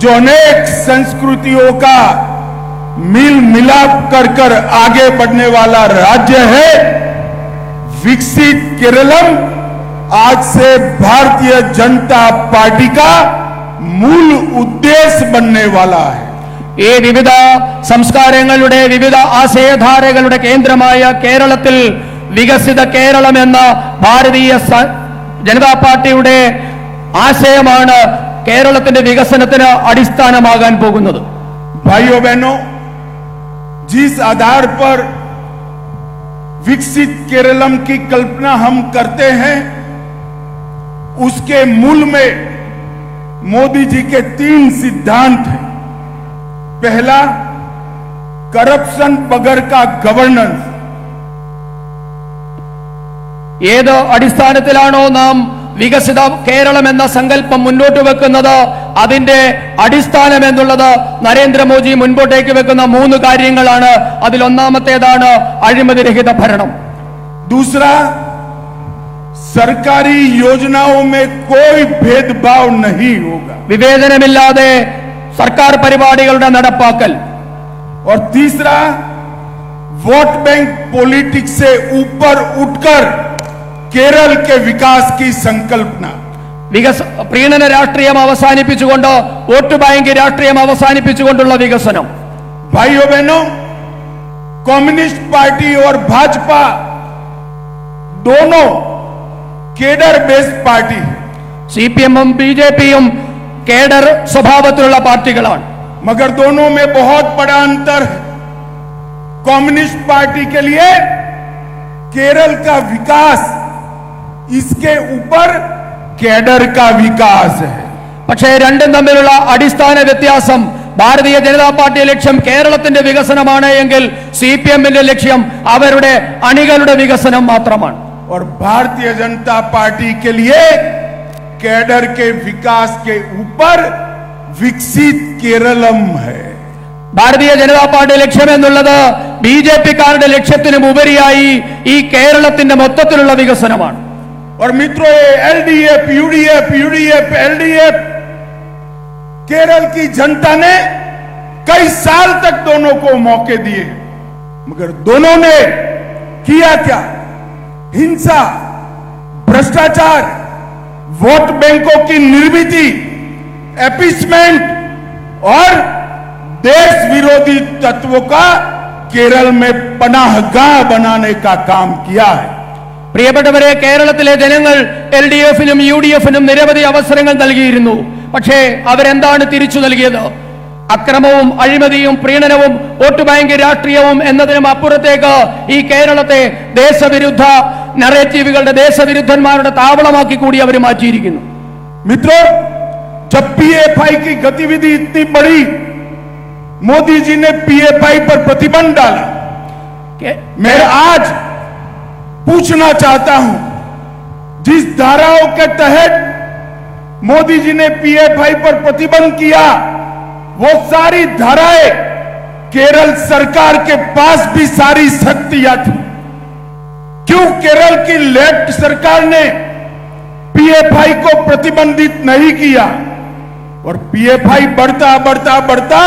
जो अनेक संस्कृतियों का मिल मिलाप कर आगे बढ़ने वाला राज्य है, विकसित केरलम आज से भारतीय जनता पार्टी का मूल उद्देश्य बनने वाला है. ഈ വിവിധ സംസ്കാരങ്ങളുടെ വിവിധ ആശയധാരകളുടെ കേന്ദ്രമായ കേരളത്തിൽ വികസിത കേരളം എന്ന ഭാരതീയ ജനതാ പാർട്ടിയുടെ ആശയമാണ് കേരളത്തിന്റെ വികസനത്തിന് അടിസ്ഥാനമാകാൻ പോകുന്നത്. भाइयों बहनों, जिस आधार पर विकसित केरलम की कल्पना हम करते हैं, उसके मूल में मोदी जी के 3 सिद्धांत हैं. पहला, करप्शन बगैर का गवर्नेंस. ഏത് അടിസ്ഥാനത്തിലാണോ നാം വികസിത കേരളം എന്ന സങ്കല്പം മുന്നോട്ട് വെക്കുന്നത്, അതിന്റെ അടിസ്ഥാനം എന്നുള്ളത് നരേന്ദ്രമോദി മുൻപോട്ടേക്ക് വെക്കുന്ന 3 കാര്യങ്ങളാണ്. അതിലൊന്നാമത്തേതാണ് അഴിമതിരഹിത ഭരണം. दूसरा, सरकारी योजनाओं में कोई भेदभाव नहीं होगा. വിവേചനമില്ലാതെ സർക്കാർ പരിപാടികളുടെ നടപ്പാക്കൽ. और तीसरा, वोट बैंक पॉलिटिक्स से ऊपर उठकर केरल के विकास की संकल्पना. പ്രീണന രാഷ്ട്രീയം അവസാനിപ്പിച്ചുകൊണ്ട് വോട്ട് ബാങ്ക് രാഷ്ട്രീയം അവസാനിപ്പിച്ചുകൊണ്ടുള്ള വികസനം. भाइयों बहनों, कम्युनिस्ट पार्टी और भाजपा दोनों केडर बेस्ड पार्टी है. CPM-ഉം BJP-യും കേഡർ സ്വഭാവത്തിലുള്ള പാർട്ടികളാണ്. मगर दोनों में बहुत बड़ा अंतर है. कम्युनिस्ट पार्टी के लिए केरल का विकास, इसके ऊपर केडर का विकास है. പക്ഷേ രണ്ടും തമ്മിലുള്ള അടിസ്ഥാന വ്യത്യാസം, ഭാരതീയ ജനതാ പാർട്ടി ലക്ഷ്യം കേരളത്തിന്റെ വികസനമാണ് എങ്കിൽ CPM-ന്റെ ലക്ഷ്യം അവരുടെ അണികളുടെ വികസനം മാത്രമാണ്. और भारतीय जनता पार्टी के लिए कैडर के विकास के ऊपर विकसित केरलम है. ഭാരതീയ ജനതാ പാർട്ടി ലക്ഷ്യം എന്നുള്ളത് BJP-കാരുടെ ലക്ഷ്യത്തിനും ഉപരിയായി ഈ കേരളത്തിന്റെ മൊത്തത്തിലുള്ള വികസനമാണ്. और मित्रों, ये LDF, UDF, LDF, केरल की जनता ने कई साल तक दोनों को मौके दिए, मगर दोनों ने किया क्या? हिंसा, भ्रष्टाचार, वोट बैंकों की निर्मिति, एपिसमेंट और देश विरोधी तत्वों का केरल में पनाहगाह बनाने का काम किया है. പ്രിയപ്പെട്ടവരെ, കേരളത്തിലെ ജനങ്ങൾ LDF-നും UDF-നും നിരവധി അവസരങ്ങൾ നൽകിയിരുന്നു. പക്ഷേ അവരെന്താണ് തിരിച്ചു നൽകിയത്? അക്രമവും അഴിമതിയും പ്രീണനവും വോട്ട് ബാങ്ക് രാഷ്ട്രീയവും എന്നതിനും അപ്പുറത്തേക്ക് ഈ കേരളത്തെ ദേശവിരുദ്ധ നറേറ്റീവുകളുടെ ദേശവിരുദ്ധന്മാരുടെ താവളമാക്കി കൂടി അവർ മാറ്റിയിരിക്കുന്നു. मित्रों, जब PFI की गतिविधि इतनी बड़ी, मोदी जी ने PFI पर प्रतिबंध डाला. मैं आज पूछना चाहता हूं, जिस धाराओं के तहत मोदी जी ने PFI पर प्रतिबंध किया, वो सारी धाराएं केरल सरकार के पास भी सारी शक्तियां थी. क्यों केरल की लेफ्ट सरकार ने PFI को प्रतिबंधित नहीं किया? और PFI बढ़ता बढ़ता बढ़ता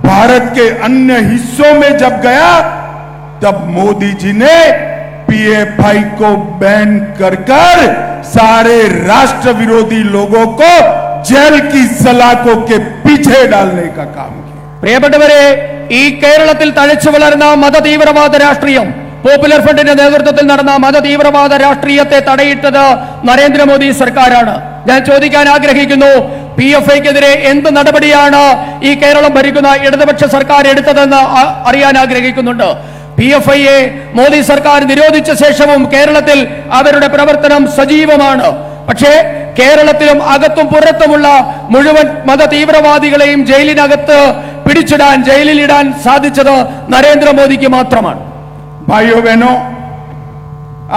भारत के अन्य हिस्सों में जब गया, तब मोदी जी ने PFI को बैन कर सारे राष्ट्र विरोधी लोगों को जेल की सलाखों के पीछे डालने का काम किया। പ്രിയപ്പെട്ടവരെ, ഈ കേരളത്തിൽ തഴച്ചു വളർന്ന മതതീവ്രവാദ രാഷ്ട്രീയം, പോപ്പുലർ ഫ്രണ്ടിന്റെ നേതൃത്വത്തിൽ നടന്ന മതതീവ്രവാദ രാഷ്ട്രീയത്തെ തടയിട്ടത് നരേന്ദ്രമോദി സർക്കാരാണ്. ഞാൻ ചോദിക്കാൻ ആഗ്രഹിക്കുന്നു, PFIക്കെതിരെ എന്ത് നടപടിയാണ് ഈ കേരളം ഭരിക്കുന്ന ഇടതുപക്ഷ സർക്കാർ എടുത്തതെന്ന് അറിയാൻ ആഗ്രഹിക്കുന്നുണ്ട്. PFIയെ മോദി സർക്കാർ നിരോധിച്ച ശേഷവും കേരളത്തിൽ അവരുടെ പ്രവർത്തനം സജീവമാണ്. പക്ഷേ കേരളത്തിലും അകത്തും പുറത്തുമുള്ള മുഴുവൻ മത തീവ്രവാദികളെയും ജയിലിനകത്ത് പിടിച്ചിടാൻ, ജയിലിലിടാൻ സാധിച്ചത് നരേന്ദ്രമോദിക്ക് മാത്രമാണ്. भाइयों बहनों,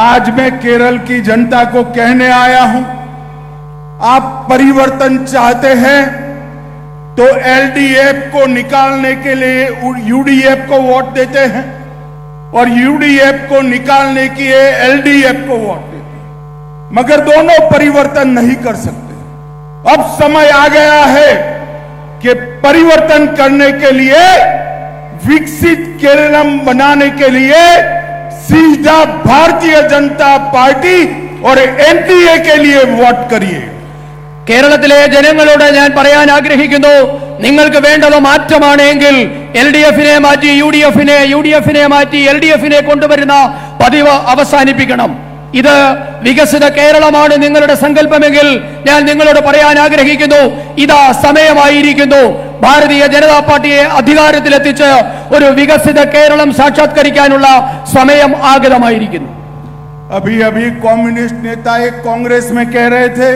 आज मैं केरल की जनता को कहने आया हूं, आप परिवर्तन चाहते हैं तो LDF को निकालने के लिए UDF को वोट देते हैं और UDF को निकालने के लिए LDF को वोट देते हैं, मगर दोनों परिवर्तन नहीं कर सकते। अब समय आ गया है कि परिवर्तन करने के लिए, विकसित केरलम बनाने के लिए सीधा भारतीय जनता पार्टी और NDA के लिए वोट करिए। കേരളത്തിലെ ജനങ്ങളോട് ഞാൻ പറയാൻ ആഗ്രഹിക്കുന്നു, നിങ്ങൾക്ക് വേണ്ടത് മാറ്റമാണെങ്കിൽ LDFനെ മാറ്റി UDFനെ മാറ്റി LDFനെ കൊണ്ടുവരുന്ന പതിവ് അവസാനിപ്പിക്കണം. ഇത് വികസിത കേരളമാണ് നിങ്ങളുടെ സങ്കല്പമെങ്കിൽ ഞാൻ നിങ്ങളോട് പറയാൻ ആഗ്രഹിക്കുന്നു, ഇതാ സമയമായിരിക്കുന്നു ഭാരതീയ ജനതാ പാർട്ടിയെ അധികാരത്തിലെത്തിച്ച് ഒരു വികസിത കേരളം സാക്ഷാത്കരിക്കാനുള്ള സമയം ആഗതമായിരിക്കുന്നു. अभी कम्युनिस्ट नेता एक कांग्रेस में कह रहे थे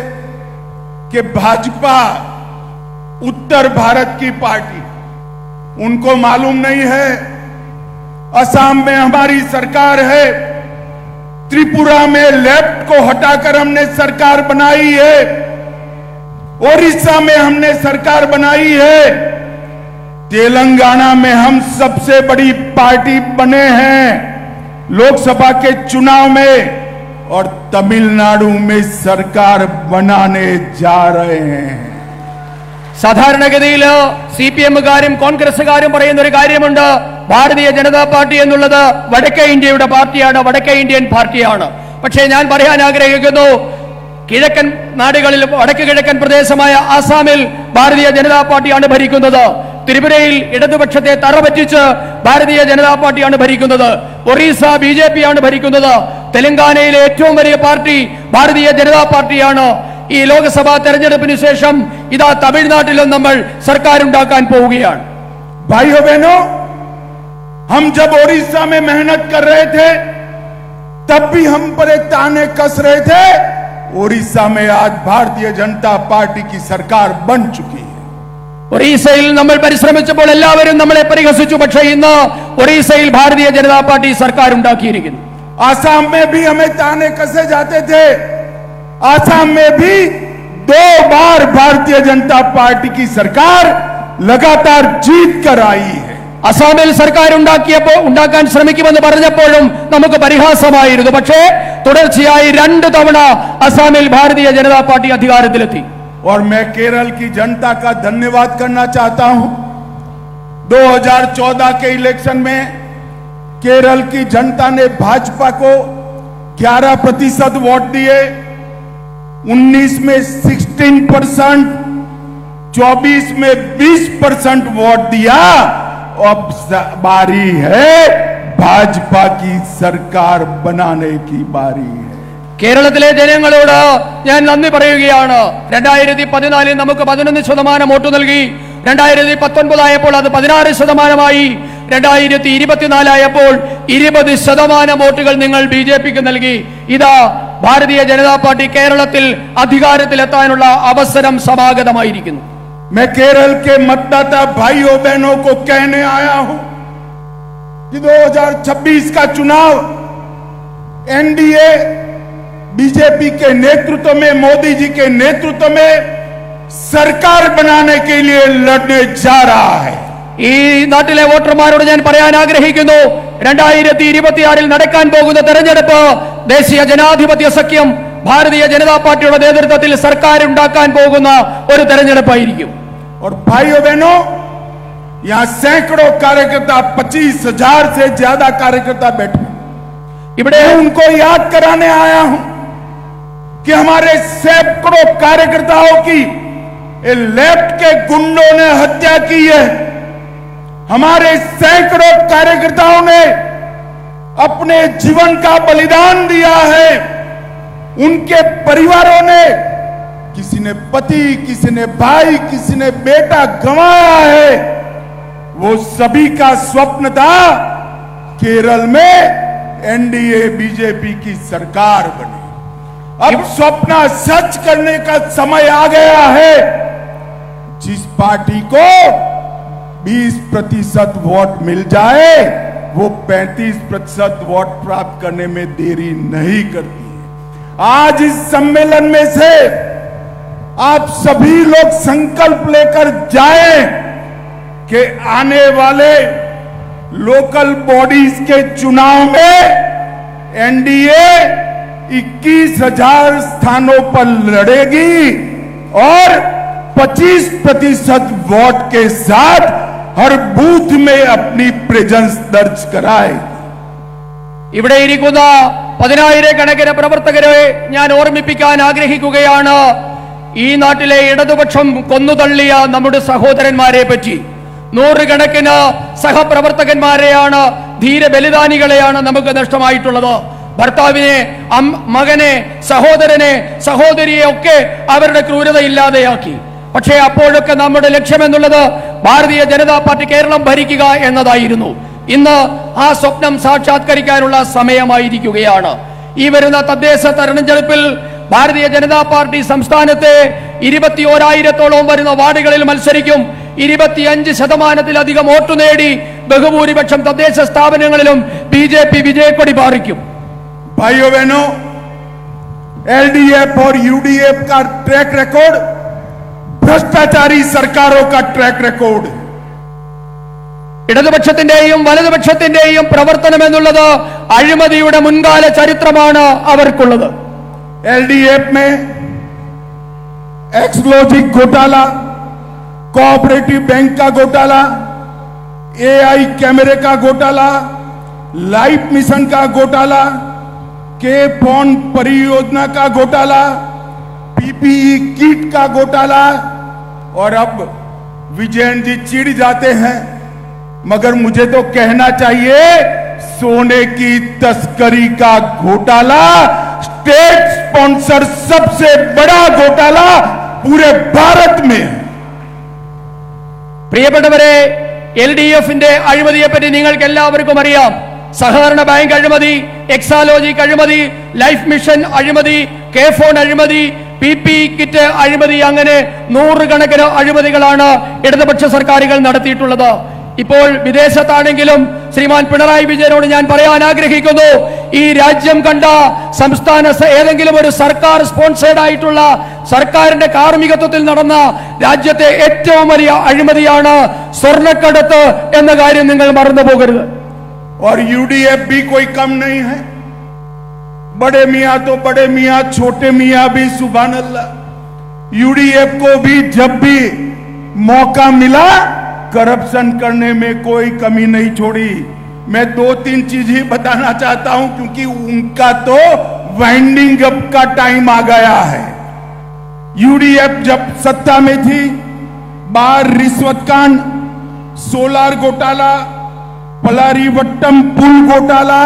कि भाजपा उत्तर भारत की पार्टी, उनको मालूम नहीं है असम में हमारी सरकार है, त्रिपुरा में लेफ्ट को हटाकर हमने सरकार बनाई है, ओडिशा में हमने सरकार बनाई है, तेलंगाना में हम सबसे बड़ी पार्टी बने हैं लोकसभा के चुनाव में, और तमिलनाडु में सरकार बनाने जा रहे हैं. സാധാരണഗതിയിൽ CPMകാരും കോൺഗ്രസുകാരും പറയുന്ന ഒരു കാര്യമുണ്ട്, ഭാരതീയ ജനതാ പാർട്ടി എന്നുള്ളത് വടക്കേ ഇന്ത്യയുടെ പാർട്ടിയാണ്, വടക്കേ ഇന്ത്യൻ പാർട്ടിയാണ്. പക്ഷേ ഞാൻ പറയാൻ ആഗ്രഹിക്കുന്നു, കിഴക്കൻ നാടുകളിൽ വടക്ക് കിഴക്കൻ പ്രദേശമായ ആസാമിൽ ഭാരതീയ ജനതാ പാർട്ടിയാണ് ഭരിക്കുന്നത്. ത്രിപുരയിൽ ഇടതുപക്ഷത്തെ തറപറ്റിച്ച് ഭാരതീയ ജനതാ പാർട്ടിയാണ് ഭരിക്കുന്നത്. ഒറീസ BJP ആണ് ഭരിക്കുന്നത്. തെലങ്കാനയിലെ ഏറ്റവും വലിയ പാർട്ടി ഭാരതീയ ജനതാ പാർട്ടിയാണ്. ഈ ലോക്സഭാ തെരഞ്ഞെടുപ്പിന് ശേഷം ഇതാ തമിഴ്നാട്ടിലും നമ്മൾ സർക്കാർ ഉണ്ടാക്കാൻ പോവുകയാണ്. भाइयों बहनों, हम जब ओडिशा में मेहनत कर रहे थे तब भी हम पर एक ताने कस रहे थे. ओडिशा में आज भारतीय जनता पार्टी की सरकार बन चुकी है. ഒറീസയിൽ നമ്മൾ പരിശ്രമിച്ചപ്പോൾ എല്ലാവരും നമ്മളെ പരിഹസിച്ചു. പക്ഷേ ഇന്ന് ഒറീസയിൽ ഭാരതീയ ജനതാ പാർട്ടി സർക്കാർ ഉണ്ടാക്കിയിരിക്കുന്നു. आसाम में भी हमें ताने कसे जाते थे. आसाम में भी 2 बार भारतीय जनता पार्टी की सरकार लगातार जीत कर आई है. അസാമിൽ സർക്കാർ ഉണ്ടാക്കാൻ ശ്രമിക്കുമെന്ന് പറഞ്ഞപ്പോഴും നമുക്ക് പരിഹാസമായിരുന്നു. പക്ഷേ തുടർച്ചയായി 2 തവണ അസാമിൽ ഭാരതീയ ജനതാ പാർട്ടി അധികാരത്തിലെത്തി. और मैं केरल की जनता का धन्यवाद करना चाहता हूं. 2014 के इलेक्शन में केरल की जनता ने भाजपा को 11% वोट दिए, 19 में 16%, 24 में 20% वोट दिया. अब बारी है भाजपा की सरकार बनाने की बारी है. കേരളത്തിലെ ജനങ്ങളോട് ഞാൻ നന്ദി പറയുകയാണ്. 2014 നമുക്ക് 11% വോട്ട് നൽകി. 2019 ആയപ്പോൾ അത് 16%. 2024 ആയപ്പോൾ 20% വോട്ടുകൾ നിങ്ങൾ BJPക്ക് നൽകി. ഇതാ ഭാരതീയ ജനതാ പാർട്ടി കേരളത്തിൽ അധികാരത്തിലെത്താനുള്ള അവസരം സമാഗതമായിരിക്കുന്നു. मैं केरल के मतदाता भाइयों बहनों को कहने आया हूं कि 2026 का चुनाव NDA BJP के नेतृत्व में, मोदी जी के नेतृत्व में सरकार बनाने के लिए लड़ने जा रहा है. ഈ നാട്ടിലെ വോട്ടർമാരോട് ഞാൻ പറയാൻ ആഗ്രഹിക്കുന്നു, 2026 നടക്കാൻ പോകുന്ന തെരഞ്ഞെടുപ്പ് ദേശീയ ജനാധിപത്യ സഖ്യം ഭാരതീയ ജനതാ പാർട്ടിയുടെ നേതൃത്വത്തിൽ സർക്കാർ ഉണ്ടാക്കാൻ പോകുന്ന ഒരു തെരഞ്ഞെടുപ്പായിരിക്കും. और भाइयों बहनों, यहां सैकड़ों कार्यकर्ता, 25,000 से ज्यादा कार्यकर्ता बैठे. ഇവിടെ उनको याद कराने आया हूं कि हमारे सैकड़ों कार्यकर्ताओं की ये लेफ्ट के गुंडों ने हत्या की है। हमारे सैकड़ों कार्यकर्ताओं ने अपने जीवन का बलिदान दिया है। उनके परिवारों ने, किसी ने पति, किसी ने भाई, किसी ने बेटा गंवाया है। वो सभी का स्वप्न था केरल में एनडीए बीजेपी की सरकार बने। अब स्वप्न सच करने का समय आ गया है। जिस पार्टी को 20% वोट मिल जाए वो 35% वोट प्राप्त करने में देरी नहीं करती है। आज इस सम्मेलन में से आप सभी लोग संकल्प लेकर जाएं कि आने वाले लोकल बॉडीज के चुनाव में एनडीए 21,000 स्थानों पर लड़ेगी और 25% वोट के साथ हर बूथ में अपनी प्रेजेंस दर्ज कराए। ഇവിടെ ഇരിക്കുന്ന 10,000 പ്രവർത്തകരെ ഞാൻ ഓർമ്മിപ്പിക്കാൻ ആഗ്രഹിക്കുകയാണ്. ഈ നാട്ടിലെ ഇടതുപക്ഷം കൊന്നുതള്ളിയ നമ്മുടെ സഹോദരന്മാരെ പറ്റി. 100 സഹപ്രവർത്തകന്മാരെയാണ്, ധീര ബലിദാനികളെയാണ് നമുക്ക് നഷ്ടമായിട്ടുള്ളത്. ഭർത്താവിനെ, മകനെ, സഹോദരനെ, സഹോദരിയെ ഒക്കെ അവരുടെ ക്രൂരത ഇല്ലാതെയാക്കി. പക്ഷേ അപ്പോഴൊക്കെ നമ്മുടെ ലക്ഷ്യമെന്നുള്ളത് ഭാരതീയ ജനതാ പാർട്ടി കേരളം ഭരിക്കുക എന്നതായിരുന്നു. ഇന്ന് ആ സ്വപ്നം സാക്ഷാത്കരിക്കാനുള്ള സമയമായിരിക്കുകയാണ്. ഈ വരുന്ന തദ്ദേശ തെരഞ്ഞെടുപ്പിൽ ഭാരതീയ ജനതാ പാർട്ടി സംസ്ഥാനത്തെ 21,000-ഓളം വരുന്ന വാർഡുകളിൽ മത്സരിക്കും. 25% വോട്ട് നേടി ബഹുഭൂരിപക്ഷം തദ്ദേശ സ്ഥാപനങ്ങളിലും ബിജെപി വിജയക്കൊടി പാറിക്കും. भाइयों बहनों, एलडीएफ और यूडीएफ का ट्रैक रिकॉर्ड भ्रष्टाचारी सरकारों का ट्रैक रिकॉर्ड. ഇടതുപക്ഷത്തിന്റെയും വലതുപക്ഷത്തിന്റെയും പ്രവർത്തനം എന്നുള്ളത് അഴിമതിയുടെ മുൻകാല ചരിത്രമാണ് അവർക്കുള്ളത്. एलडीएफ में एक्सक्लूसिव घोटाला, कोऑपरेटिव बैंक का घोटाला, एआई कैमरे का घोटाला, लाइफ मिशन का घोटाला, के फोन परियोजना का घोटाला, पीपीई किट का घोटाला, और अब विजयन जी चिढ़ जाते हैं, मगर मुझे तो कहना चाहिए सोने की तस्करी का घोटाला, स्टेट स्पॉन्सर सबसे बड़ा घोटाला पूरे भारत में. പ്രിയപ്പെട്ടവരെ, എൽഡിഎഫിന്റെ അഴിമതിയെപ്പറ്റി നിങ്ങൾക്ക് എല്ലാവർക്കും അറിയാം. സഹകരണ ബാങ്ക് അഴിമതി, എക്സാലോജിക് അഴിമതി, ലൈഫ് മിഷൻ അഴിമതി, കെ ഫോൺ അഴിമതി, പിപി കിറ്റ് അഴിമതി, അങ്ങനെ 100 അഴിമതികളാണ് ഇടതുപക്ഷ സർക്കാരുകൾ നടത്തിയിട്ടുള്ളത്. ഇപ്പോൾ വിദേശത്താണെങ്കിലും ശ്രീമാൻ പിണറായി വിജയനോട് ഞാൻ പറയാൻ ആഗ്രഹിക്കുന്നു, ഈ രാജ്യം കണ്ട സംസ്ഥാന ഏതെങ്കിലും ഒരു സർക്കാർ സ്പോൺസേഡ് ആയിട്ടുള്ള സർക്കാരിന്റെ കാർമ്മികത്വത്തിൽ നടന്ന രാജ്യത്തെ ഏറ്റവും വലിയ അഴിമതിയാണ് സ്വർണ്ണക്കടത്ത് എന്ന കാര്യം നിങ്ങൾ മറന്നു പോകരുത്. और यूडीएफ भी कोई कम नहीं है. बड़े मियां तो बड़े मियां, छोटे मियां भी सुभान अल्लाह. यूडीएफ को भी जब भी मौका मिला करप्शन करने में कोई कमी नहीं छोड़ी. मैं 2-3 चीज ही बताना चाहता हूं क्योंकि उनका तो वाइंडिंग अप का टाइम आ गया है. यूडीएफ जब सत्ता में थी, बार रिश्वत कांड, सोलार घोटाला, पलारीवट्टम पुल घोटाला,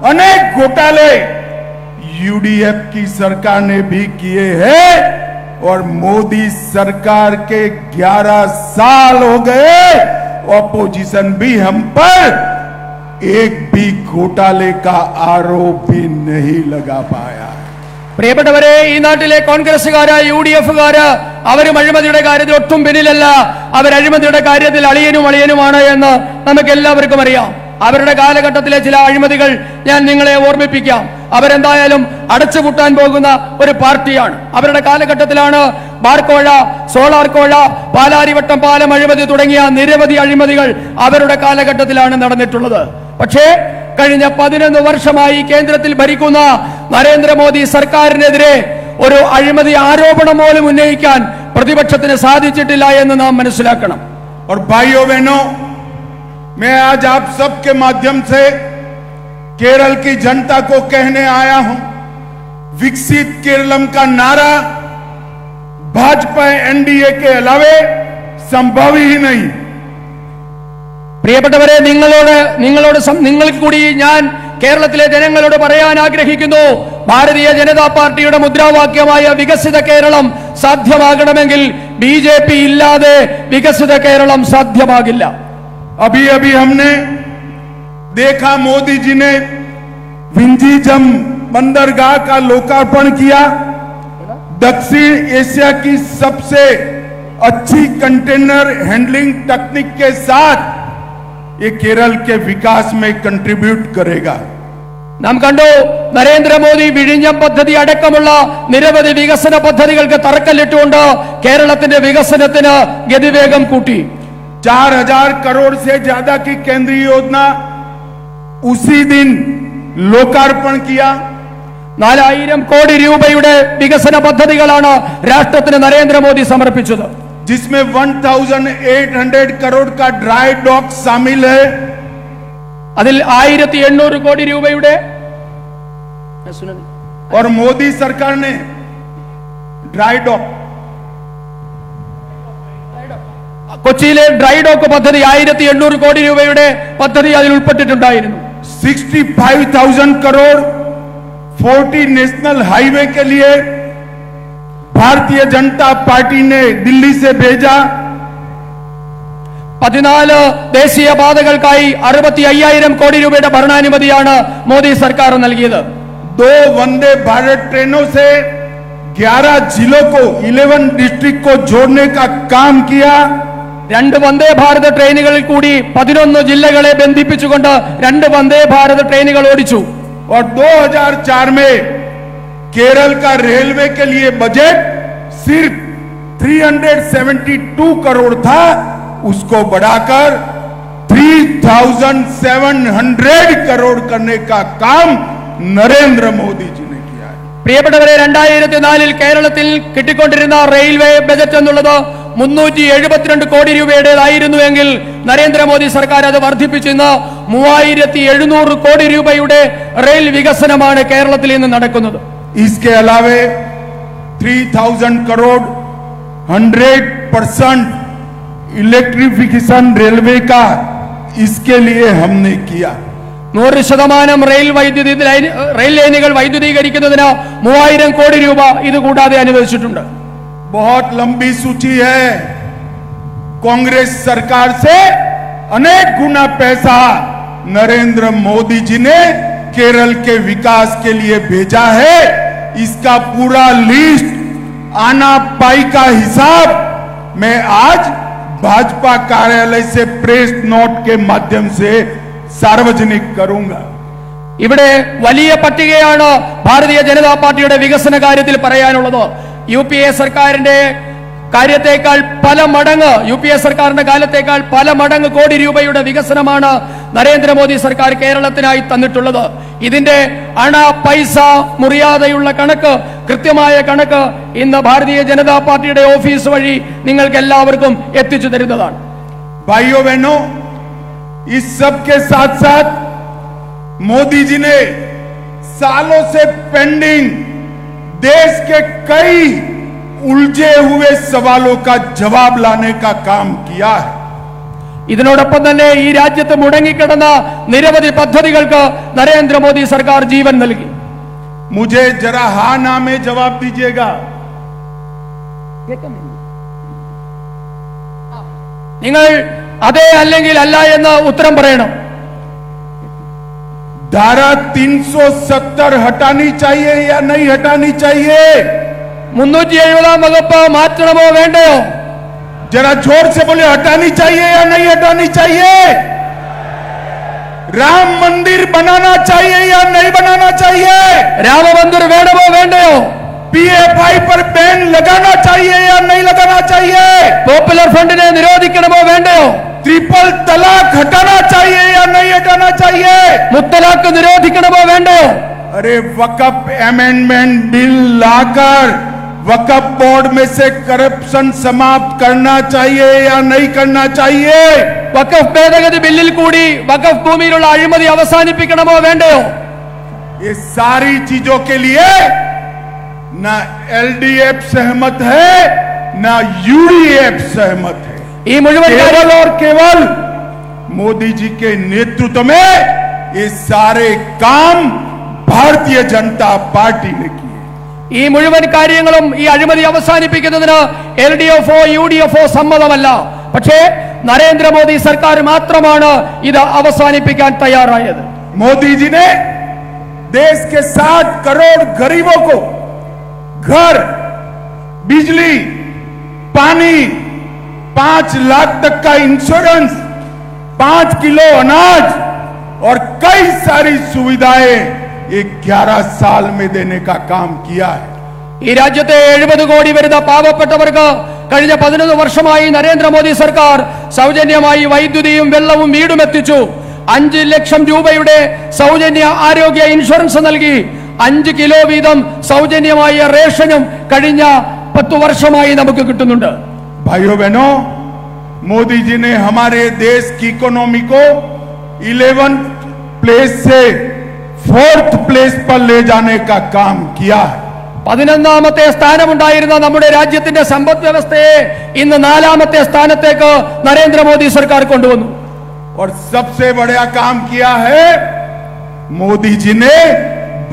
अनेक घोटाले यूडीएफ की सरकार ने भी किए हैं. और मोदी सरकार के 11 साल हो गए, ऑपोजिशन भी हम पर एक भी घोटाले का आरोप भी नहीं लगा पाया. പ്രിയപ്പെട്ടവരെ, ഈ നാട്ടിലെ കോൺഗ്രസുകാര്, യുഡിഎഫുകാര് അവരും അഴിമതിയുടെ കാര്യത്തിൽ ഒട്ടും പിന്നിലല്ല. അവർ അഴിമതിയുടെ കാര്യത്തിൽ അളിയനുമാണ് എന്ന് നമുക്ക് എല്ലാവർക്കും അറിയാം. അവരുടെ കാലഘട്ടത്തിലെ ചില അഴിമതികൾ ഞാൻ നിങ്ങളെ ഓർമ്മിപ്പിക്കാം. അവരെന്തായാലും അടച്ചുപൂട്ടാൻ പോകുന്ന ഒരു പാർട്ടിയാണ്. അവരുടെ കാലഘട്ടത്തിലാണ് ബാർക്കോഴ, സോളാർ കോഴ, പാലാരിവട്ടം പാലം അഴിമതി തുടങ്ങിയ നിരവധി അഴിമതികൾ അവരുടെ കാലഘട്ടത്തിലാണ് നടന്നിട്ടുള്ളത്. പക്ഷേ കഴിഞ്ഞ 11 വർഷമായി കേന്ദ്രത്തിൽ ഭരിക്കുന്ന നരേന്ദ്രമോദി സർക്കാരിനെതിരെ ഒരു അഴിമതി ആരോപണം പോലും ഉന്നയിക്കാൻ പ്രതിപക്ഷത്തിന് സാധിച്ചിട്ടില്ല എന്ന് നാം മനസ്സിലാക്കണം. और भाइयों बहनों, मैं आज आप सबके माध्यम से केरल की जनता को कहने आया हूं, विकसित केरलम का नारा भाजपा एनडीए के अलावे संभव ही नहीं। പ്രിയപ്പെട്ടവരെ, നിങ്ങൾക്ക് കൂടി ഞാൻ കേരളത്തിലെ ജനങ്ങളോട് പറയാൻ ആഗ്രഹിക്കുന്നു, ഭാരതീയ ജനതാ പാർട്ടിയുടെ മുദ്രാവാക്യമായ വികസിത കേരളം സാധ്യമാകണമെങ്കിൽ BJP ഇല്ലാതെ വികസിത കേരളം സാധ്യമാകില്ല. अभी अभी हमने देखा मोदी जी ने विंझीझम बंदरगाह का लोकार्पण किया। दक्षिण एशिया की सबसे अच्छी कंटेनर हैंडलिंग टेक्निक के साथ ये केरल के विकास में कंट्रीब्यूट करेगा। നാം കണ്ടു, നരേന്ദ്രമോദി വിഴിഞ്ഞം പദ്ധതി അടക്കമുള്ള നിരവധി വികസന പദ്ധതികൾക്ക് തറക്കല്ലിട്ടുകൊണ്ട് കേരളത്തിന്റെ വികസനത്തിന് ഗതിവേഗം കൂട്ടി. 4000 करोड़ से ज्यादा की केंद्रीय योजना उसी दिन लोकार्पण किया। 4000 കോടി രൂപയുടെ വികസന പദ്ധതികളാണ് രാഷ്ട്രത്തിന് നരേന്ദ്രമോദി സമർപ്പിച്ചത്. जिसमें 1800 करोड़ का ड्राई डॉक शामिल है। അതിൽ 1800 കോടി രൂപയുടെ और मोदी सरकार ने ड्राई डॉक കൊച്ചിയിലെ ഡ്രൈ ഡോക്ക് പദ്ധതി 1800 കോടി രൂപയുടെ പദ്ധതി അതിൽ ഉൾപ്പെട്ടിട്ടുണ്ടായിരുന്നു. 65,000 करोड़ 40 नेशनल हाईवे के लिए भारतीय जनता पार्टी ने दिल्ली से भेजा। 14 ദേശീയ പാതകൾക്കായി 65,000 കോടി രൂപയുടെ ഭരണാനുമതിയാണ് മോദി സർക്കാർ നൽകിയത്. 2 वंदे भारत ट्रेनों से 11 जिलों को 11 डिस्ट्रिक्ट को जोड़ने का काम किया। 2 വന്ദേ ഭാരത് ട്രെയിനുകളിൽ കൂടി 11 ജില്ലകളെ ബന്ധിപ്പിച്ചുകൊണ്ട് 2 വന്ദേ ഭാരത് ട്രെയിനുകൾ ഓടിച്ചു. और 2004 में केरल का रेलवे के लिए बजट सिर्फ 372 करोड़ था, उसको बढ़ाकर 3700 करोड़ करने का काम नरेंद्र मोदी जी ने किया है। പ്രിയപ്പെട്ടവരെ, 2004 കേരളത്തിൽ കിട്ടിക്കൊണ്ടിരുന്ന റെയിൽവേ ബജറ്റ് എന്നുള്ളത് 372 കോടി രൂപയുടേതായിരുന്നുവെങ്കിൽ നരേന്ദ്രമോദി സർക്കാർ അത് വർദ്ധിപ്പിച്ചിന്ന് 3700 കോടി രൂപയുടെ റെയിൽ വികസനമാണ് കേരളത്തിൽ ഇന്ന് നടക്കുന്നത്. इसके अलावे 3000 करोड़ 100% इलेक्ट्रिफिकेशन रेलवे का इसके लिए हमने किया। 100% റെയിൽ ലൈനുകൾ വൈദ്യുതീകരിക്കുന്നതിന് 3000 കോടി രൂപ ഇത് കൂടാതെ അനുവദിച്ചിട്ടുണ്ട്. बहुत लंबी सूची है। कांग्रेस सरकार से अनेक गुना पैसा नरेंद्र मोदी जी ने केरल के विकास के लिए भेजा है। इसका पूरा लिस्ट आना पाई का हिसाब मैं आज भाजपा कार्यालय से प्रेस नोट के माध्यम से सार्वजनिक करूंगा। ഇവിടെ വലിയ പട്ടികയാണ് ഭാരതീയ ജനതാ പാർട്ടിയുടെ വികസന കാര്യത്തിൽ പറയാനുള്ളത്. UPA സർക്കാരിന്റെ കാര്യത്തേക്കാൾ പല മടങ്ങ്, UPA സർക്കാരിന്റെ കാലത്തേക്കാൾ പല മടങ്ങ് കോടി രൂപയുടെ വികസനമാണ് നരേന്ദ്രമോദി സർക്കാർ കേരളത്തിനായി തന്നിട്ടുള്ളത്. ഇതിന്റെ അണ പൈസ മുറിയാതെയുള്ള കണക്ക്, കൃത്യമായ കണക്ക് ഇന്ന് ഭാരതീയ ജനതാ പാർട്ടിയുടെ ഓഫീസ് വഴി നിങ്ങൾക്ക് എല്ലാവർക്കും എത്തിച്ചു തരുന്നതാണ്. भाइयों बहनों, इस सब के साथ साथ मोदी जी ने सालों से पेंडिंग देश के कई उलझे हुए सवालों का जवाब लाने का काम किया है। ഇതിനോടൊപ്പം തന്നെ ഈ രാജ്യത്ത് മുടങ്ങിക്കിടന്ന നിരവധി പദ്ധതികൾക്ക് നരേന്ദ്രമോദി സർക്കാർ ജീവൻ നൽകി. मुझे जरा हाँ ना में जवाब दीजिएगा। നിങ്ങൾ അതെ അല്ലെങ്കിൽ അല്ല എന്ന് ഉത്തരം പറയണം. धारा 370 हटानी चाहिए या नहीं हटानी चाहिए? 370 വകുപ്പ് മാറ്റണമോ വേണ്ടയോ? जरा जोर से बोले, हटानी चाहिए या नहीं हटानी चाहिए? राम मंदिर बनाना चाहिए या नहीं बनाना चाहिए? രാമ മന്ദിർ വേണമോ വേണ്ടയോ? PFI पर बैन लगाना चाहिए या नहीं लगाना चाहिए? പോപ്പുലർ ഫണ്ടിനെ നിരോധിക്കണമോ വേണ്ടയോ? ट्रिपल तलाक हटाना चाहिए या नहीं हटाना चाहिए? മുത്തലാഖ് നിരോധിക്കണമോ വേണ്ടയോ? अरे वक्फ अमेंडमेंट बिल लाकर वक्फ बोर्ड में से करप्शन समाप्त करना चाहिए या नहीं करना चाहिए? വഖഫ് ഭേദഗതി ബില്ലിൽ കൂടി വഖഫ് ഭൂമിയിലുള്ള അഴിമതി അവസാനിപ്പിക്കണമോ വേണ്ടയോ? ये सारी चीजों के लिए ना एलडीएफ सहमत है ना यूडीएफ सहमत है। केवल और केवल मोदी जी के नेतृत्व में ये सारे काम भारतीय जनता पार्टी ने किए। ഈ മുഴുവൻ കാര്യങ്ങളും ഈ അഴിമതി അവസാനിപ്പിക്കുന്നതിന് LDF-ഓ UDF-ഓ സമ്മതമല്ല. പക്ഷേ നരേന്ദ്രമോദി സർക്കാർ മാത്രമാണ് ഇത് അവസാനിപ്പിക്കാൻ തയ്യാറായത്. मोदी जी ने देश के 60 करोड़ गरीबों को घर, बिजली, पानी, 5 लाख तक का इंश्योरेंस, 5 किलो अनाज और कई सारी सुविधाएं 11 साल में देने का काम किया है। ഈ രാജ്യത്തെ 70 കോടി വരുന്ന പാവപ്പെട്ടവർക്ക് കഴിഞ്ഞ 11 വർഷമായി നരേന്ദ്രമോദി സർക്കാർ സൗജന്യമായി വൈദ്യുതിയും വെള്ളവും വീടും എത്തിച്ചു. 5 ലക്ഷം രൂപയുടെ സൗജന്യ ആരോഗ്യ ഇൻഷുറൻസ് നൽകി. 5 കിലോ വീതം സൗജന്യമായ റേഷനും കഴിഞ്ഞ 10 വർഷമായി നമുക്ക് കിട്ടുന്നുണ്ട്. भाइयों बहनों, मोदी जी ने हमारे देश की इकोनॉमी को 11th प्लेस से 4th प्लेस पर ले जाने का काम किया है। 11ാമത്തെ സ്ഥാനമുണ്ടായിരുന്ന നമ്മുടെ രാജ്യത്തിന്റെ സമ്പദ് വ്യവസ്ഥയെ ഇന്ന് 4ാമത്തെ സ്ഥാനത്തേക്ക് നരേന്ദ്രമോദി സർക്കാർ കൊണ്ടുവന്നു. और सबसे बड़ा काम किया है, मोदी जी ने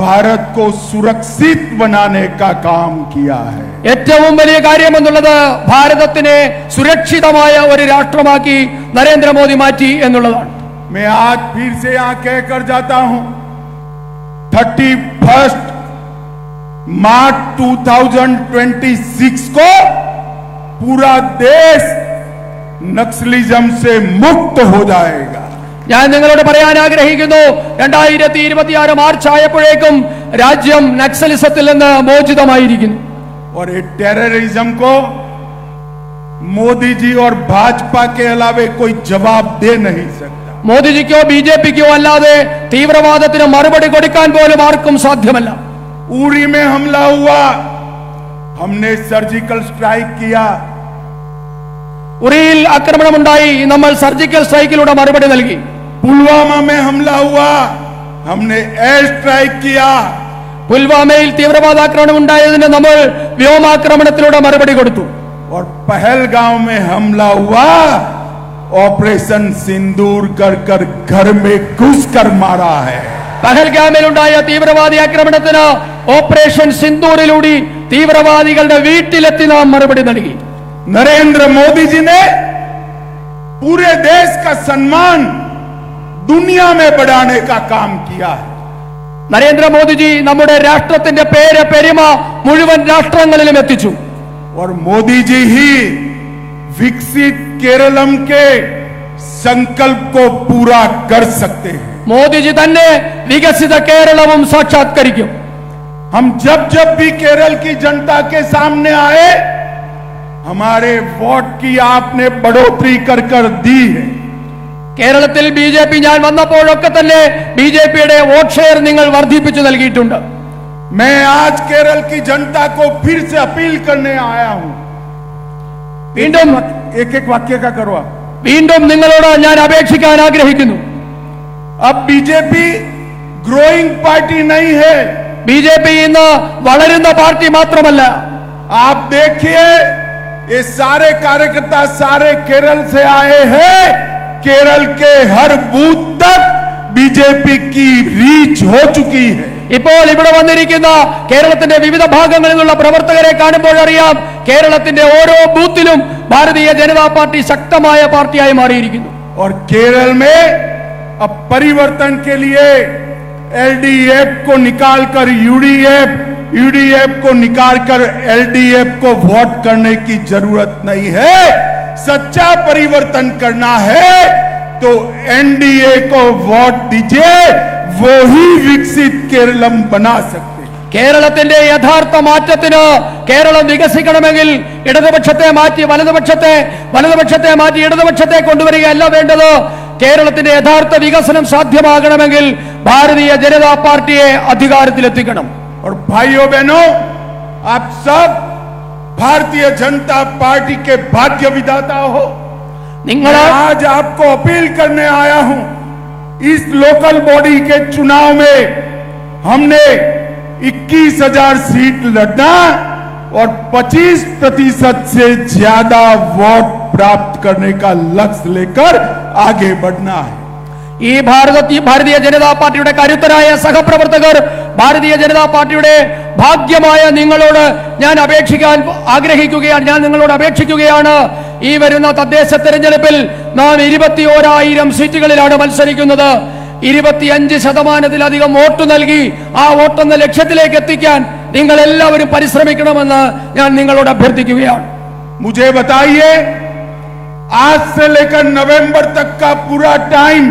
भारत को सुरक्षित बनाने का काम किया है। ഏറ്റവും വലിയ കാര്യം എന്നുള്ളത് ഭാരതത്തിനെ സുരക്ഷിതമായ ഒരു രാഷ്ട്രമാക്കി നരേന്ദ്രമോദി മാറ്റി എന്നുള്ളതാണ്. मैं आज फिर से यहां कहकर जाता हूं, 31 मार्च 2026 को पूरा देश नक्सलिज्म से मुक्त हो जाएगा। ഞാൻ നിങ്ങളോട് പറയാൻ ആഗ്രഹിക്കുന്നു, 2026 മാർച്ച് ആയപ്പോഴേക്കും രാജ്യം നക്സലിസത്തിൽ നിന്ന് മോചിതമായിരിക്കുന്നു. और ये टेररिज्म को मोदी जी और भाजपा के अलावा कोई जवाब दे नहीं सकता। മോദിജിക്കോ BJPക്കോ അല്ലാതെ തീവ്രവാദത്തിന് മറുപടി കൊടുക്കാൻ പോലും ആർക്കും സാധ്യമല്ല. उरी में हमला हुआ, हमने सर्जिकल स्ट्राइक किया। ഉറിയിൽ ആക്രമണമുണ്ടായി, നമ്മൾ സർജിക്കൽ സ്ട്രൈക്കിലൂടെ മറുപടി നൽകി. पुलवामा में हमला हुआ, हमने एयर स्ट्राइक किया। പുൽവാമയിൽ തീവ്രവാദാക്രമണം ഉണ്ടായതിന് നമ്മൾ വ്യോമാക്രമണത്തിലൂടെ മറുപടി കൊടുത്തു. और पहलगांव में हमला हुआ, ऑपरेशन सिंदूर कर कर घर में घुस कर मारा है। പഹൽഗാമിലുണ്ടായ തീവ്രവാദി ആക്രമണത്തിന് ഓപ്പറേഷൻ സിന്ദൂറിലൂടെ തീവ്രവാദികളുടെ വീട്ടിലെത്തി നാം മറുപടി നൽകി. नरेंद्र मोदी जी ने पूरे देश का सम्मान दुनिया में बढ़ाने का काम किया है। നരേന്ദ്രമോദിജി നമ്മുടെ രാഷ്ട്രത്തിന്റെ പേര് പെരുമ മുഴുവൻ രാഷ്ട്രങ്ങളിലും എത്തിച്ചു. और मोदी जी ही विकसित केरलम के संकल्प को पूरा कर सकते हैं। മോദിജി തന്നെ വികസിത കേരളവും സാക്ഷാത്കരിക്കും. हम जब जब भी केरल की जनता के सामने आए, हमारे वोट की आपने बढ़ोतरी कर कर दी है। കേരളത്തിൽ BJP ഞാൻ വന്നപ്പോഴൊക്കെ തന്നെ BJPയുടെ വോട്ട് ഷെയർ നിങ്ങൾ വർദ്ധിപ്പിച്ചു നൽകിയിട്ടുണ്ട്. मैं आज केरल की जनता को फिर से अपील करने आया हूं। വീണ്ടും एक एक वाक्य का करो आप। വീണ്ടും നിങ്ങളോട് ഞാൻ അപേക്ഷിക്കാൻ ആഗ്രഹിക്കുന്നു. अब बीजेपी ग्रोइंग पार्टी नहीं है। BJP ഇന്ന് വളരുന്ന പാർട്ടി മാത്രമല്ല. आप देखिए, ये सारे कार्यकर्ता सारे केरल से आए हैं। केरल के हर बूथ तक बीजेपी की रीच हो चुकी है। ഇപ്പോൾ ഇവിടെ വന്നിരിക്കുന്ന കേരളത്തിന്റെ വിവിധ ഭാഗങ്ങളിൽ നിന്നുള്ള പ്രവർത്തകരെ കാണുമ്പോൾ അറിയാം, കേരളത്തിന്റെ ഓരോ ബൂത്തിലും ഭാരതീയ ജനതാ പാർട്ടി ശക്തമായ പാർട്ടിയായി മാറിയിരിക്കുന്നു. और केरल में अब परिवर्तन के लिए LDF को निकालकर यूडीएफ को निकालकर LDF को वोट करने की जरूरत नहीं है। सच्चा परिवर्तन करना है तो NDA को वोट दीजिए, वो ही विकसित केरलम बना सकते। കേരളത്തിന്റെ യഥാർത്ഥ മാറ്റത്തിന് കേരളം വികസിക്കണമെങ്കിൽ ഇടതുപക്ഷത്തെ മാറ്റി വലതുപക്ഷത്തെ മാറ്റി ഇടതുപക്ഷത്തെ കൊണ്ടുവരികയല്ല വേണ്ടത്. കേരളത്തിന്റെ യഥാർത്ഥ വികസനം സാധ്യമാകണമെങ്കിൽ ഭാരതീയ ജനതാ പാർട്ടിയെ അധികാരത്തിലെത്തിക്കണം. और भाइयों बहनों, आप सब भारतीय जनता पार्टी के भाग्य विधाता हो। നിങ്ങൾ आज आपको अपील करने आया हूं, इस लोकल बॉडी के चुनाव में हमने 21,000 सीट लड़ना और 25% से ज्यादा वोट प्राप्त करने का लक्ष्य लेकर आगे बढ़ना है। ഈ ഭാരതീയ ജനതാ പാർട്ടിയുടെ കരുത്തരായ സഹപ്രവർത്തകർ, ഭാരതീയ ജനതാ പാർട്ടിയുടെ ഭാഗ്യമായ നിങ്ങളോട് ഞാൻ നിങ്ങളോട് അപേക്ഷിക്കുകയാണ്. ഈ വരുന്ന തദ്ദേശ തെരഞ്ഞെടുപ്പിൽ നാം 21,000 സീറ്റുകളിലാണ് മത്സരിക്കുന്നത്. 25% വോട്ട് നൽകി ആ വോട്ടെന്ന ലക്ഷ്യത്തിലേക്ക് എത്തിക്കാൻ നിങ്ങൾ എല്ലാവരും പരിശ്രമിക്കണമെന്ന് ഞാൻ നിങ്ങളോട് അഭ്യർത്ഥിക്കുകയാണ്. मुझे बताइए, आज से लेकर नवंबर तक का पूरा टाइम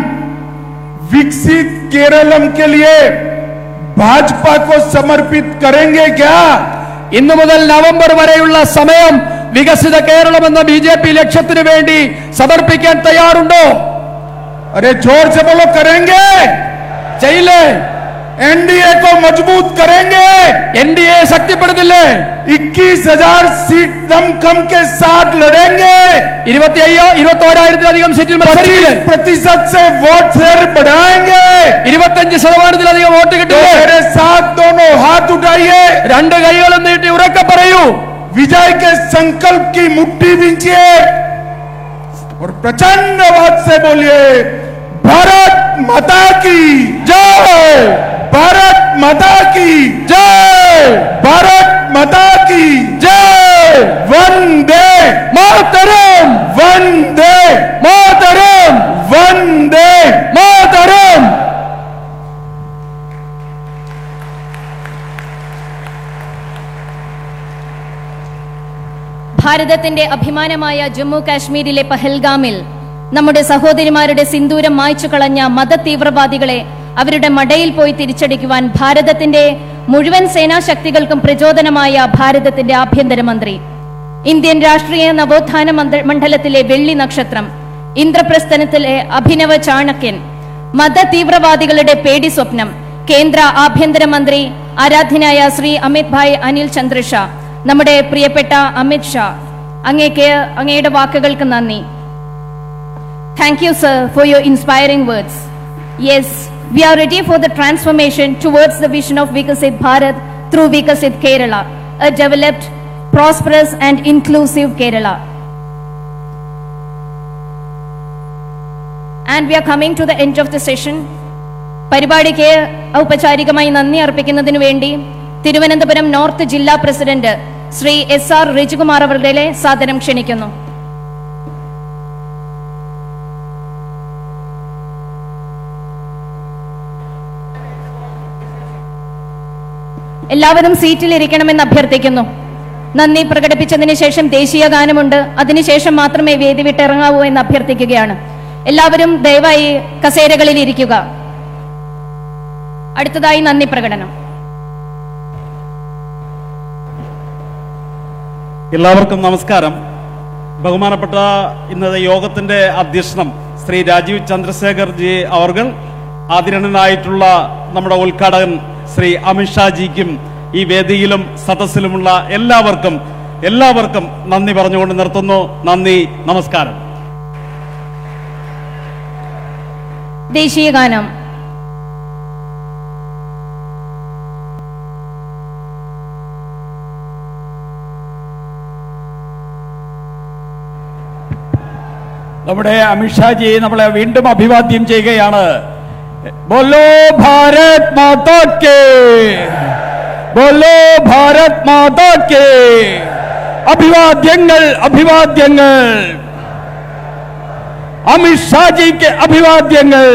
विकसित केरलम के लिए भाजपा को समर्पित करेंगे क्या? ഇന്നു മുതൽ നവംബർ വരെയുള്ള സമയം വികസിത കേരളം എന്ന BJP ലക്ഷ്യത്തിനു വേണ്ടി സമർപ്പിക്കാൻ തയ്യാറുണ്ടോ? अरे जोर से बोलो, करेंगे? ചെയ്യില്ലേ? एनडीए को मजबूत करेंगे? एनडीए ശക്തിപ്പെടുത്തില്ലേ? 21,000 सीट दमखम के साथ लड़ेंगे? 21,000 सीटिൽ മത്സരിക്കില്ലേ? 25% से वोट शेयर बढ़ाएंगे? 25% വോട്ട് കിട്ടില്ലേ? मेरे साथ दोनों हाथ उठाइए, രണ്ട് കൈകളും നീട്ടി ഉറക്കെ പറയൂ, विजय के संकल्प की मुट्ठी बींचिए और प्रचंड आवाज से बोलिए, भारत माता की जय, भारत माता की जय, भारत माता की जय, वंदे मातरम, वंदे मातरम, वंदे मातरम. ഭാരതത്തിന്റെ അഭിമാനമായ ജമ്മു കാശ്മീരിലെ പഹൽഗാമിൽ നമ്മുടെ സഹോദരിമാരുടെ സിന്ദൂരം മായ്ച്ചു കളഞ്ഞ മത തീവ്രവാദികളെ അവരുടെ മടയിൽ പോയി തിരിച്ചടിക്കുവാൻ ഭാരതത്തിന്റെ മുഴുവൻ സേനാശക്തികൾക്കും പ്രചോദനമായ ഭാരതത്തിന്റെ ആഭ്യന്തരമന്ത്രി, ഇന്ത്യൻ രാഷ്ട്രീയ നവോത്ഥാന മണ്ഡലത്തിലെ വെള്ളി നക്ഷത്രം, ഇന്ദ്രപ്രസ്ഥനത്തിലെ അഭിനവ ചാണക്യൻ, മത തീവ്രവാദികളുടെ പേടി സ്വപ്നം, കേന്ദ്ര ആഭ്യന്തരമന്ത്രി ആരാധ്യനായ ശ്രീ അമിത് ഭായ് അനിൽ ചന്ദ്ര ഷാ, നമ്മുടെ പ്രിയപ്പെട്ട അമിത് ഷാ, അങ്ങയുടെ വാക്കുകൾക്ക് നന്ദി. Thank you, sir, for your inspiring words. Yes, we are ready for the transformation towards the vision of Vikasit Bharat through Vikasit Kerala, a developed, prosperous and inclusive Kerala. And we are coming to the end of the session. പരിപാടിക്ക് ഔപചാരികമായി നന്ദി അർപ്പിക്കുന്നതിനു വേണ്ടി തിരുവനന്തപുരം നോർത്ത് ജില്ലാ പ്രസിഡന്റ് ശ്രീ SR രജികുമാർ അവരുടെ സാദരം ക്ഷണിക്കുന്നു. എല്ലാവരും സീറ്റിലിരിക്കണമെന്ന് അഭ്യർത്ഥിക്കുന്നു. നന്ദി പ്രകടിപ്പിച്ചതിന് ശേഷം ദേശീയ ഗാനമുണ്ട്, അതിനുശേഷം മാത്രമേ വേദി വിട്ടിറങ്ങാവൂ എന്ന് അഭ്യർത്ഥിക്കുകയാണ്. എല്ലാവരും ദയവായി കസേരകളിൽ ഇരിക്കുക. അടുത്തതായി നന്ദി പ്രകടനം. എല്ലാവർക്കും നമസ്കാരം. ബഹുമാനപ്പെട്ട ഇന്നത്തെ യോഗത്തിന്റെ അധ്യക്ഷനം ശ്രീ രാജീവ് ചന്ദ്രശേഖർ ജി അവർകൾ, ആദരണീയനായിട്ടുള്ള നമ്മുടെ ഉദ്ഘാടകൻ ശ്രീ അമിത്ഷാജിക്കും ഈ വേദിയിലും സദസ്സിലുമുള്ള എല്ലാവർക്കും നന്ദി പറഞ്ഞുകൊണ്ട് നിർത്തുന്നു. നന്ദി, നമസ്കാരം. ദേശീയ ഗാനം. നമ്മുടെ അമിത്ഷാജി നമ്മളെ വീണ്ടും അഭിവാദ്യം ചെയ്യുകയാണ്. ബോലോ ഭാരത് മാതാ കേ, ബോലോ ഭാരത് മാതാ കേ. അഭിവാദ്യങ്ങൾ, അഭിവാദ്യങ്ങൾ. അമിത്ഷാജിക്ക് അഭിവാദ്യങ്ങൾ.